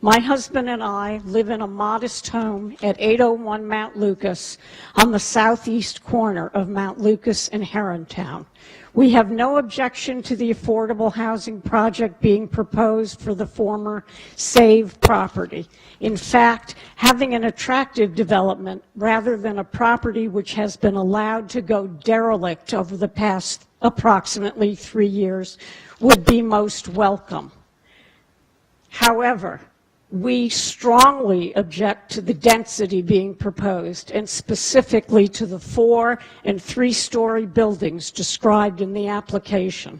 My husband and I live in a modest home at 801 Mount Lucas on the southeast corner of Mount Lucas and Herrontown. We have no objection to the affordable housing project being proposed for the former SAVE property. In fact, having an attractive development rather than a property which has been allowed to go derelict over the past approximately 3 years would be most welcome. However, we strongly object to the density being proposed, and specifically to the 4- and 3-story buildings described in the application.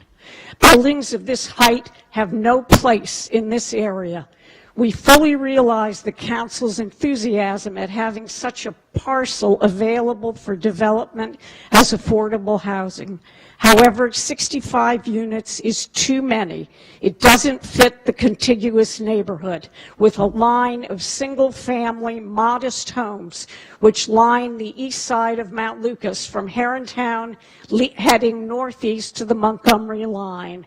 Buildings of this height have no place in this area. We fully realize the council's enthusiasm at having such a parcel available for development as affordable housing. However, 65 units is too many. It doesn't fit the contiguous neighborhood with a line of single-family, modest homes which line the east side of Mount Lucas from Herrontown heading northeast to the Montgomery line.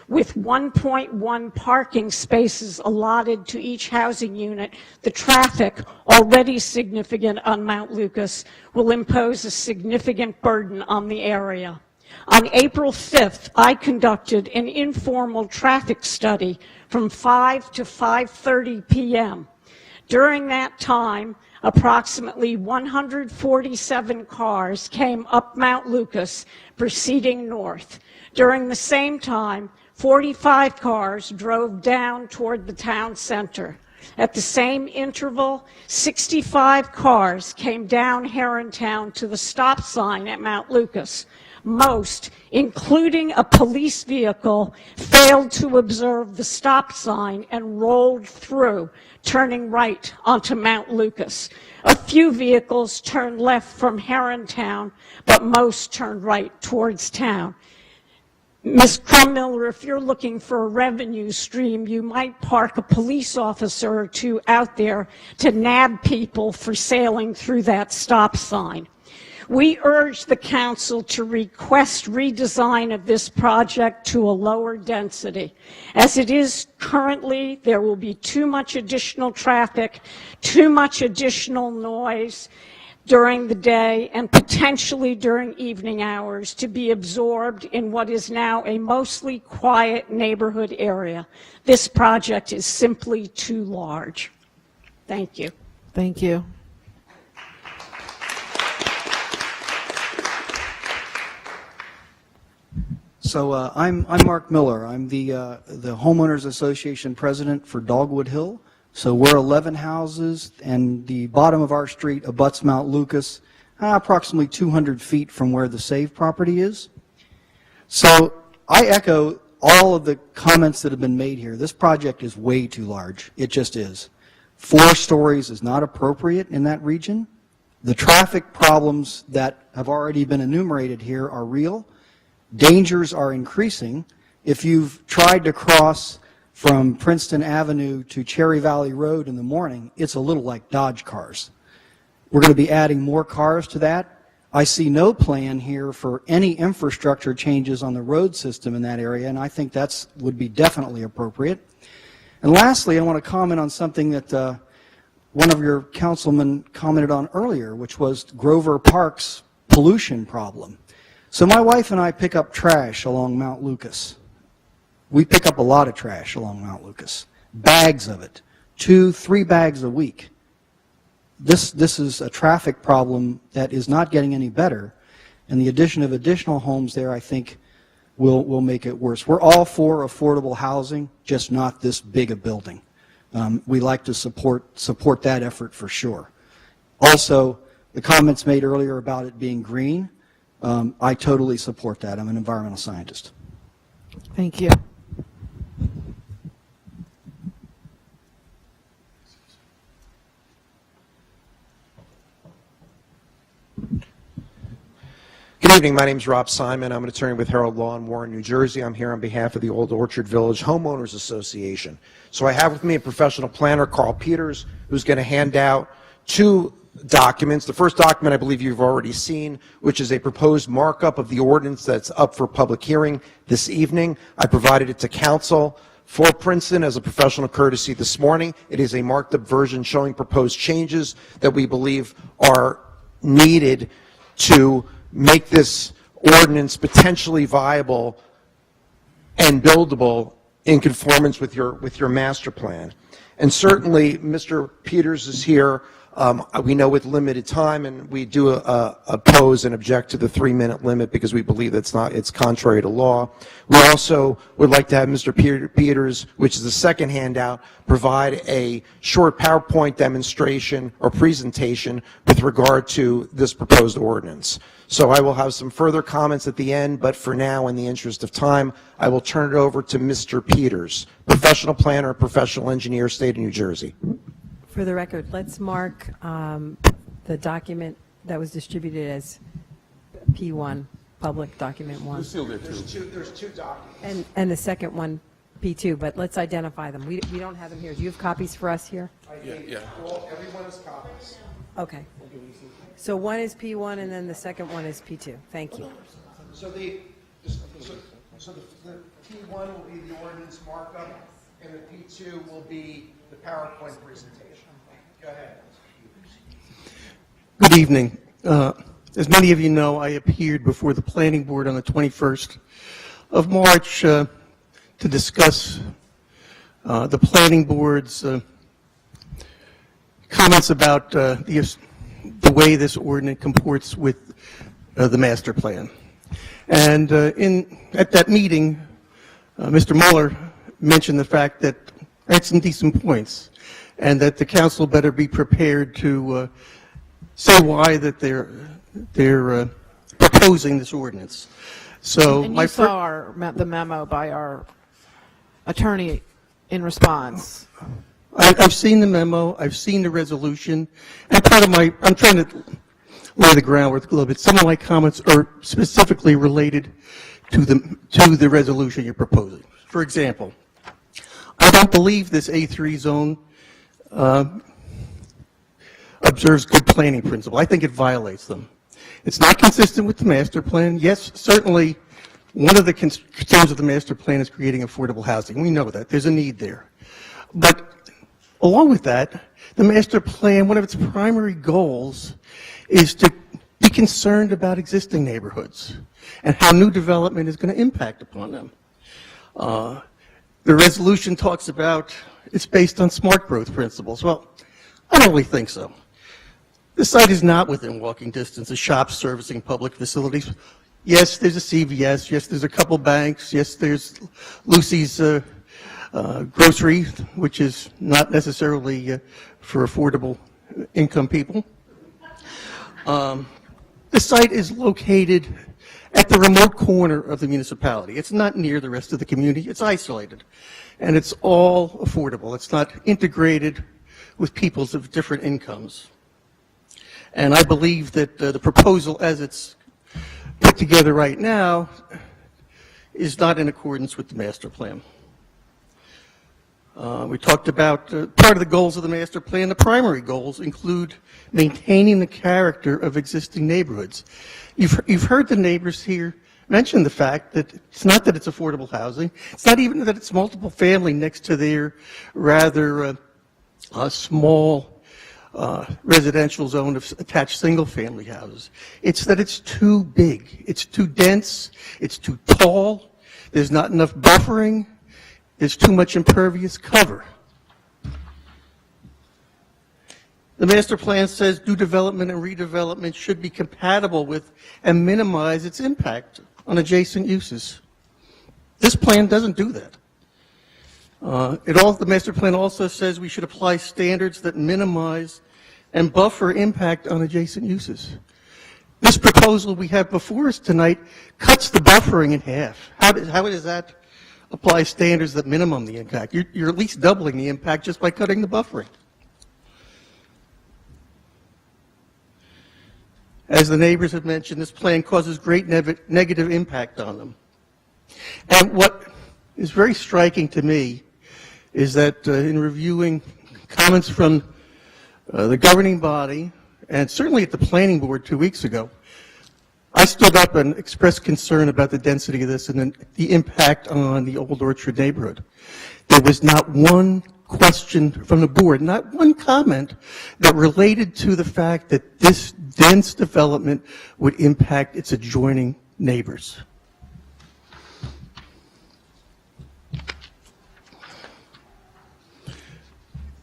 With 1.1 parking spaces allotted to each housing unit, the traffic, already significant on Mount Lucas, will impose a significant burden on the area. On April 5th, I conducted an informal traffic study from 5 to 5:30 p.m. During that time, approximately 147 cars came up Mount Lucas, proceeding north. During the same time, 45 cars drove down toward the town center. At the same interval, 65 cars came down Herrontown to the stop sign at Mount Lucas. Most, including a police vehicle, failed to observe the stop sign and rolled through, turning right onto Mount Lucas. A few vehicles turned left from Herrontown, but most turned right towards town. Ms. Crummiller, if you're looking for a revenue stream, you might park a police officer or two out there to nab people for sailing through that stop sign. We urge the council to request redesign of this project to a lower density. As it is currently, there will be too much additional traffic, too much additional noise during the day, and potentially during evening hours to be absorbed in what is now a mostly quiet neighborhood area. This project is simply too large. Thank you. Thank you. So I'm Mark Miller. I'm the Homeowners Association president for Dogwood Hill. So we're 11 houses, and the bottom of our street abuts Mount Lucas, approximately 200 feet from where the SAVE property is. So I echo all of the comments that have been made here. This project is way too large. It just is. 4 stories is not appropriate in that region. The traffic problems that have already been enumerated here are real. Dangers are increasing. If you've tried to cross from Princeton Avenue to Cherry Valley Road in the morning, it's a little like Dodge cars. We're going to be adding more cars to that. I see no plan here for any infrastructure changes on the road system in that area, and I think that would be definitely appropriate. And lastly, I want to comment on something that one of your councilmen commented on earlier, which was Grover Park's pollution problem. So my wife and I pick up trash along Mount Lucas. We pick up a lot of trash along Mount Lucas, bags of it, 2-3 bags a week. This is a traffic problem that is not getting any better, and the addition of additional homes there, I think, will make it worse. We're all for affordable housing, just not this big a building. We like to support that effort for sure. Also, the comments made earlier about it being green, I totally support that. I'm an environmental scientist. Thank you. Good evening. My name is Rob Simon. I'm an attorney with Herald Law in Warren, New Jersey. I'm here on behalf of the Old Orchard Village Homeowners Association. So I have with me a professional planner, Carl Peters, who's going to hand out 2 documents. The first document I believe you've already seen, which is a proposed markup of the ordinance that's up for public hearing this evening. I provided it to council for Princeton as a professional courtesy this morning. It is a marked up version showing proposed changes that we believe are needed to make this ordinance potentially viable and buildable in conformance with your master plan. And certainly, Mr. Peters is here. We know with limited time, and we do oppose and object to the 3-minute limit because we believe it's contrary to law. We also would like to have Mr. Peters, which is the second handout, provide a short PowerPoint demonstration or presentation with regard to this proposed ordinance. So I will have some further comments at the end, but for now, in the interest of time, I will turn it over to Mr. Peters, professional planner, professional engineer, state of New Jersey. For the record, let's mark the document that was distributed as P1, public document 1. There's two documents. And the second one, P2, but let's identify them. We don't have them here. Do you have copies for us here? Yeah. Everyone has copies. Okay. So one is P1 and then the second one is P2. Thank you. So the P1 will be the ordinance markup, and the P2 will be the PowerPoint presentation. Go ahead. Good evening. As many of you know, I appeared before the Planning Board on the 21st of March to discuss the Planning Board's comments about the way this ordinance comports with the master plan. And at that meeting, Mr. Mueller mentioned the fact that I had some decent points, and that the council better be prepared to say why that they're proposing this ordinance. So and you saw the memo by our attorney in response. I've seen the memo, I've seen the resolution, and I'm trying to lay the groundwork a little bit. Some of my comments are specifically related to the resolution you're proposing. For example, I don't believe this A3 zone observes good planning principle. I think it violates them. It's not consistent with the master plan. Yes, certainly one of the concerns of the master plan is creating affordable housing. We know that. There's a need there. But along with that, the master plan, one of its primary goals is to be concerned about existing neighborhoods and how new development is going to impact upon them. The resolution talks about it's based on smart growth principles. Well, I don't really think so. The site is not within walking distance of shops servicing public facilities. Yes, there's a CVS. Yes, there's a couple banks. Yes, there's Lucy's grocery, which is not necessarily for affordable income people. The site is located at the remote corner of the municipality. It's not near the rest of the community. It's isolated. And it's all affordable. It's not integrated with peoples of different incomes. And I believe that the proposal as it's put together right now is not in accordance with the master plan. We talked about part of the goals of the master plan. The primary goals include maintaining the character of existing neighborhoods. You've heard the neighbors here mention the fact that it's not that it's affordable housing. It's not even that it's multiple family next to their rather small residential zone of attached single family houses. It's that it's too big. It's too dense. It's too tall. There's not enough buffering. There's too much impervious cover. The master plan says new development and redevelopment should be compatible with and minimize its impact on adjacent uses. This plan doesn't do that. The master plan also says we should apply standards that minimize and buffer impact on adjacent uses. This proposal we have before us tonight cuts the buffering in half. How does that apply standards that minimum the impact? You're at least doubling the impact just by cutting the buffering. As the neighbors have mentioned, this plan causes great negative impact on them. And what is very striking to me is that in reviewing comments from the governing body, and certainly at the planning board 2 weeks ago, I stood up and expressed concern about the density of this and then the impact on the Old Orchard neighborhood. There was not one question from the board, not one comment that related to the fact that this dense development would impact its adjoining neighbors.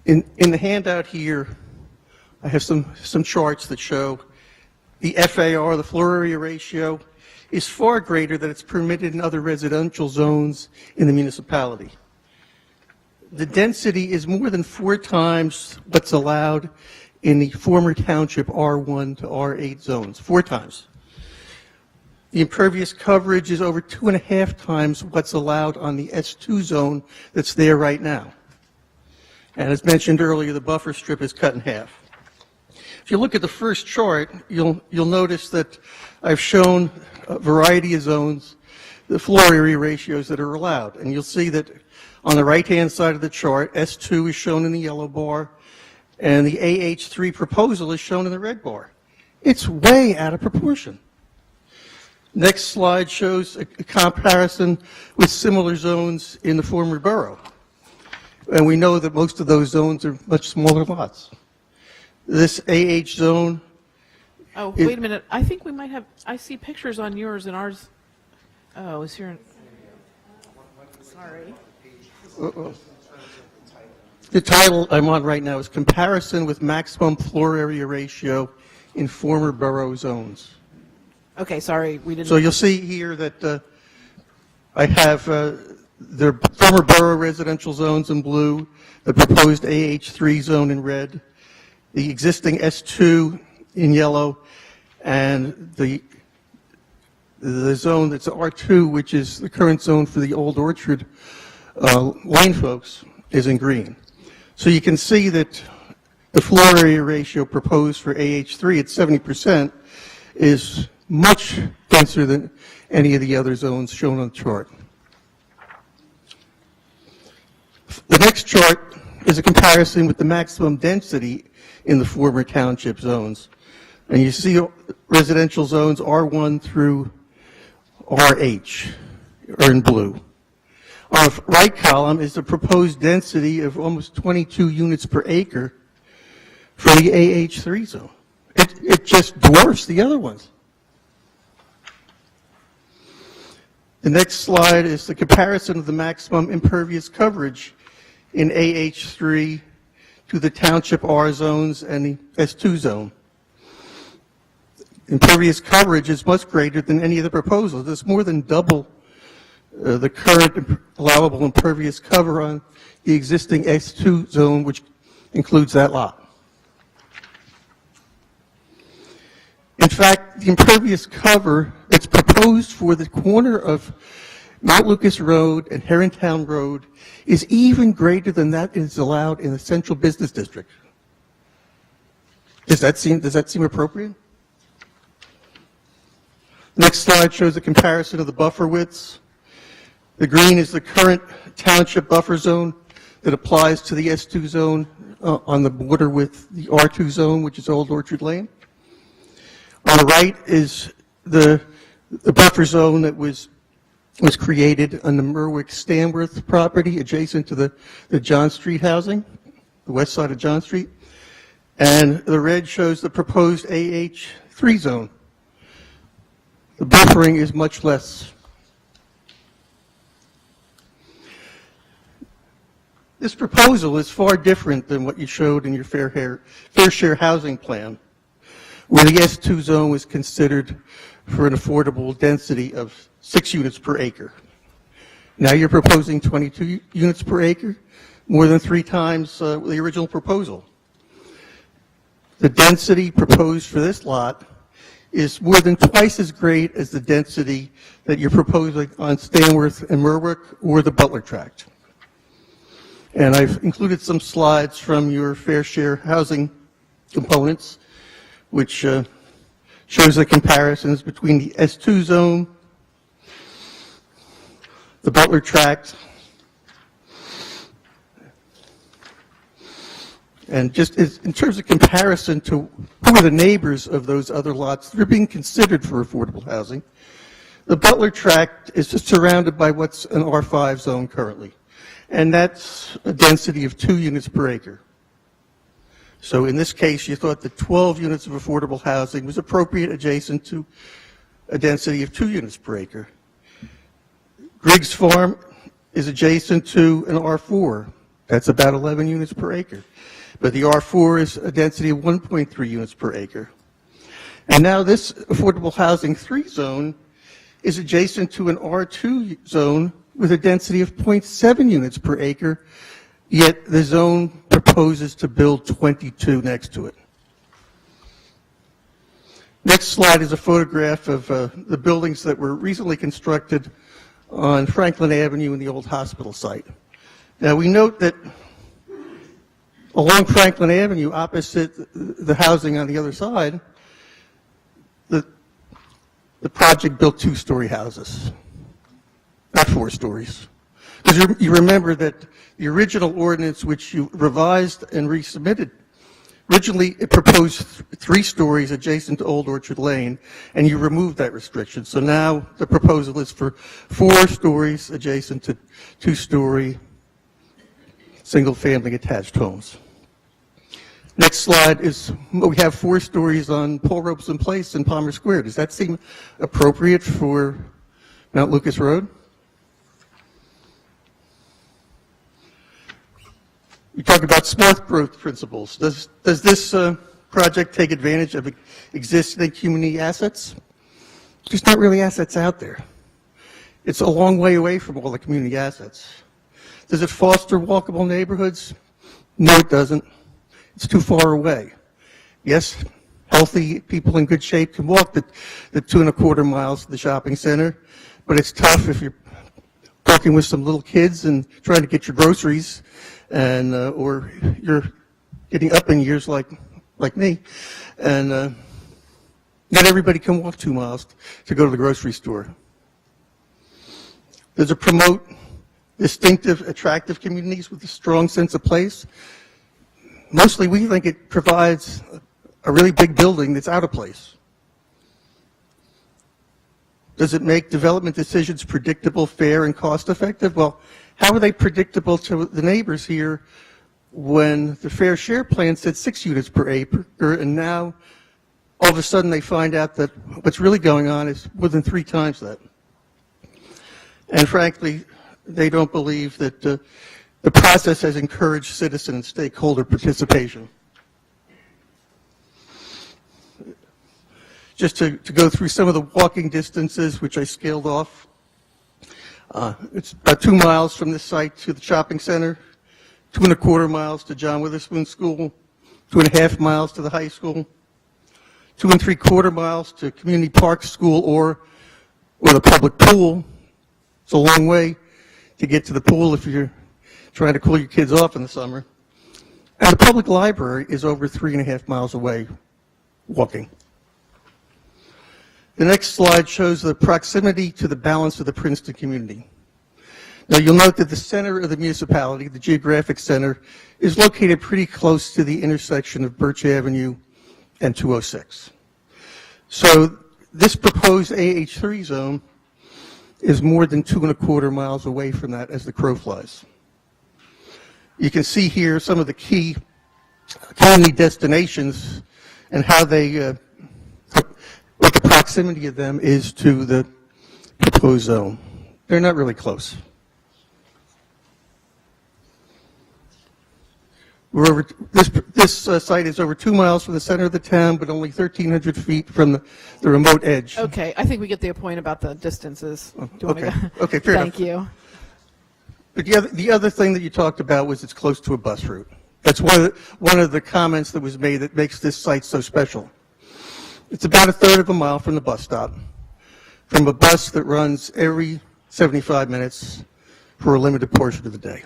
In the handout here, I have some charts that show the FAR, the floor area ratio, is far greater than it's permitted in other residential zones in the municipality. The density is more than 4 times what's allowed in the former township R1 to R8 zones, 4 times. The impervious coverage is over 2.5 times what's allowed on the S2 zone that's there right now. And as mentioned earlier, the buffer strip is cut in half. If you look at the first chart, you'll notice that I've shown a variety of zones, the floor area ratios that are allowed. And you'll see that on the right-hand side of the chart, S2 is shown in the yellow bar, and the AH3 proposal is shown in the red bar. It's way out of proportion. Next slide shows a comparison with similar zones in the former borough. And we know that most of those zones are much smaller lots. This AH zone... Oh, wait a minute. I think we might have... I see pictures on yours and ours... Oh, is here... Sorry. The title I'm on right now is Comparison with Maximum Floor Area Ratio in Former Borough Zones. Okay, sorry. We didn't... So you'll see here that I have the former borough residential zones in blue, the proposed AH3 zone in red, the existing S2 in yellow, and the zone that's R2, which is the current zone for the Old Orchard Lane folks, is in green. So you can see that the floor area ratio proposed for AH3 at 70% is much denser than any of the other zones shown on the chart. The next chart is a comparison with the maximum density in the former township zones. And you see residential zones R1 through RH are in blue. On the right column is the proposed density of almost 22 units per acre for the AH3 zone. It just dwarfs the other ones. The next slide is the comparison of the maximum impervious coverage in AH3 to the township R zones and the S2 zone. Impervious coverage is much greater than any of the proposals. It's more than double the current allowable impervious cover on the existing S2 zone, which includes that lot. In fact, the impervious cover that's proposed for the corner of Mount Lucas Road and Herringtown Road is even greater than that is allowed in the central business district. Does that seem appropriate? Next slide shows a comparison of the buffer widths. The green is the current township buffer zone that applies to the S2 zone on the border with the R2 zone, which is Old Orchard Lane. On the right is the buffer zone that was created on the Merwick-Stanworth property adjacent to the John Street housing, the west side of John Street. And the red shows the proposed AH3 zone. The buffering is much less. This proposal is far different than what you showed in your fair share housing plan, where the S2 zone was considered for an affordable density of 6 units per acre. Now you're proposing 22 units per acre, more than 3 times the original proposal. The density proposed for this lot is more than twice as great as the density that you're proposing on Stanworth and Merwick or the Butler Tract. And I've included some slides from your fair share housing components, which shows the comparisons between the S2 zone, the Butler Tract, And just in terms of comparison to who are the neighbors of those other lots that are being considered for affordable housing, the Butler tract is just surrounded by what's an R5 zone currently, and that's a density of 2 units per acre. So in this case, you thought that 12 units of affordable housing was appropriate adjacent to a density of 2 units per acre. Griggs Farm is adjacent to an R4. That's about 11 units per acre. But the R4 is a density of 1.3 units per acre. And now this affordable housing 3 zone is adjacent to an R2 zone with a density of 0.7 units per acre, yet the zone proposes to build 22 next to it. Next slide is a photograph of the buildings that were recently constructed on Franklin Avenue in the old hospital site. Now we note that along Franklin Avenue, opposite the housing on the other side, the project built 2-story houses, not 4 stories. Because you remember that the original ordinance, which you revised and resubmitted, originally it proposed 3 stories adjacent to Old Orchard Lane, and you removed that restriction. So now the proposal is for 4 stories adjacent to 2-story single-family attached homes. Next slide is, we have 4 stories on Paul Robeson Place in Palmer Square. Does that seem appropriate for Mount Lucas Road? We talk about smart growth principles. Does this project take advantage of existing community assets? There's not really assets out there. It's a long way away from all the community assets. Does it foster walkable neighborhoods? No, it doesn't. It's too far away. Yes, healthy people in good shape can walk the 2.25 miles to the shopping center, but it's tough if you're working with some little kids and trying to get your groceries, and or you're getting up in years like me, and not everybody can walk 2 miles to go to the grocery store. Does it promote distinctive, attractive communities with a strong sense of place? Mostly we think it provides a really big building that's out of place. Does it make development decisions predictable, fair, and cost-effective? Well, how are they predictable to the neighbors here when the fair share plan said 6 units per acre, and now all of a sudden they find out that what's really going on is more than 3 times that? And frankly, they don't believe that the process has encouraged citizen and stakeholder participation. Just to go through some of the walking distances, which I scaled off. It's about 2 miles from this site to the shopping center, 2.25 miles to John Witherspoon School, 2.5 miles to the high school, 2.75 miles to Community Park School or the public pool. It's a long way to get to the pool if you're trying to cool your kids off in the summer. And the public library is over 3.5 miles away walking. The next slide shows the proximity to the balance of the Princeton community. Now you'll note that the center of the municipality, the geographic center, is located pretty close to the intersection of Birch Avenue and 206. So this proposed AH3 zone is more than 2.25 miles away from that as the crow flies. You can see here some of the key community destinations and how they, what the proximity of them is to the proposed zone. They're not really close. We're over, this site is over 2 miles from the center of the town, but only 1,300 feet from the remote edge. Okay, I think we get the point about the distances. Do you Okay, want to okay, fair enough. Thank you. But the other thing that you talked about was it's close to a bus route. That's one of the comments that was made that makes this site so special. It's about 1/3 of a mile from the bus stop, from a bus that runs every 75 minutes for a limited portion of the day.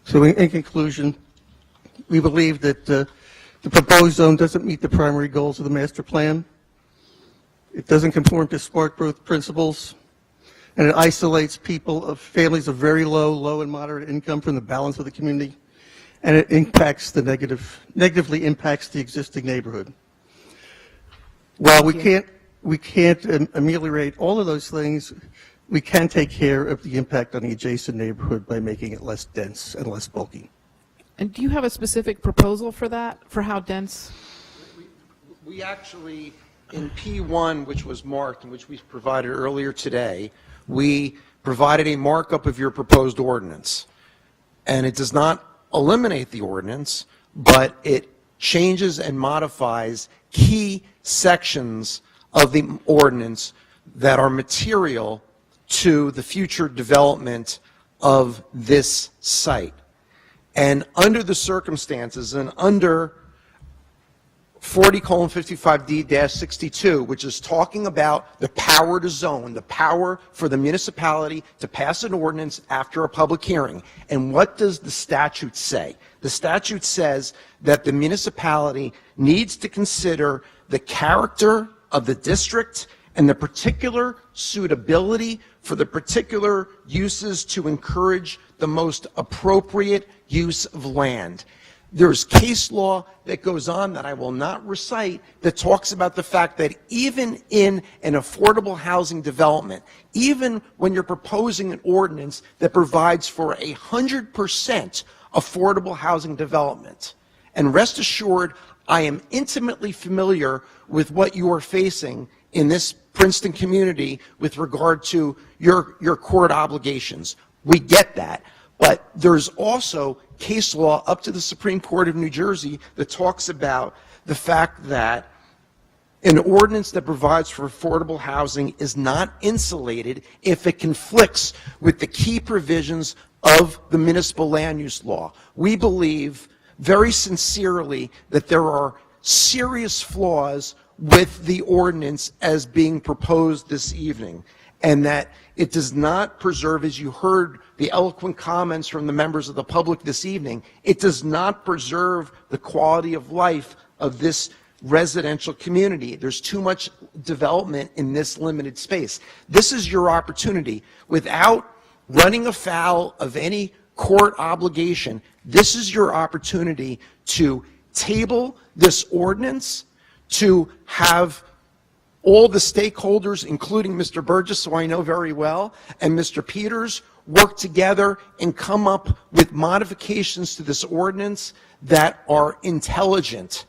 So in conclusion, we believe that the proposed zone doesn't meet the primary goals of the master plan. It doesn't conform to smart growth principles, and it isolates people of families of very low and moderate income from the balance of the community, and it impacts negatively impacts the existing neighborhood. While we can't ameliorate all of those things, we can take care of the impact on the adjacent neighborhood by making it less dense and less bulky. And do you have a specific proposal for that, for how dense? We actually, in P1, which was marked and which we provided earlier today, we provided a markup of your proposed ordinance. And it does not eliminate the ordinance, but it changes and modifies key sections of the ordinance that are material to the future development of this site. And under the circumstances, and under 40:55D-62, which is talking about the power to zone, the power for the municipality to pass an ordinance after a public hearing. And what does the statute say? The statute says that the municipality needs to consider the character of the district and the particular suitability for the particular uses to encourage the most appropriate use of land. There's case law that goes on that I will not recite that talks about the fact that even in an affordable housing development, even when you're proposing an ordinance that provides for 100% affordable housing development, and rest assured, I am intimately familiar with what you are facing in this Princeton community with regard to your court obligations. We get that. But there's also case law up to the Supreme Court of New Jersey that talks about the fact that an ordinance that provides for affordable housing is not insulated if it conflicts with the key provisions of the municipal land use law. We believe very sincerely that there are serious flaws with the ordinance as being proposed this evening, and that it does not preserve, as you heard the eloquent comments from the members of the public this evening, it does not preserve the quality of life of this residential community. There's too much development in this limited space. This is your opportunity. Without running afoul of any court obligation, this is your opportunity to table this ordinance, to have all the stakeholders, including Mr. Burgess, who I know very well, and Mr. Peters, work together and come up with modifications to this ordinance that are intelligent.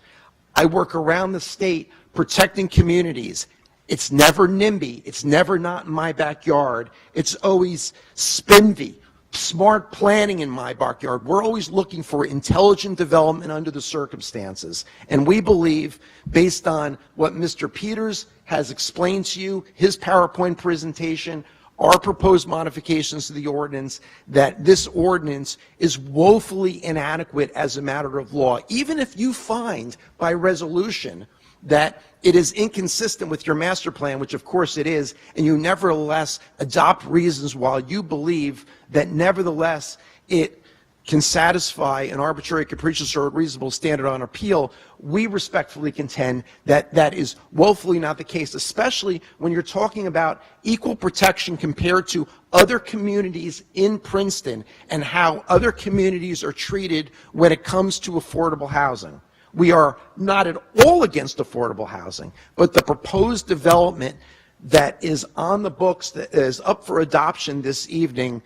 I work around the state protecting communities. It's never NIMBY. It's never not in my backyard. It's always SPINVY, smart planning in my backyard. We're always looking for intelligent development under the circumstances. And we believe, based on what Mr. Peters has explained to you, his PowerPoint presentation, our proposed modifications to the ordinance, that this ordinance is woefully inadequate as a matter of law. Even if you find by resolution that it is inconsistent with your master plan, which of course it is, and you nevertheless adopt reasons while you believe that nevertheless it can satisfy an arbitrary, capricious, or reasonable standard on appeal, we respectfully contend that that is woefully not the case, especially when you're talking about equal protection compared to other communities in Princeton and how other communities are treated when it comes to affordable housing. We are not at all against affordable housing, but the proposed development that is on the books, that is up for adoption this evening,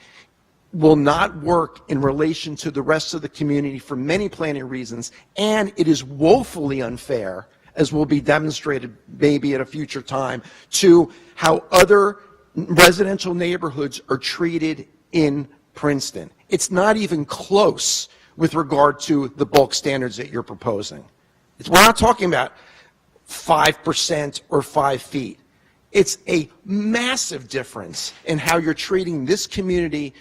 will not work in relation to the rest of the community for many planning reasons, and it is woefully unfair, as will be demonstrated maybe at a future time, to how other residential neighborhoods are treated in Princeton. It's not even close with regard to the bulk standards that you're proposing. We're not talking about 5% or 5 feet. It's a massive difference in how you're treating this community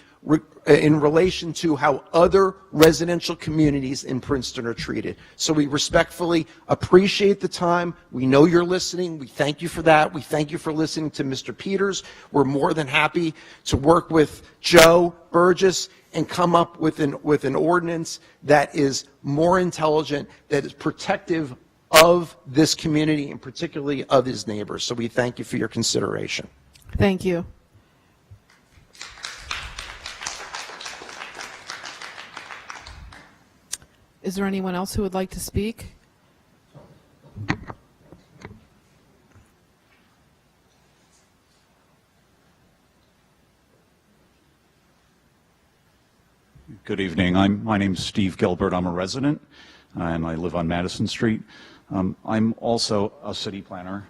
in relation to how other residential communities in Princeton are treated. So we respectfully appreciate the time. We know you're listening. We thank you for that. We thank you for listening to Mr. Peters. We're more than happy to work with Joe Burgess and come up with an ordinance that is more intelligent, that is protective of this community and particularly of his neighbors. So we thank you for your consideration. Thank you. Is there anyone else who would like to speak? Good evening. My name's Steve Gilbert. I'm a resident, and I live on Madison Street. I'm also a city planner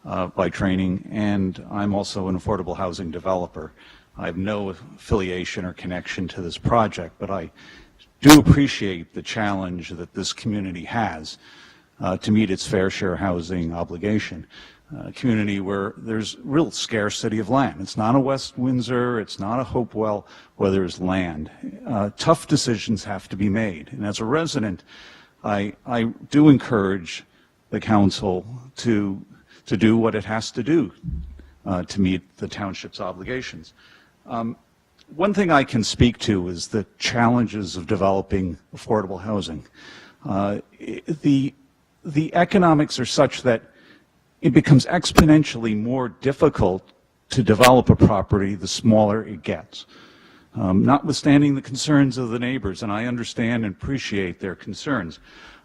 by training, and I'm also an affordable housing developer. I have no affiliation or connection to this project, but I do appreciate the challenge that this community has to meet its fair share housing obligation. A community where there's real scarcity of land. It's not a West Windsor, it's not a Hopewell where there's land. Tough decisions have to be made. And as a resident, I do encourage the council to do what it has to do to meet the township's obligations. One thing I can speak to is the challenges of developing affordable housing. The economics are such that it becomes exponentially more difficult to develop a property the smaller it gets. Notwithstanding the concerns of the neighbors, and I understand and appreciate their concerns,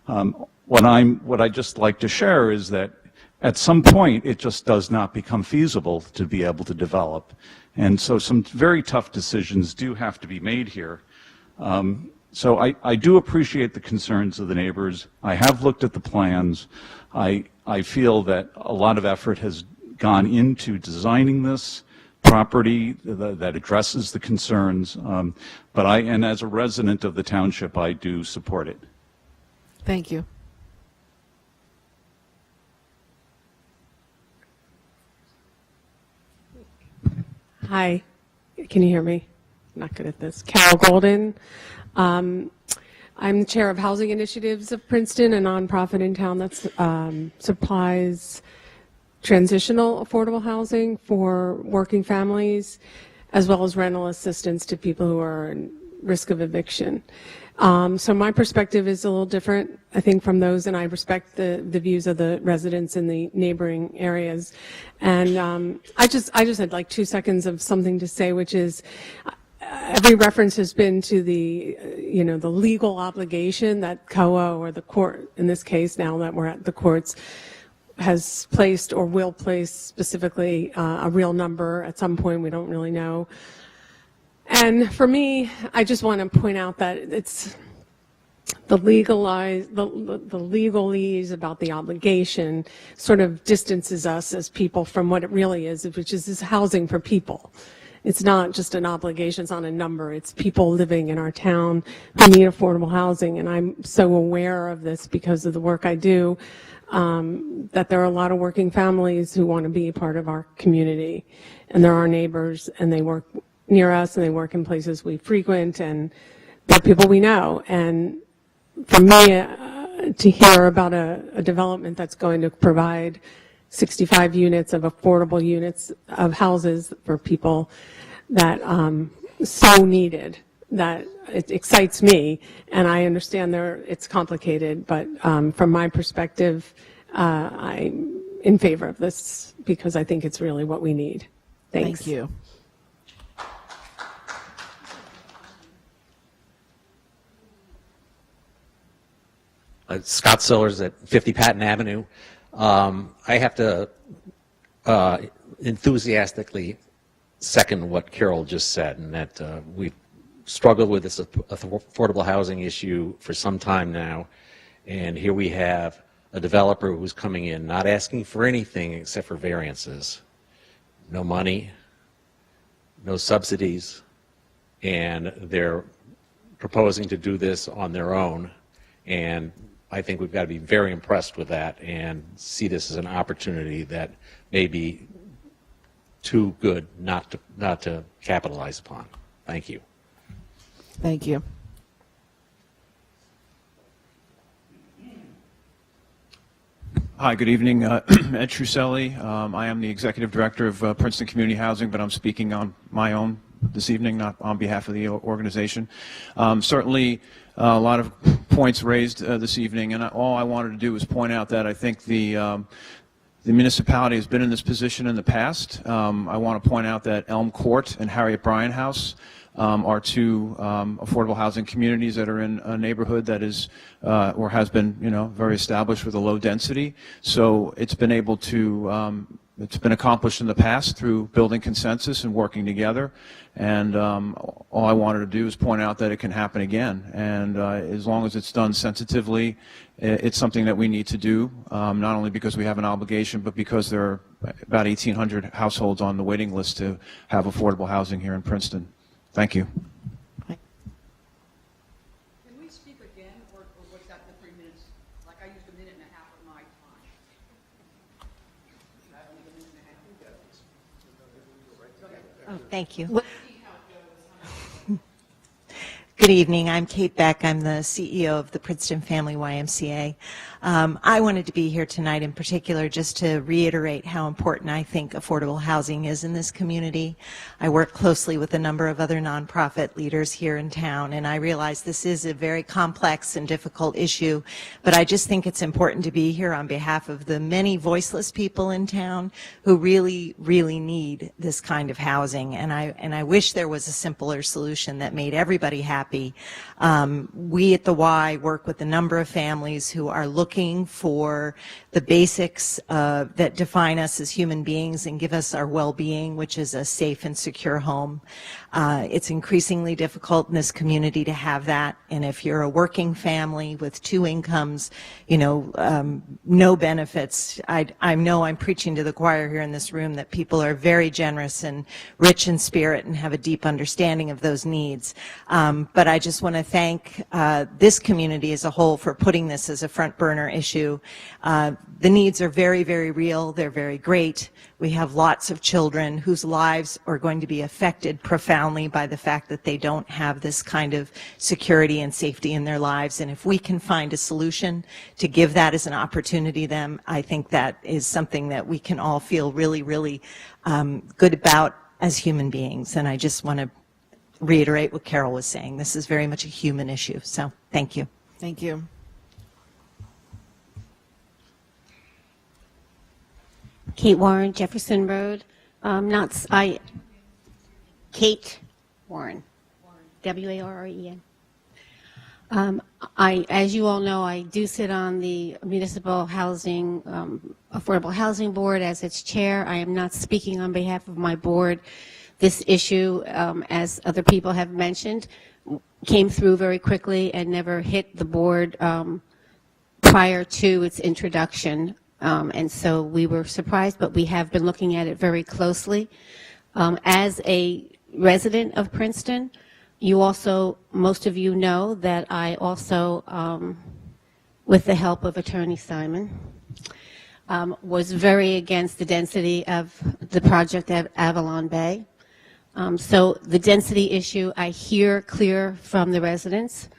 what I'd just like to share is that at some point it just does not become feasible to be able to develop. And so some very tough decisions do have to be made here. So I do appreciate the concerns of the neighbors. I have looked at the plans. I feel that a lot of effort has gone into designing this property that addresses the concerns. And as a resident of the township, I do support it. Thank you. Hi, can you hear me? I'm not good at this. Carol Golden. I'm the chair of Housing Initiatives of Princeton, a nonprofit in town that supplies transitional affordable housing for working families, as well as rental assistance to people who are at risk of eviction. So my perspective is a little different, I think, from those, and I respect the views of the residents in the neighboring areas. And I just had like 2 seconds of something to say, which is, every reference has been to the, the legal obligation that COA, or the court, in this case now that we're at the courts, has placed or will place specifically a real number at some point. We don't really know. And for me, I just want to point out that it's the legalese about the obligation sort of distances us as people from what it really is, which is this housing for people. It's not just an obligation, it's not a number, it's people living in our town who need affordable housing. And I'm so aware of this because of the work I do, that there are a lot of working families who want to be a part of our community. And they're our neighbors, and they work near us, and they work in places we frequent, and they're people we know. And for me to hear about a development that's going to provide 65 units of affordable units of houses for people that so needed, that it excites me. And I understand it's complicated, but from my perspective, I'm in favor of this because I think it's really what we need. Thanks. Thank you. Scott Sillers at 50 Patton Avenue. I have to enthusiastically second what Carol just said, and that we've struggled with this affordable housing issue for some time now, and here we have a developer who's coming in not asking for anything except for variances. No money, no subsidies, and they're proposing to do this on their own. And I think we've got to be very impressed with that and see this as an opportunity that may be too good not to capitalize upon. Thank you. Thank you. Hi, good evening. Ed Truselli. I am the executive director of Princeton Community Housing, but I'm speaking on my own this evening, not on behalf of the organization. Certainly, a lot of points raised this evening, and all I wanted to do was point out that I think the municipality has been in this position in the past. I want to point out that Elm Court and Harriet Bryan House are two affordable housing communities that are in a neighborhood that is or has been, very established with a low density. So it's been able to it's been accomplished in the past through building consensus and working together. And all I wanted to do is point out that it can happen again. And as long as it's done sensitively, it's something that we need to do, not only because we have an obligation, but because there are about 1,800 households on the waiting list to have affordable housing here in Princeton. Thank you. Can we speak again, or was that the 3 minutes? Like I used a minute and a half of my time. Oh, thank you. Good evening. I'm Kate Beck. I'm the CEO of the Princeton Family YMCA. I wanted to be here tonight in particular just to reiterate how important I think affordable housing is in this community. I work closely with a number of other nonprofit leaders here in town, and I realize this is a very complex and difficult issue, but I just think it's important to be here on behalf of the many voiceless people in town who really, really need this kind of housing. And I wish there was a simpler solution that made everybody happy. We at the Y work with a number of families who are looking for the basics that define us as human beings and give us our well-being, which is a safe and secure home. It's increasingly difficult in this community to have that, and if you're a working family with 2 incomes, no benefits, I know I'm preaching to the choir here in this room that people are very generous and rich in spirit and have a deep understanding of those needs. But I just want to thank this community as a whole for putting this as a front burner issue. The needs are very, very real. They're very great. We have lots of children whose lives are going to be affected profoundly by the fact that they don't have this kind of security and safety in their lives. And if we can find a solution to give that as an opportunity to them, I think that is something that we can all feel really, really good about as human beings. And I just want to reiterate what Carol was saying. This is very much a human issue. So thank you. Thank you. Kate Warren, Jefferson Road. Kate Warren, W-A-R-R-E-N. As you all know, I do sit on the Municipal Housing, Affordable Housing Board as its chair. I am not speaking on behalf of my board. This issue, as other people have mentioned, came through very quickly and never hit the board prior to its introduction. And so we were surprised, but we have been looking at it very closely. As a resident of Princeton, most of you know that I also, with the help of Attorney Simon, was very against the density of the project at Avalon Bay. So the density issue I hear clear from the residents.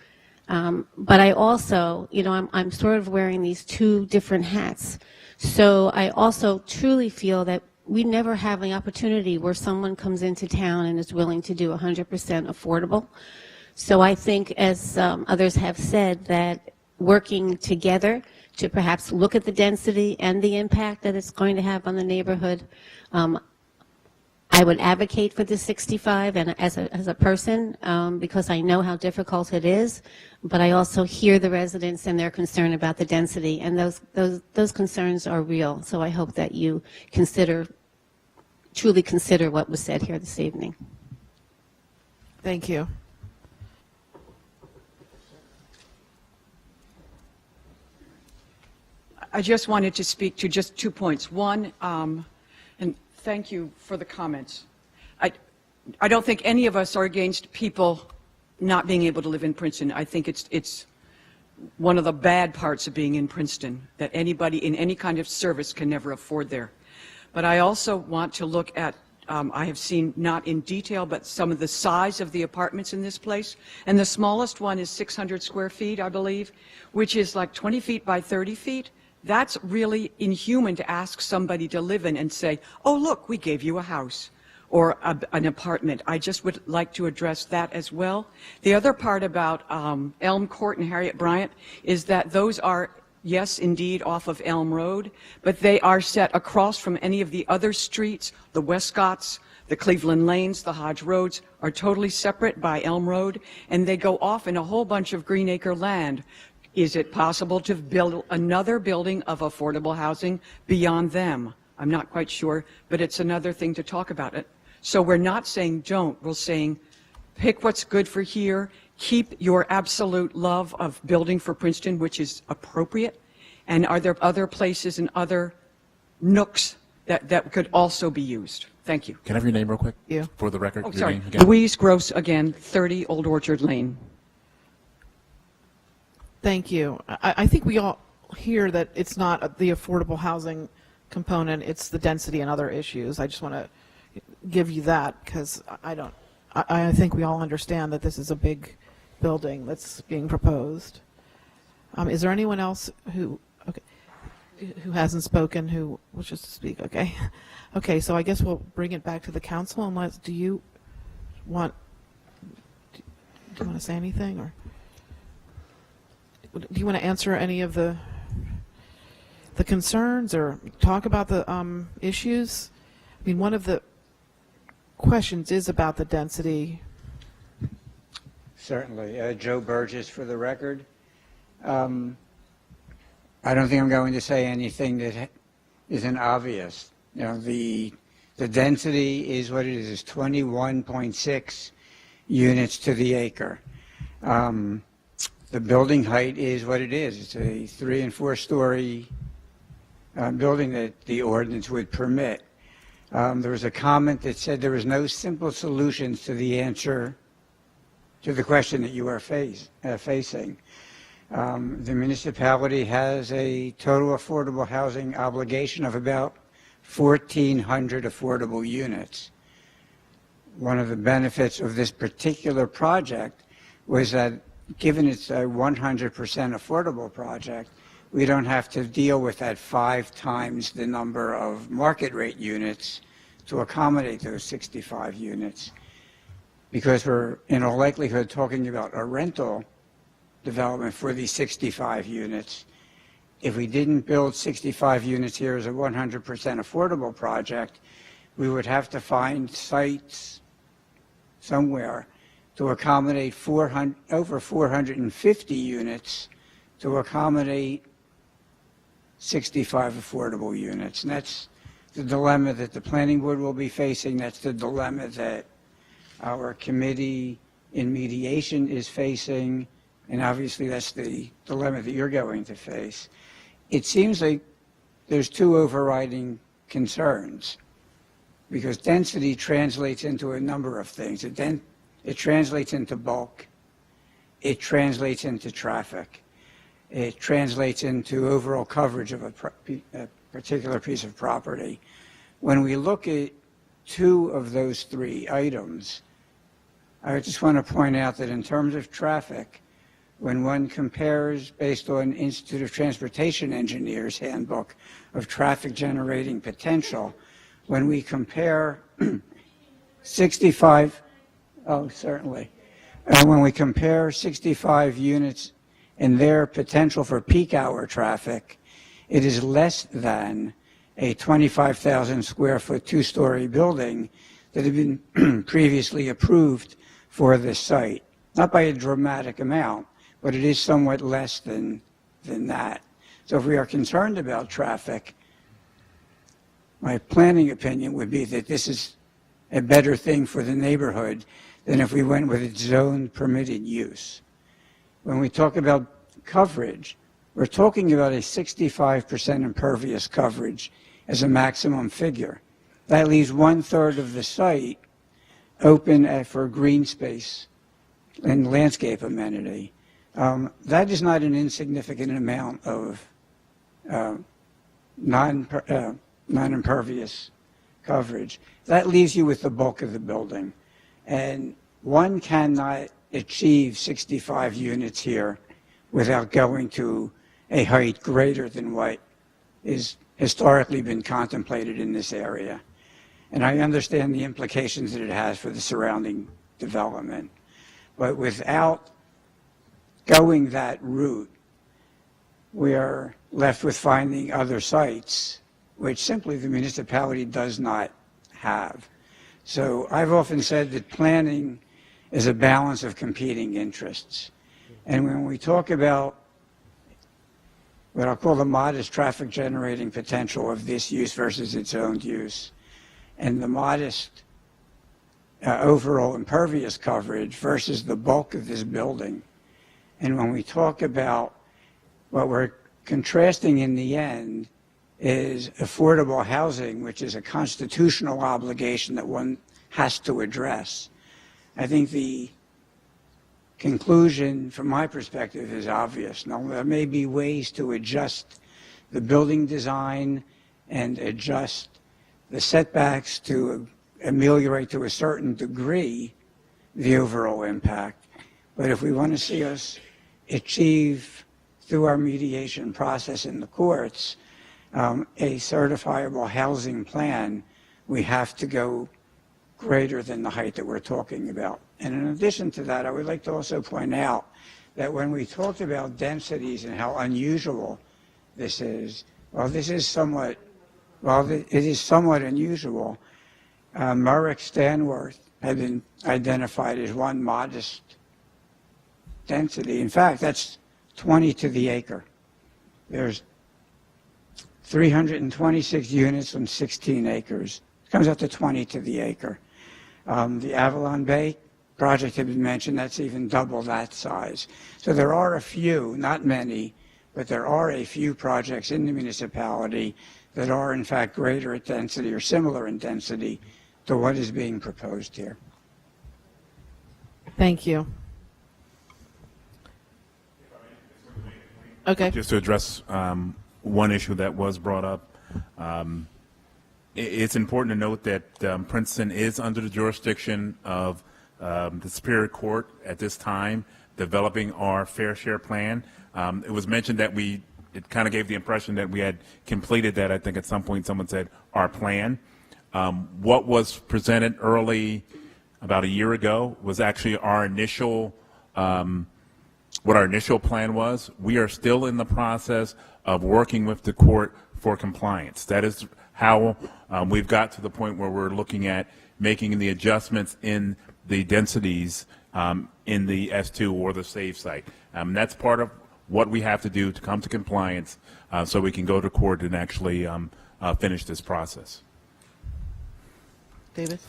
But I also, I'm sort of wearing these 2 different hats. So I also truly feel that we never have an opportunity where someone comes into town and is willing to do 100% affordable. So I think, as others have said, that working together to perhaps look at the density and the impact that it's going to have on the neighborhood, I would advocate for the 65 and as a person because I know how difficult it is, but I also hear the residents and their concern about the density, and those concerns are real. So I hope that you truly consider what was said here this evening. Thank you. I just wanted to speak to just 2 points. One, and thank you for the comments. I don't think any of us are against people not being able to live in Princeton. I think it's one of the bad parts of being in Princeton, that anybody in any kind of service can never afford there. But I also want to look at, I have seen, not in detail, but some of the size of the apartments in this place. And the smallest one is 600 square feet, I believe, which is like 20 feet by 30 feet. That's really inhuman to ask somebody to live in and say, oh, look, we gave you a house or an apartment. I just would like to address that as well. The other part about Elm Court and Harriet Bryant is that those are yes, indeed, off of Elm Road, but they are set across from any of the other streets. The Westcotts, the Cleveland Lanes, the Hodge Roads are totally separate by Elm Road, and they go off in a whole bunch of green acre land. Is it possible to build another building of affordable housing beyond them? I'm not quite sure, but it's another thing to talk about it. So we're not saying don't, we're saying pick what's good for here, keep your absolute love of building for Princeton, which is appropriate, and are there other places and other nooks that could also be used? Thank you. Can I have your name real quick? Yeah. For the record? Oh, Your sorry. name again. Louise Gross, again, 30 Old Orchard Lane. Thank you. I think we all hear that it's not the affordable housing component, it's the density and other issues. I just want to give you that because I think we all understand that this is a big building that's being proposed. Is there anyone else who hasn't spoken who wishes to speak? Okay. Okay, so I guess we'll bring it back to the council unless, do you want to say anything, or do you want to answer any of the concerns or talk about the issues? I mean, one of the questions is about the density. Certainly. Joe Burgess for the record. I don't think I'm going to say anything that isn't obvious. You know, the density is what it is 21.6 units to the acre. The building height is what it is. It's a 3- and 4-story building that the ordinance would permit. There was a comment that said there was no simple solutions to the answer to the question that you are facing. The municipality has a total affordable housing obligation of about 1,400 affordable units. One of the benefits of this particular project was that given it's a 100% affordable project, we don't have to deal with that 5 times the number of market rate units to accommodate those 65 units. Because we're in all likelihood talking about a rental development for these 65 units. If we didn't build 65 units here as a 100% affordable project, we would have to find sites somewhere to accommodate over 450 units to accommodate 65 affordable units. And that's the dilemma that the planning board will be facing. That's the dilemma that our committee in mediation is facing. And obviously that's the dilemma that you're going to face. It seems like there's 2 overriding concerns because density translates into a number of things. It translates into bulk. It translates into traffic. It translates into overall coverage of a particular piece of property. When we look at 2 of those 3 items, I just want to point out that in terms of traffic, when one compares based on Institute of Transportation Engineers handbook of traffic generating potential, when we compare 65, oh, certainly. When we compare 65 units and their potential for peak hour traffic, it is less than a 25,000 square foot 2-story building that had been previously approved for this site. Not by a dramatic amount, but it is somewhat less than that. So if we are concerned about traffic, my planning opinion would be that this is a better thing for the neighborhood than if we went with its zone permitted use. When we talk about coverage, we're talking about a 65% impervious coverage as a maximum figure. That leaves 1/3 of the site open for green space and landscape amenity. That is not an insignificant amount of non-impervious coverage. That leaves you with the bulk of the building. And one cannot achieve 65 units here without going to a height greater than what is historically been contemplated in this area. And I understand the implications that it has for the surrounding development. But without going that route, we are left with finding other sites, which simply the municipality does not have. So I've often said that planning is a balance of competing interests. And when we talk about what I'll call the modest traffic generating potential of this use versus its own use, and the modest overall impervious coverage versus the bulk of this building. And when we talk about what we're contrasting in the end is affordable housing, which is a constitutional obligation that one has to address. I think the conclusion, from my perspective, is obvious. Now, there may be ways to adjust the building design and adjust the setbacks to ameliorate to a certain degree the overall impact. But if we want to see us achieve, through our mediation process in the courts, a certifiable housing plan, we have to go greater than the height that we're talking about. And in addition to that, I would like to also point out that when we talked about densities and how unusual this is, it is somewhat unusual. Merrick Stanworth had been identified as one modest density. In fact, that's 20 to the acre. There's 326 units on 16 acres. It comes out to 20 to the acre. The Avalon Bay project had been mentioned. That's even double that size. So there are a few, not many, but there are a few projects in the municipality that are in fact greater in density or similar in density to what is being proposed here. Thank you. Okay. Just to address one issue that was brought up, it's important to note that Princeton is under the jurisdiction of the Superior Court at this time, developing our fair share plan. It was mentioned that it kind of gave the impression that we had completed that. I think at some point someone said our plan. What was presented early, about a year ago, was actually our initial, what our initial plan was. We are still in the process of working with the court for compliance. That is how we've got to the point where we're looking at making the adjustments in the densities in the S2 or the save site. That's part of what we have to do to come to compliance so we can go to court and actually finish this process. David?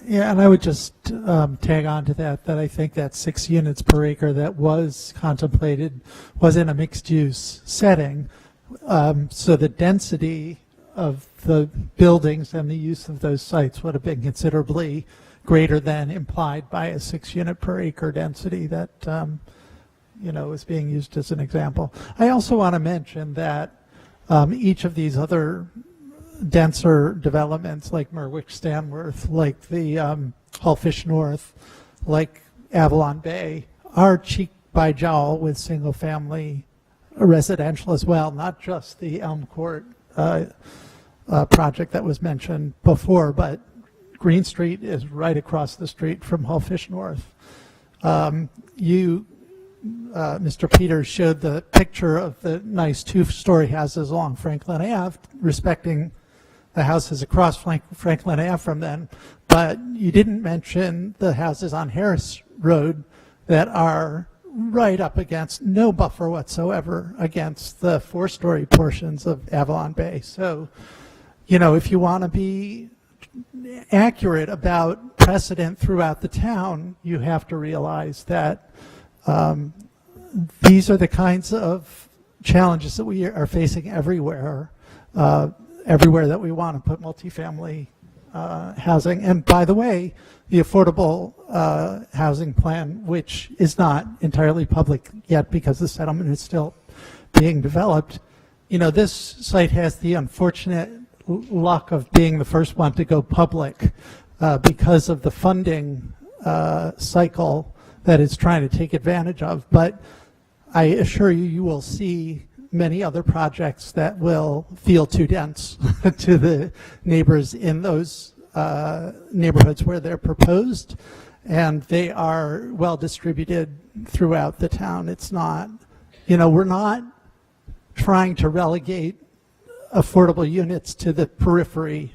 Yeah, and I would just tag on to that I think that 6 units per acre that was contemplated was in a mixed-use setting. So the density of the buildings and the use of those sites would have been considerably greater than implied by a 6 unit per acre density that is being used as an example. I also want to mention that each of these other denser developments like Merwick Stanworth, like the Hullfish North, like Avalon Bay, are cheek by jowl with single family residential as well, not just the Elm Court project that was mentioned before, but Green Street is right across the street from Hullfish North. Mr. Peters showed the picture of the nice 2-story houses along Franklin Ave, respecting the houses across Franklin Ave from them, but you didn't mention the houses on Harris Road that are right up against, no buffer whatsoever against the 4-story portions of Avalon Bay. So, if you want to be accurate about precedent throughout the town, you have to realize that these are the kinds of challenges that we are facing everywhere that we want to put multifamily housing. And by the way, the affordable housing plan, which is not entirely public yet because the settlement is still being developed, this site has the unfortunate luck of being the first one to go public because of the funding cycle that it's trying to take advantage of. But I assure you, you will see many other projects that will feel too dense to the neighbors in those neighborhoods where they're proposed, and they are well distributed throughout the town. It's not, we're not trying to relegate affordable units to the periphery.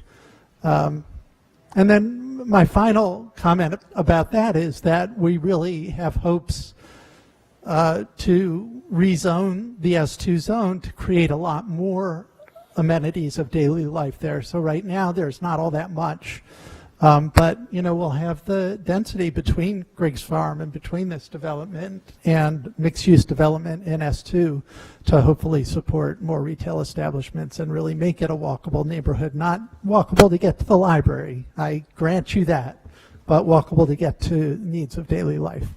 And then my final comment about that is that we really have hopes to rezone the S2 zone to create a lot more amenities of daily life there. So right now there's not all that much. But, you know, we'll have the density between Griggs Farm and between this development and mixed-use development in S2 to hopefully support more retail establishments and really make it a walkable neighborhood. Not walkable to get to the library, I grant you that, but walkable to get to needs of daily life.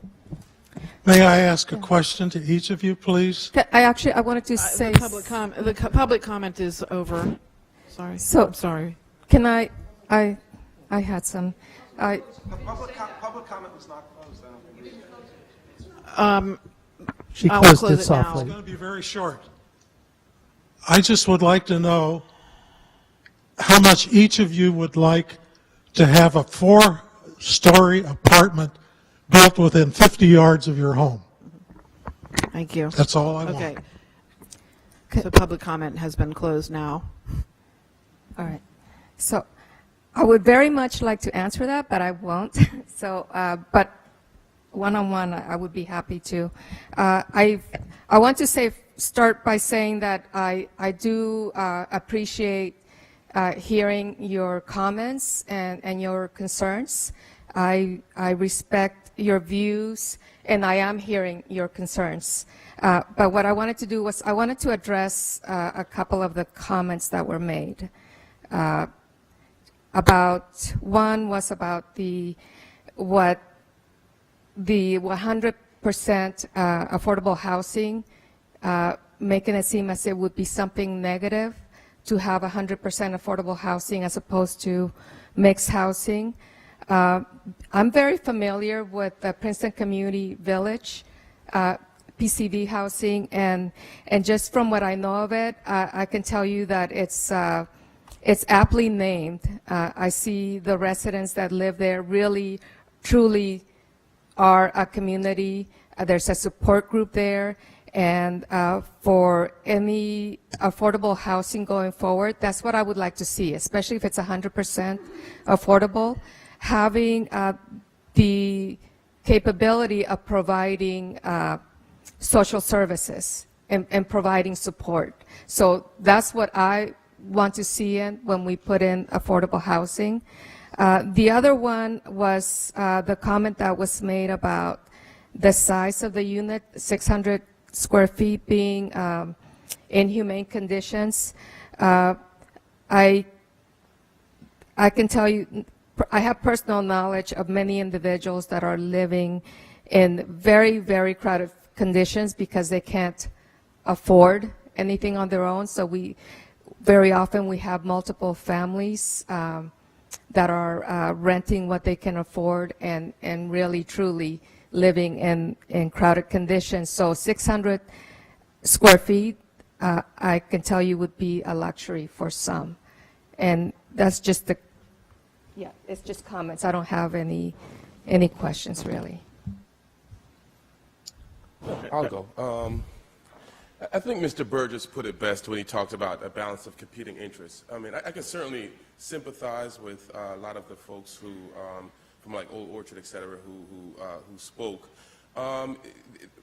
May I ask a question to each of you, please? I wanted to say... The public comment is over. Sorry. So, I'm sorry. Can I had some... The public comment was not closed. She I'll closed close it it softly. It's going to be very short. I just would like to know how much each of you would like to have a 4-story apartment built within 50 yards of your home. Thank you. That's all I want. Okay. So public comment has been closed now. All right. So I would very much like to answer that, but I won't. So, but one-on-one, I would be happy to. I want to start by saying that I do appreciate hearing your comments and your concerns. I respect your views, and I am hearing your concerns. But what I wanted to do was I wanted to address a couple of the comments that were made. One was about the 100% affordable housing, making it seem as it would be something negative to have 100% affordable housing as opposed to mixed housing. I'm very familiar with the Princeton Community Village, PCV housing, and just from what I know of it, I can tell you that it's aptly named. I see the residents that live there really, truly are a community. There's a support group there, and for any affordable housing going forward, that's what I would like to see, especially if it's 100% affordable. Having the capability of providing social services and providing support. So that's what I want to see when we put in affordable housing. The other one was the comment that was made about the size of the unit, 600 square feet being inhumane conditions. I can tell you, I have personal knowledge of many individuals that are living in very, very crowded conditions because they can't afford anything on their own. So very often we have multiple families that are renting what they can afford and really, truly living in crowded conditions. So 600 square feet, I can tell you would be a luxury for some. And that's just it's just comments. I don't have any questions, really. I'll go. I think Mr. Burgess put it best when he talked about a balance of competing interests. I mean, I can certainly sympathize with a lot of the folks who, from like Old Orchard, et cetera, who spoke. But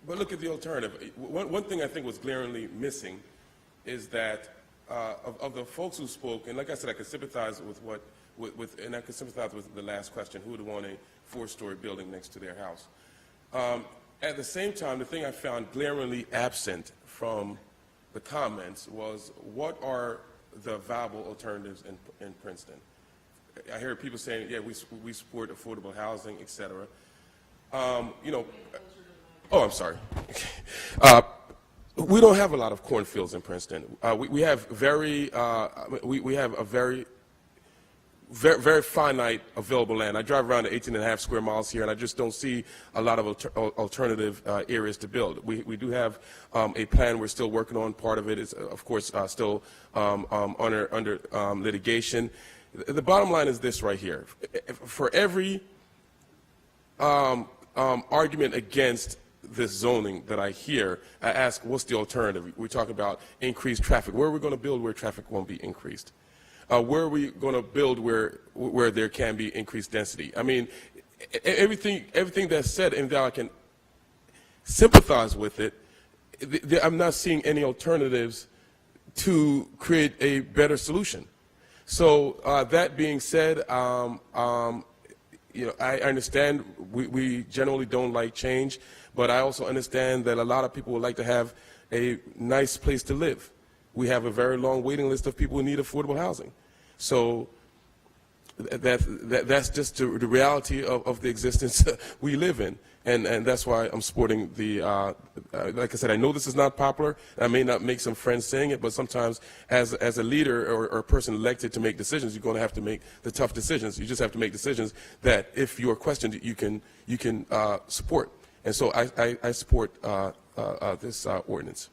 look at the alternative. One thing I think was glaringly missing is that of the folks who spoke, and like I said, I can sympathize and I can sympathize with the last question, who would want a 4-story building next to their house. At the same time, the thing I found glaringly absent from the comments was, what are the viable alternatives in Princeton? I hear people saying, yeah, we support affordable housing, et cetera. You know, oh, I'm sorry. We don't have a lot of cornfields in Princeton. We have we have a very finite available land. I drive around the 18.5 square miles here, and I just don't see a lot of alternative areas to build. We do have a plan we're still working on. Part of it is, of course, still under litigation. The bottom line is this right here. For every argument against this zoning that I hear, I ask, what's the alternative? We talk about increased traffic. Where are we going to build where traffic won't be increased? Where are we going to build where there can be increased density? I mean, everything that's said, and that I can sympathize with it, I'm not seeing any alternatives to create a better solution. So that being said, you know, I understand we generally don't like change, but I also understand that a lot of people would like to have a nice place to live. We have a very long waiting list of people who need affordable housing. So that's just the reality of the existence we live in. And that's why I'm supporting the, like I said, I know this is not popular. I may not make some friends saying it, but sometimes as a leader or a person elected to make decisions, you're going to have to make the tough decisions. You just have to make decisions that if you are questioned, you can support. And so I support this ordinance.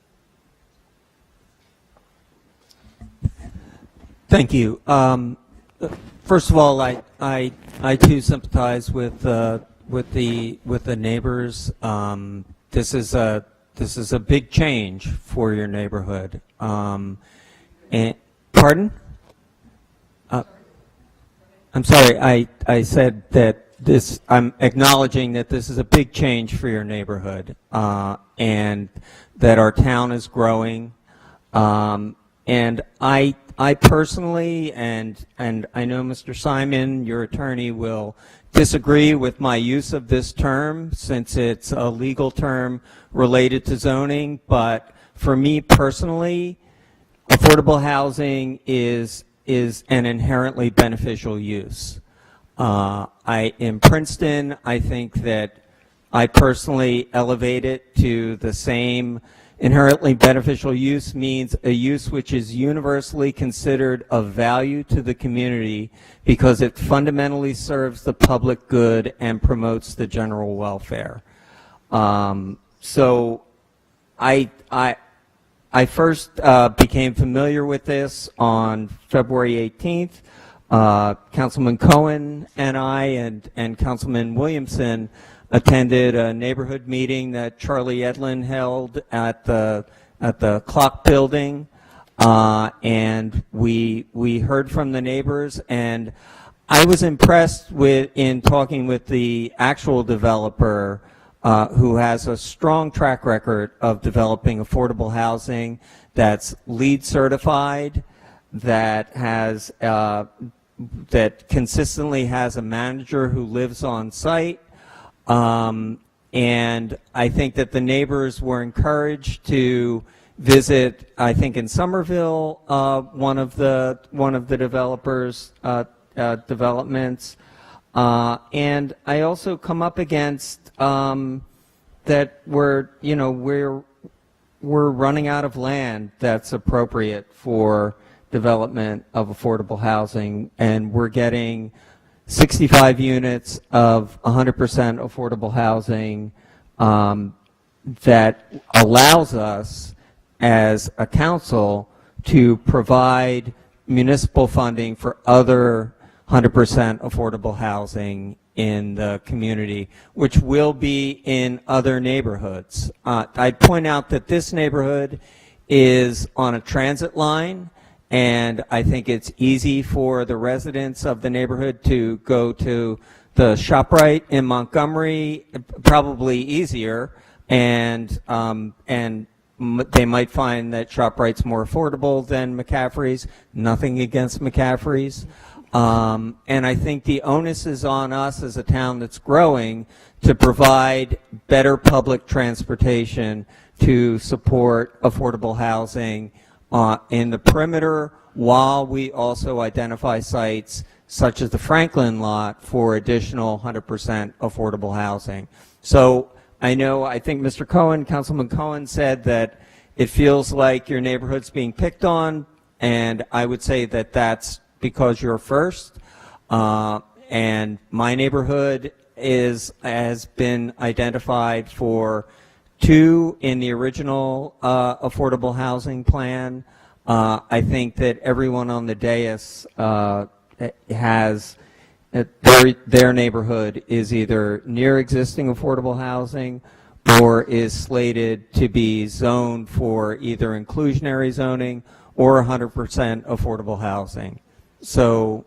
Thank you. First of all, I too sympathize with the neighbors. This is a big change for your neighborhood. And pardon? I'm sorry. I said that I'm acknowledging that this is a big change for your neighborhood, and that our town is growing. And I personally, and I know Mr. Simon, your attorney, will disagree with my use of this term since it's a legal term related to zoning, but for me personally, affordable housing is an inherently beneficial use. In Princeton, I think that I personally elevate it to the same. Inherently beneficial use means a use which is universally considered of value to the community because it fundamentally serves the public good and promotes the general welfare. So I first became familiar with this on February 18th. Councilman Cohen and I and Councilman Williamson attended a neighborhood meeting that Charlie Edlin held at the Clock Building, and we heard from the neighbors, and I was impressed in talking with the actual developer who has a strong track record of developing affordable housing that's LEED certified, that has that consistently has a manager who lives on site. And I think that the neighbors were encouraged to visit, I think in Somerville, one of the developers' developments. And I also come up against that we're running out of land that's appropriate for development of affordable housing, and we're getting 65 units of 100% affordable housing that allows us as a council to provide municipal funding for other 100% affordable housing in the community, which will be in other neighborhoods. I'd point out that this neighborhood is on a transit line, and I think it's easy for the residents of the neighborhood to go to the ShopRite in Montgomery, probably easier, and they might find that ShopRite's more affordable than McCaffrey's. Nothing against McCaffrey's. And I think the onus is on us as a town that's growing to provide better public transportation to support affordable housing in the perimeter, while we also identify sites such as the Franklin lot for additional 100% affordable housing. So I think Mr. Cohen, Councilman Cohen, said that it feels like your neighborhood's being picked on, and I would say that that's because you're first. And my neighborhood has been identified for 2 in the original affordable housing plan. I think that everyone on the dais has their neighborhood is either near existing affordable housing or is slated to be zoned for either inclusionary zoning or 100% affordable housing. So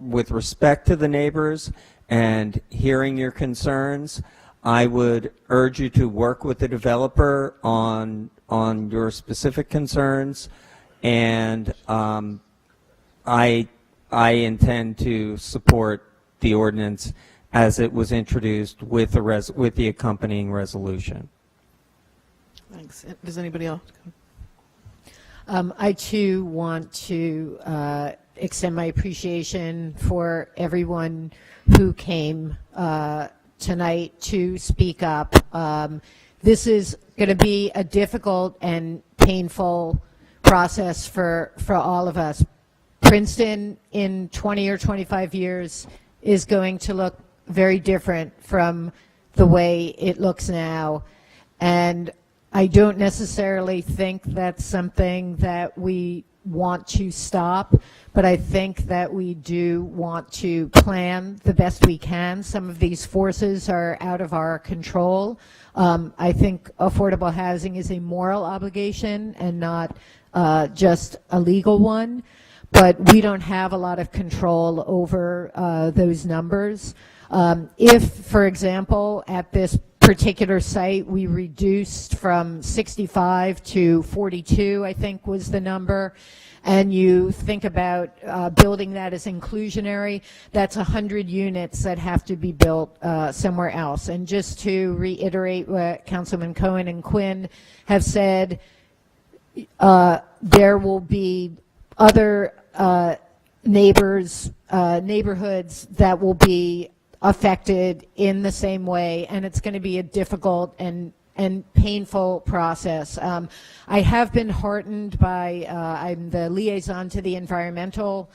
with respect to the neighbors and hearing your concerns, I would urge you to work with the developer on your specific concerns, and I intend to support the ordinance as it was introduced with the accompanying resolution. Thanks. Does anybody else? I too want to extend my appreciation for everyone who came tonight to speak up. This is going to be a difficult and painful process for all of us. Princeton in 20 or 25 years is going to look very different from the way it looks now. And I don't necessarily think that's something that we want to stop, but I think that we do want to plan the best we can. Some of these forces are out of our control. I think affordable housing is a moral obligation and not just a legal one, but we don't have a lot of control over those numbers. If, for example, at this particular site we reduced from 65 to 42, I think was the number, and you think about building that as inclusionary, that's 100 units that have to be built somewhere else. And just to reiterate what Councilman Cohen and Quinn have said, there will be other neighborhoods that will be affected in the same way, and it's going to be a difficult and painful process. I have been heartened by, I'm the liaison to the Environmental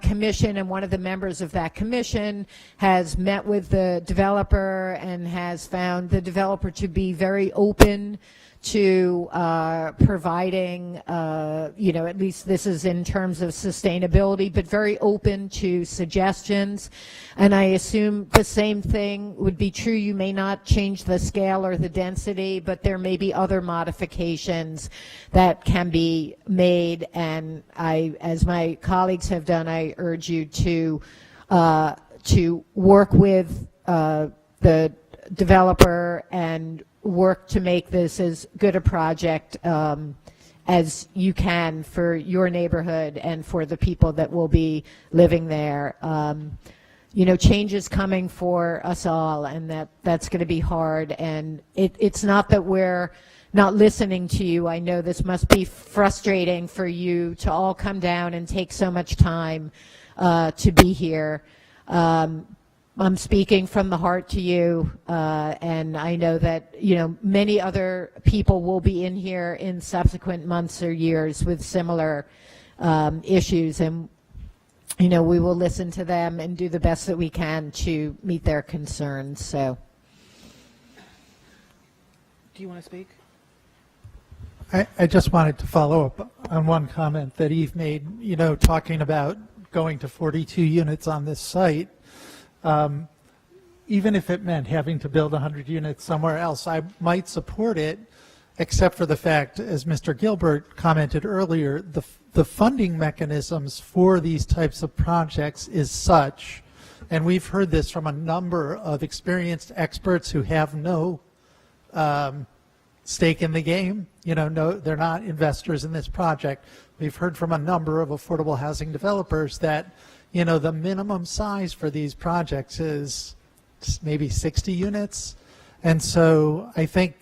Commission, and one of the members of that commission has met with the developer and has found the developer to be very open to providing, at least this is in terms of sustainability, but very open to suggestions. And I assume the same thing would be true. You may not change the scale or the density, but there may be other modifications that can be made. And I, as my colleagues have done, I urge you to work with the developer and work to make this as good a project as you can for your neighborhood and for the people that will be living there. Change is coming for us all, and that's going to be hard. And it's not that we're not listening to you. I know this must be frustrating for you to all come down and take so much time to be here. I'm speaking from the heart to you, and I know that, many other people will be in here in subsequent months or years with similar issues, and, we will listen to them and do the best that we can to meet their concerns. So, do you want to speak? I just wanted to follow up on one comment that Eve made, talking about going to 42 units on this site. Even if it meant having to build 100 units somewhere else, I might support it, except for the fact, as Mr. Gilbert commented earlier, the funding mechanisms for these types of projects is such, and we've heard this from a number of experienced experts who have no stake in the game. No, they're not investors in this project. We've heard from a number of affordable housing developers that the minimum size for these projects is maybe 60 units. And so I think,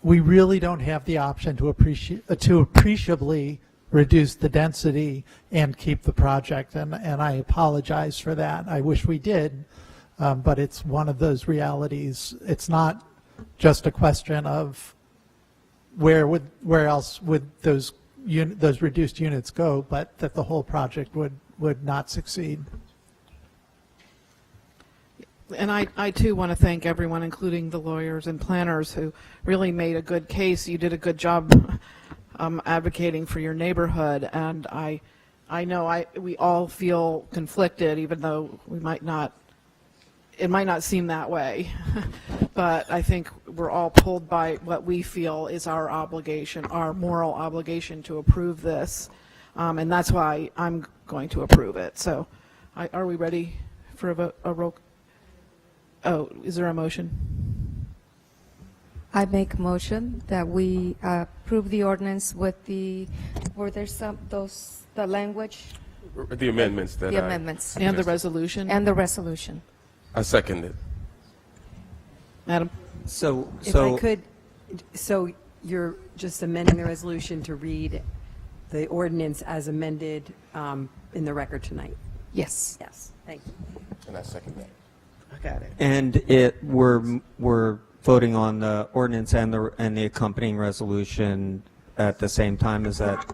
we really don't have the option to appreciably reduce the density and keep the project. And I apologize for that. I wish we did, but it's one of those realities. It's not just a question of where else would those reduced units go, but that the whole project would not succeed. And I too want to thank everyone, including the lawyers and planners, who really made a good case. You did a good job advocating for your neighborhood, and I I know we all feel conflicted, even though it might not seem that way. But I think we're all pulled by what we feel is our obligation, our moral obligation to approve this. And that's why I'm going to approve it. So are we ready for a roll? Oh, is there a motion? I make a motion that we approve the ordinance with the language? The amendments that The amendments. And the resolution? And the resolution. I second it. Madam? If I could, so you're just amending the resolution to read the ordinance as amended in the record tonight? Yes. Yes, thank you. And I second that. I got it. And we're voting on the ordinance and the accompanying resolution at the same time, is that?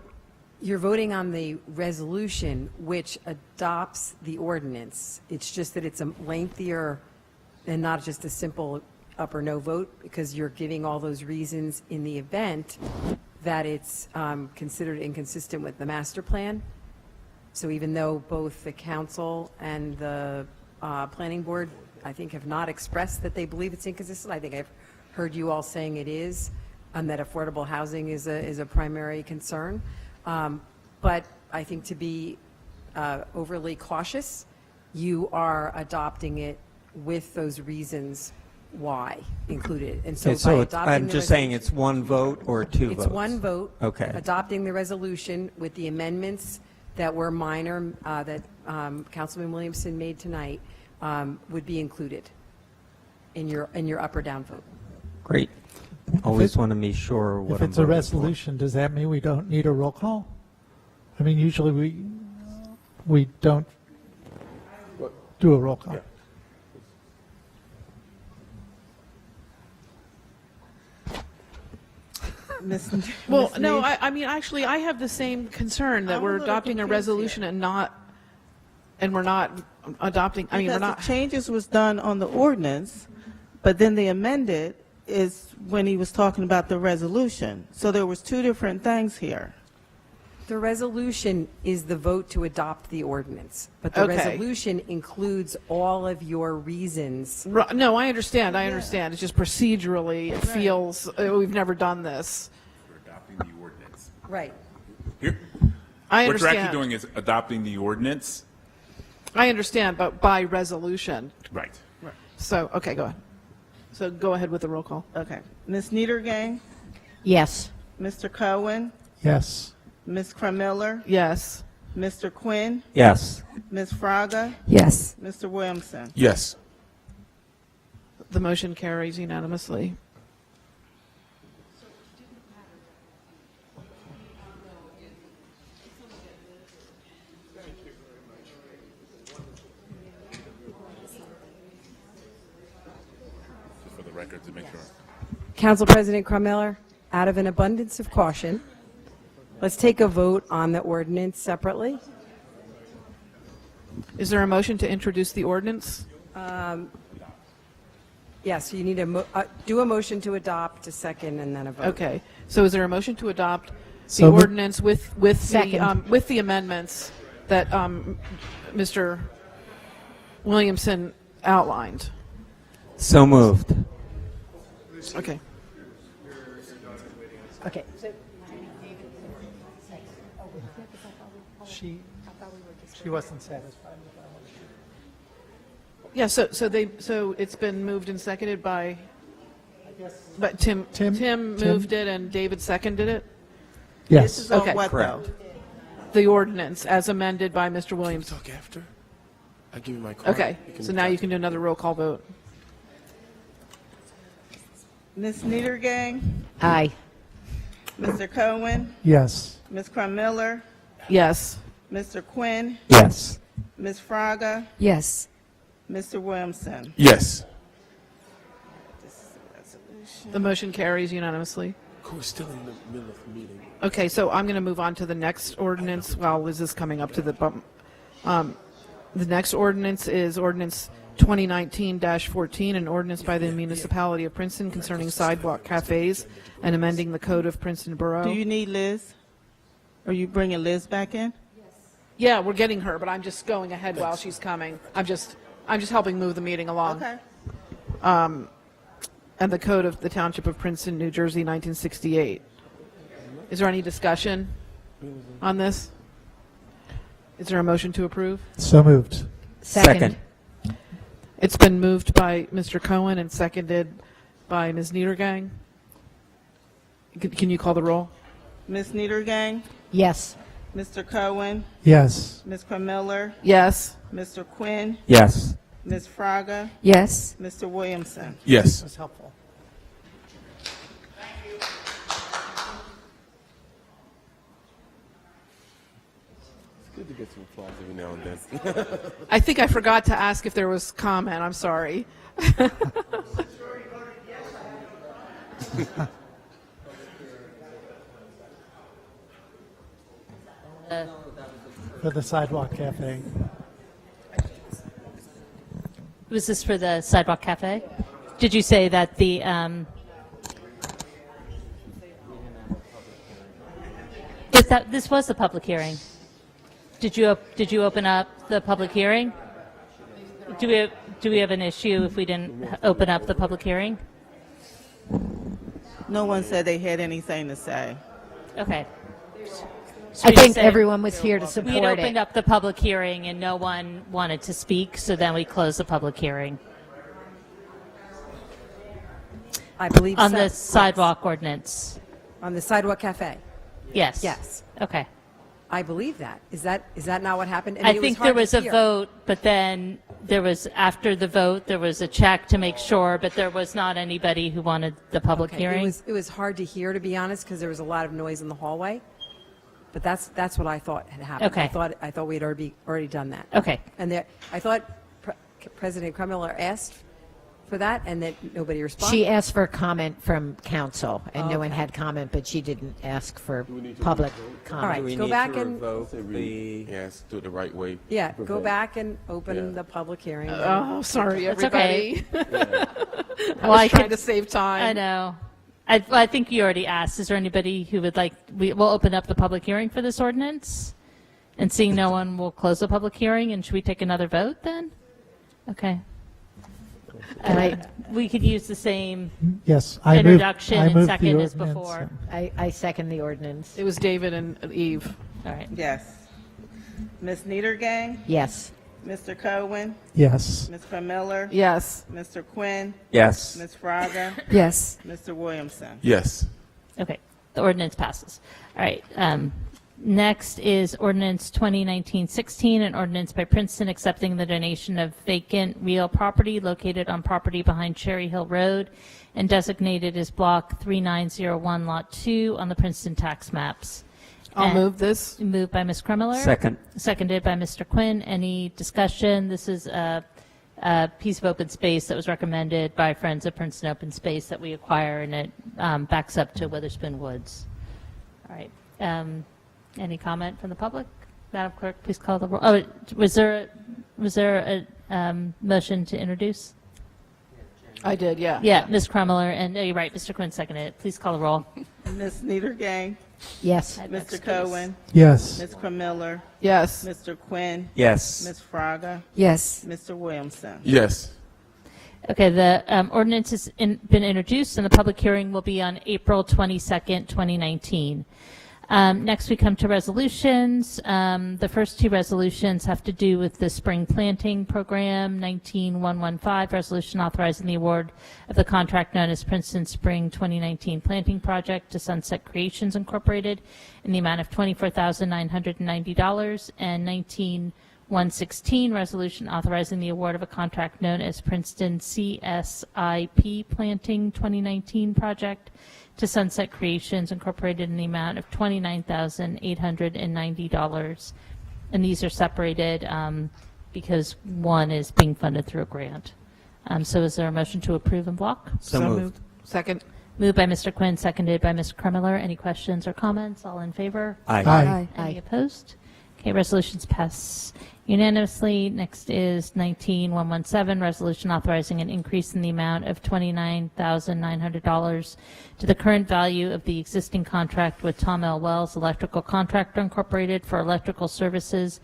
You're voting on the resolution which adopts the ordinance. It's just that it's a lengthier and not just a simple up or no vote, because you're giving all those reasons in the event that it's considered inconsistent with the master plan. So even though both the council and the planning board, I think, have not expressed that they believe it's inconsistent, I think I've heard you all saying it is, and that affordable housing is a primary concern. But I think to be overly cautious, you are adopting it with those reasons why included. And so, by adopting I'm just saying it's one vote or two votes? It's one vote. Okay. Adopting the resolution with the amendments that were minor, that Councilman Williamson made tonight, would be included in your up or down vote. Great. Always want to be sure what If I'm it's a voting resolution, does that mean we don't need a roll call? I mean, usually we don't do a roll call. Yeah. Well, no, I mean, actually, I have the same concern that we're adopting a resolution and we're not adopting, I mean, we're Because not. the changes was done on the ordinance, but then the amended is when he was talking about the resolution. So there was two different things here. The resolution is the vote to adopt the ordinance, but the Okay. resolution includes all of your reasons. No, I understand. It's just procedurally, it feels, we've never done this. We're adopting the ordinance. Right. Here, I what you're understand. actually doing is adopting the ordinance. I understand, but by resolution. Right. So, okay, go ahead. So go ahead with the roll call. Okay. Ms. Niedergang? Yes. Mr. Cohen? Yes. Ms. Crummiller? Yes. Mr. Quinn? Yes. Ms. Fraga? Yes. Mr. Williamson? Yes. The motion carries unanimously. Just for the record to make sure. Council President Crummiller, out of an abundance of caution, let's take a vote on the ordinance separately. Is there a motion to introduce the ordinance? Yes, you need to do a motion to adopt, a second, and then a vote. Okay. So is there a motion to adopt the So mo- ordinance with the amendments that Mr. Williamson outlined? So moved. Okay. Okay. She wasn't satisfied with that one. Yeah, so it's been moved and seconded by, but Tim moved it and David seconded it? Yes. This is on Okay. what, Correct. though? The ordinance as amended by Mr. Williams. Talk after. I give you my card. Okay, so now you can do another roll call vote. Ms. Niedergang? Aye. Mr. Cohen? Yes. Ms. Crummiller? Yes. Mr. Quinn? Yes. Ms. Fraga? Yes. Mr. Williamson? Yes. The motion carries unanimously. We're still in the middle of the meeting. Okay, so I'm going to move on to the next ordinance while Liz is coming up to the bump. The next ordinance is ordinance 2019-14, an ordinance by the municipality of Princeton concerning sidewalk cafes and amending the code of Princeton Borough. Do you need Liz? Are you bringing Liz back in? Yeah, we're getting her, but I'm just going ahead while she's coming. I'm just helping move the meeting along. Okay. And the Code of the Township of Princeton, New Jersey, 1968. Is there any discussion on this? Is there a motion to approve? So moved. Second. It's been moved by Mr. Cohen and seconded by Ms. Niedergang. Can you call the roll? Ms. Niedergang? Yes. Mr. Cohen? Yes. Ms. Miller? Yes. Mr. Quinn? Yes. Ms. Fraga? Yes. Mr. Williamson? Yes. That's helpful. Good to get some applause every now and then. I think I forgot to ask if there was comment. I'm sorry. For the sidewalk cafe. Was this for the Sidewalk Cafe? Did you say that the, this was the public hearing? Did you open up the public hearing? Do we have an issue if we didn't open up the public hearing? No one said they had anything to say. Okay. I think everyone was here to support We had opened it. up the public hearing and no one wanted to speak, so then we closed the public hearing. I believe On so. the sidewalk ordinance. On the sidewalk cafe. Yes. Yes. Okay. I believe that. Is that not what happened? I think there was a vote, but then there was, after the vote, there was a check to make sure, but there was not anybody who wanted the public hearing. It was hard to hear, to be honest, because there was a lot of noise in the hallway. But that's what I thought had happened. Okay. I thought we had already done that. Okay. And I thought President Krumiller asked for that, and that nobody responded. She asked for comment from council, and no one Okay. had comment, but she didn't ask for public comment. All right, go back and Yes, do it the right way. yeah, go back and open the public hearing. Oh, sorry, That's everybody. okay. I was trying to save time. I know. I think you already asked. Is there anybody who would like, we'll open up the public hearing for this ordinance? And seeing no one, we'll close the public hearing, and should we take another vote then? Okay. We could use the same Yes, I introduction moved and the second as ordinance. before. I second the ordinance. It was David and Eve. All right. Yes. Ms. Niedergang? Yes. Mr. Cohen? Yes. Ms. Miller? Yes. Mr. Quinn? Yes. Ms. Fraga? Yes. Mr. Williamson? Yes. Okay, the ordinance passes. All right, next is ordinance 2019-16, an ordinance by Princeton accepting the donation of vacant real property located on property behind Cherry Hill Road and designated as Block 3901, Lot 2 on the Princeton tax maps. I'll move this. Moved by Ms. Krumiller. Second. Seconded by Mr. Quinn. Any discussion? This is a piece of open space that was recommended by Friends of Princeton Open Space that we acquire, and it backs up to Witherspoon Woods. All right. Any comment from the public? Madam Clerk, please call the roll. Oh, was there a motion to introduce? I did, yeah. Yeah, Ms. Krumiller, and you're right, Mr. Quinn seconded it. Please call the roll. Ms. Niedergang? Yes. Mr. Cohen? Yes. Ms. Miller? Yes. Mr. Quinn? Yes. Ms. Fraga? Yes. Mr. Williamson? Yes. Okay, the ordinance has been introduced, and the public hearing will be on April 22nd, 2019. Next, we come to resolutions. The first two resolutions have to do with the spring planting program, 19115, resolution authorizing the award of the contract known as Princeton Spring 2019 Planting Project to Sunset Creations Incorporated in the amount of $24,990, and 19116, resolution authorizing the award of a contract known as Princeton CSIP Planting 2019 Project to Sunset Creations Incorporated in the amount of $29,890. And these are separated because one is being funded through a grant. So is there a motion to approve in block? So moved. Second. Moved by Mr. Quinn, seconded by Ms. Krumiller. Any questions or comments? All in favor? Aye. Aye. Any opposed? Okay, resolutions pass unanimously. Next is 19117, resolution authorizing an increase in the amount of $29,900 to the current value of the existing contract with Tom L. Wells Electrical Contractor Incorporated for electrical services,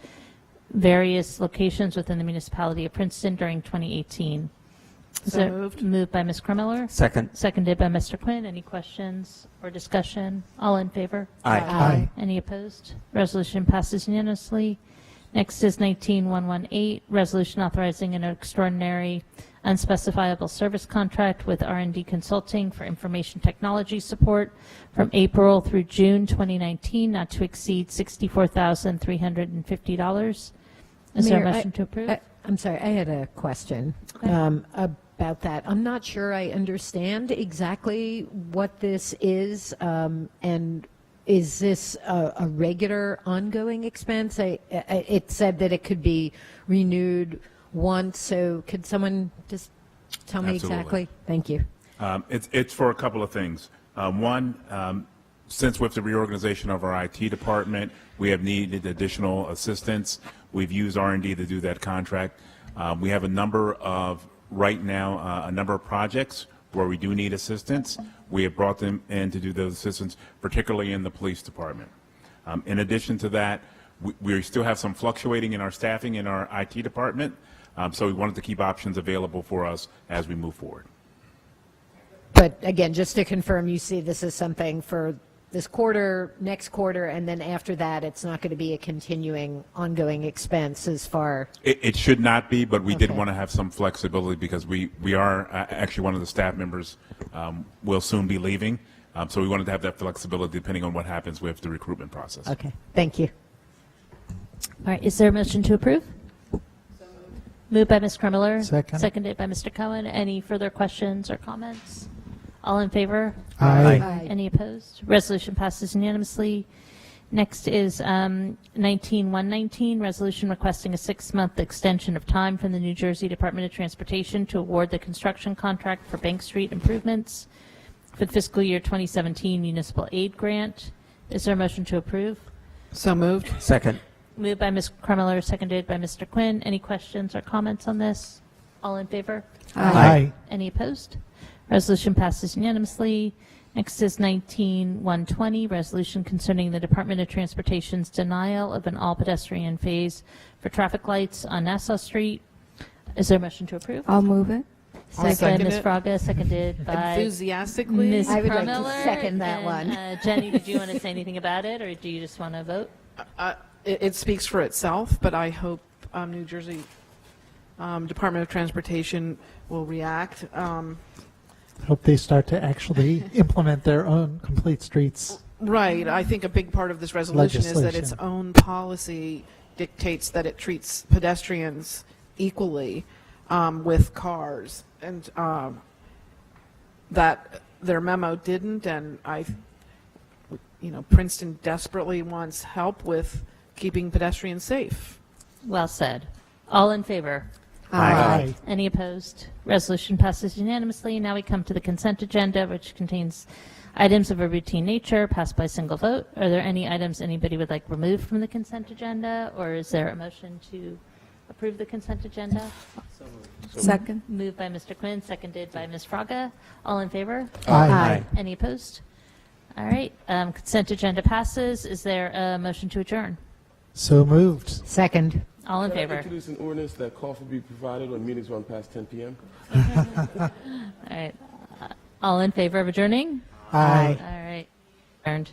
various locations within the municipality of Princeton during 2018. So moved. Moved by Ms. Krummeller. Second. Seconded by Mr. Quinn. Any questions or discussion? All in favor? Aye. Aye. Any opposed? Resolution passes unanimously. Next is 19118, resolution authorizing an extraordinary unspecifiable service contract with R&D Consulting for information technology support from April through June 2019, not to exceed $64,350. Is there a Mayor, motion to approve? I'm sorry, I had a question about that. I'm not sure I understand exactly what this is, and is this a regular ongoing expense? It said that it could be renewed once, so could someone just tell me Absolutely. exactly? Thank you. It's for a couple of things. One, since with the reorganization of our IT department, we have needed additional assistance. We've used R&D to do that contract. We have a number of, right now, a number of projects where we do need assistance. We have brought them in to do those assistance, particularly in the police department. In addition to that, we still have some fluctuating in our staffing in our IT department, so we wanted to keep options available for us as we move forward. But again, just to confirm, you see this as something for this quarter, next quarter, and then after that, it's not going to be a continuing, ongoing expense as far? It should not be, but we did Okay. want to have some flexibility because we are actually one of the staff members will soon be leaving, so we wanted to have that flexibility depending on what happens with the recruitment process. Okay, thank you. All right, is there a motion to approve? Moved by Ms. Krummeller. Second. Seconded by Mr. Cohen. Any further questions or comments? All in favor? Aye. Aye. Any opposed? Resolution passes unanimously. Next is 19119, resolution requesting a 6-month extension of time from the New Jersey Department of Transportation to award the construction contract for Bank Street improvements for the fiscal year 2017 municipal aid grant. Is there a motion to approve? So moved. Second. Moved by Ms. Krummeller, seconded by Mr. Quinn. Any questions or comments on this? All in favor? Aye. Any opposed? Resolution passes unanimously. Next is 19120, resolution concerning the Department of Transportation's denial of an all-pedestrian phase for traffic lights on Nassau Street. Is there a motion to approve? I'll move it. I'll Second by second Ms. it. Fraga, seconded by Enthusiastically. Ms. I would like to Krummeller. second that And, one. Jenny, did you want to say anything about it, or do you just want to vote? It speaks for itself, but I hope New Jersey Department of Transportation will react. Hope they start to actually implement their own complete streets. Right. I think a big part of this resolution is that its Legislation. own policy dictates that it treats pedestrians equally with cars, and that their memo didn't. And Princeton desperately wants help with keeping pedestrians safe. Well said. All in favor? Aye. Any opposed? Resolution passes unanimously. Now we come to the consent agenda, which contains items of a routine nature, passed by single vote. Are there any items anybody would like removed from the consent agenda, or is there a motion to approve the consent agenda? Second. Moved by Mr. Quinn, seconded by Ms. Fraga. All in favor? Aye. Any opposed? All right. Consent agenda passes. Is there a motion to adjourn? So moved. Second. All in Can I favor? introduce an ordinance that coffee be provided when meetings run past 10 p.m.? All right. All in favor of adjourning? Aye. All right. Adjourned.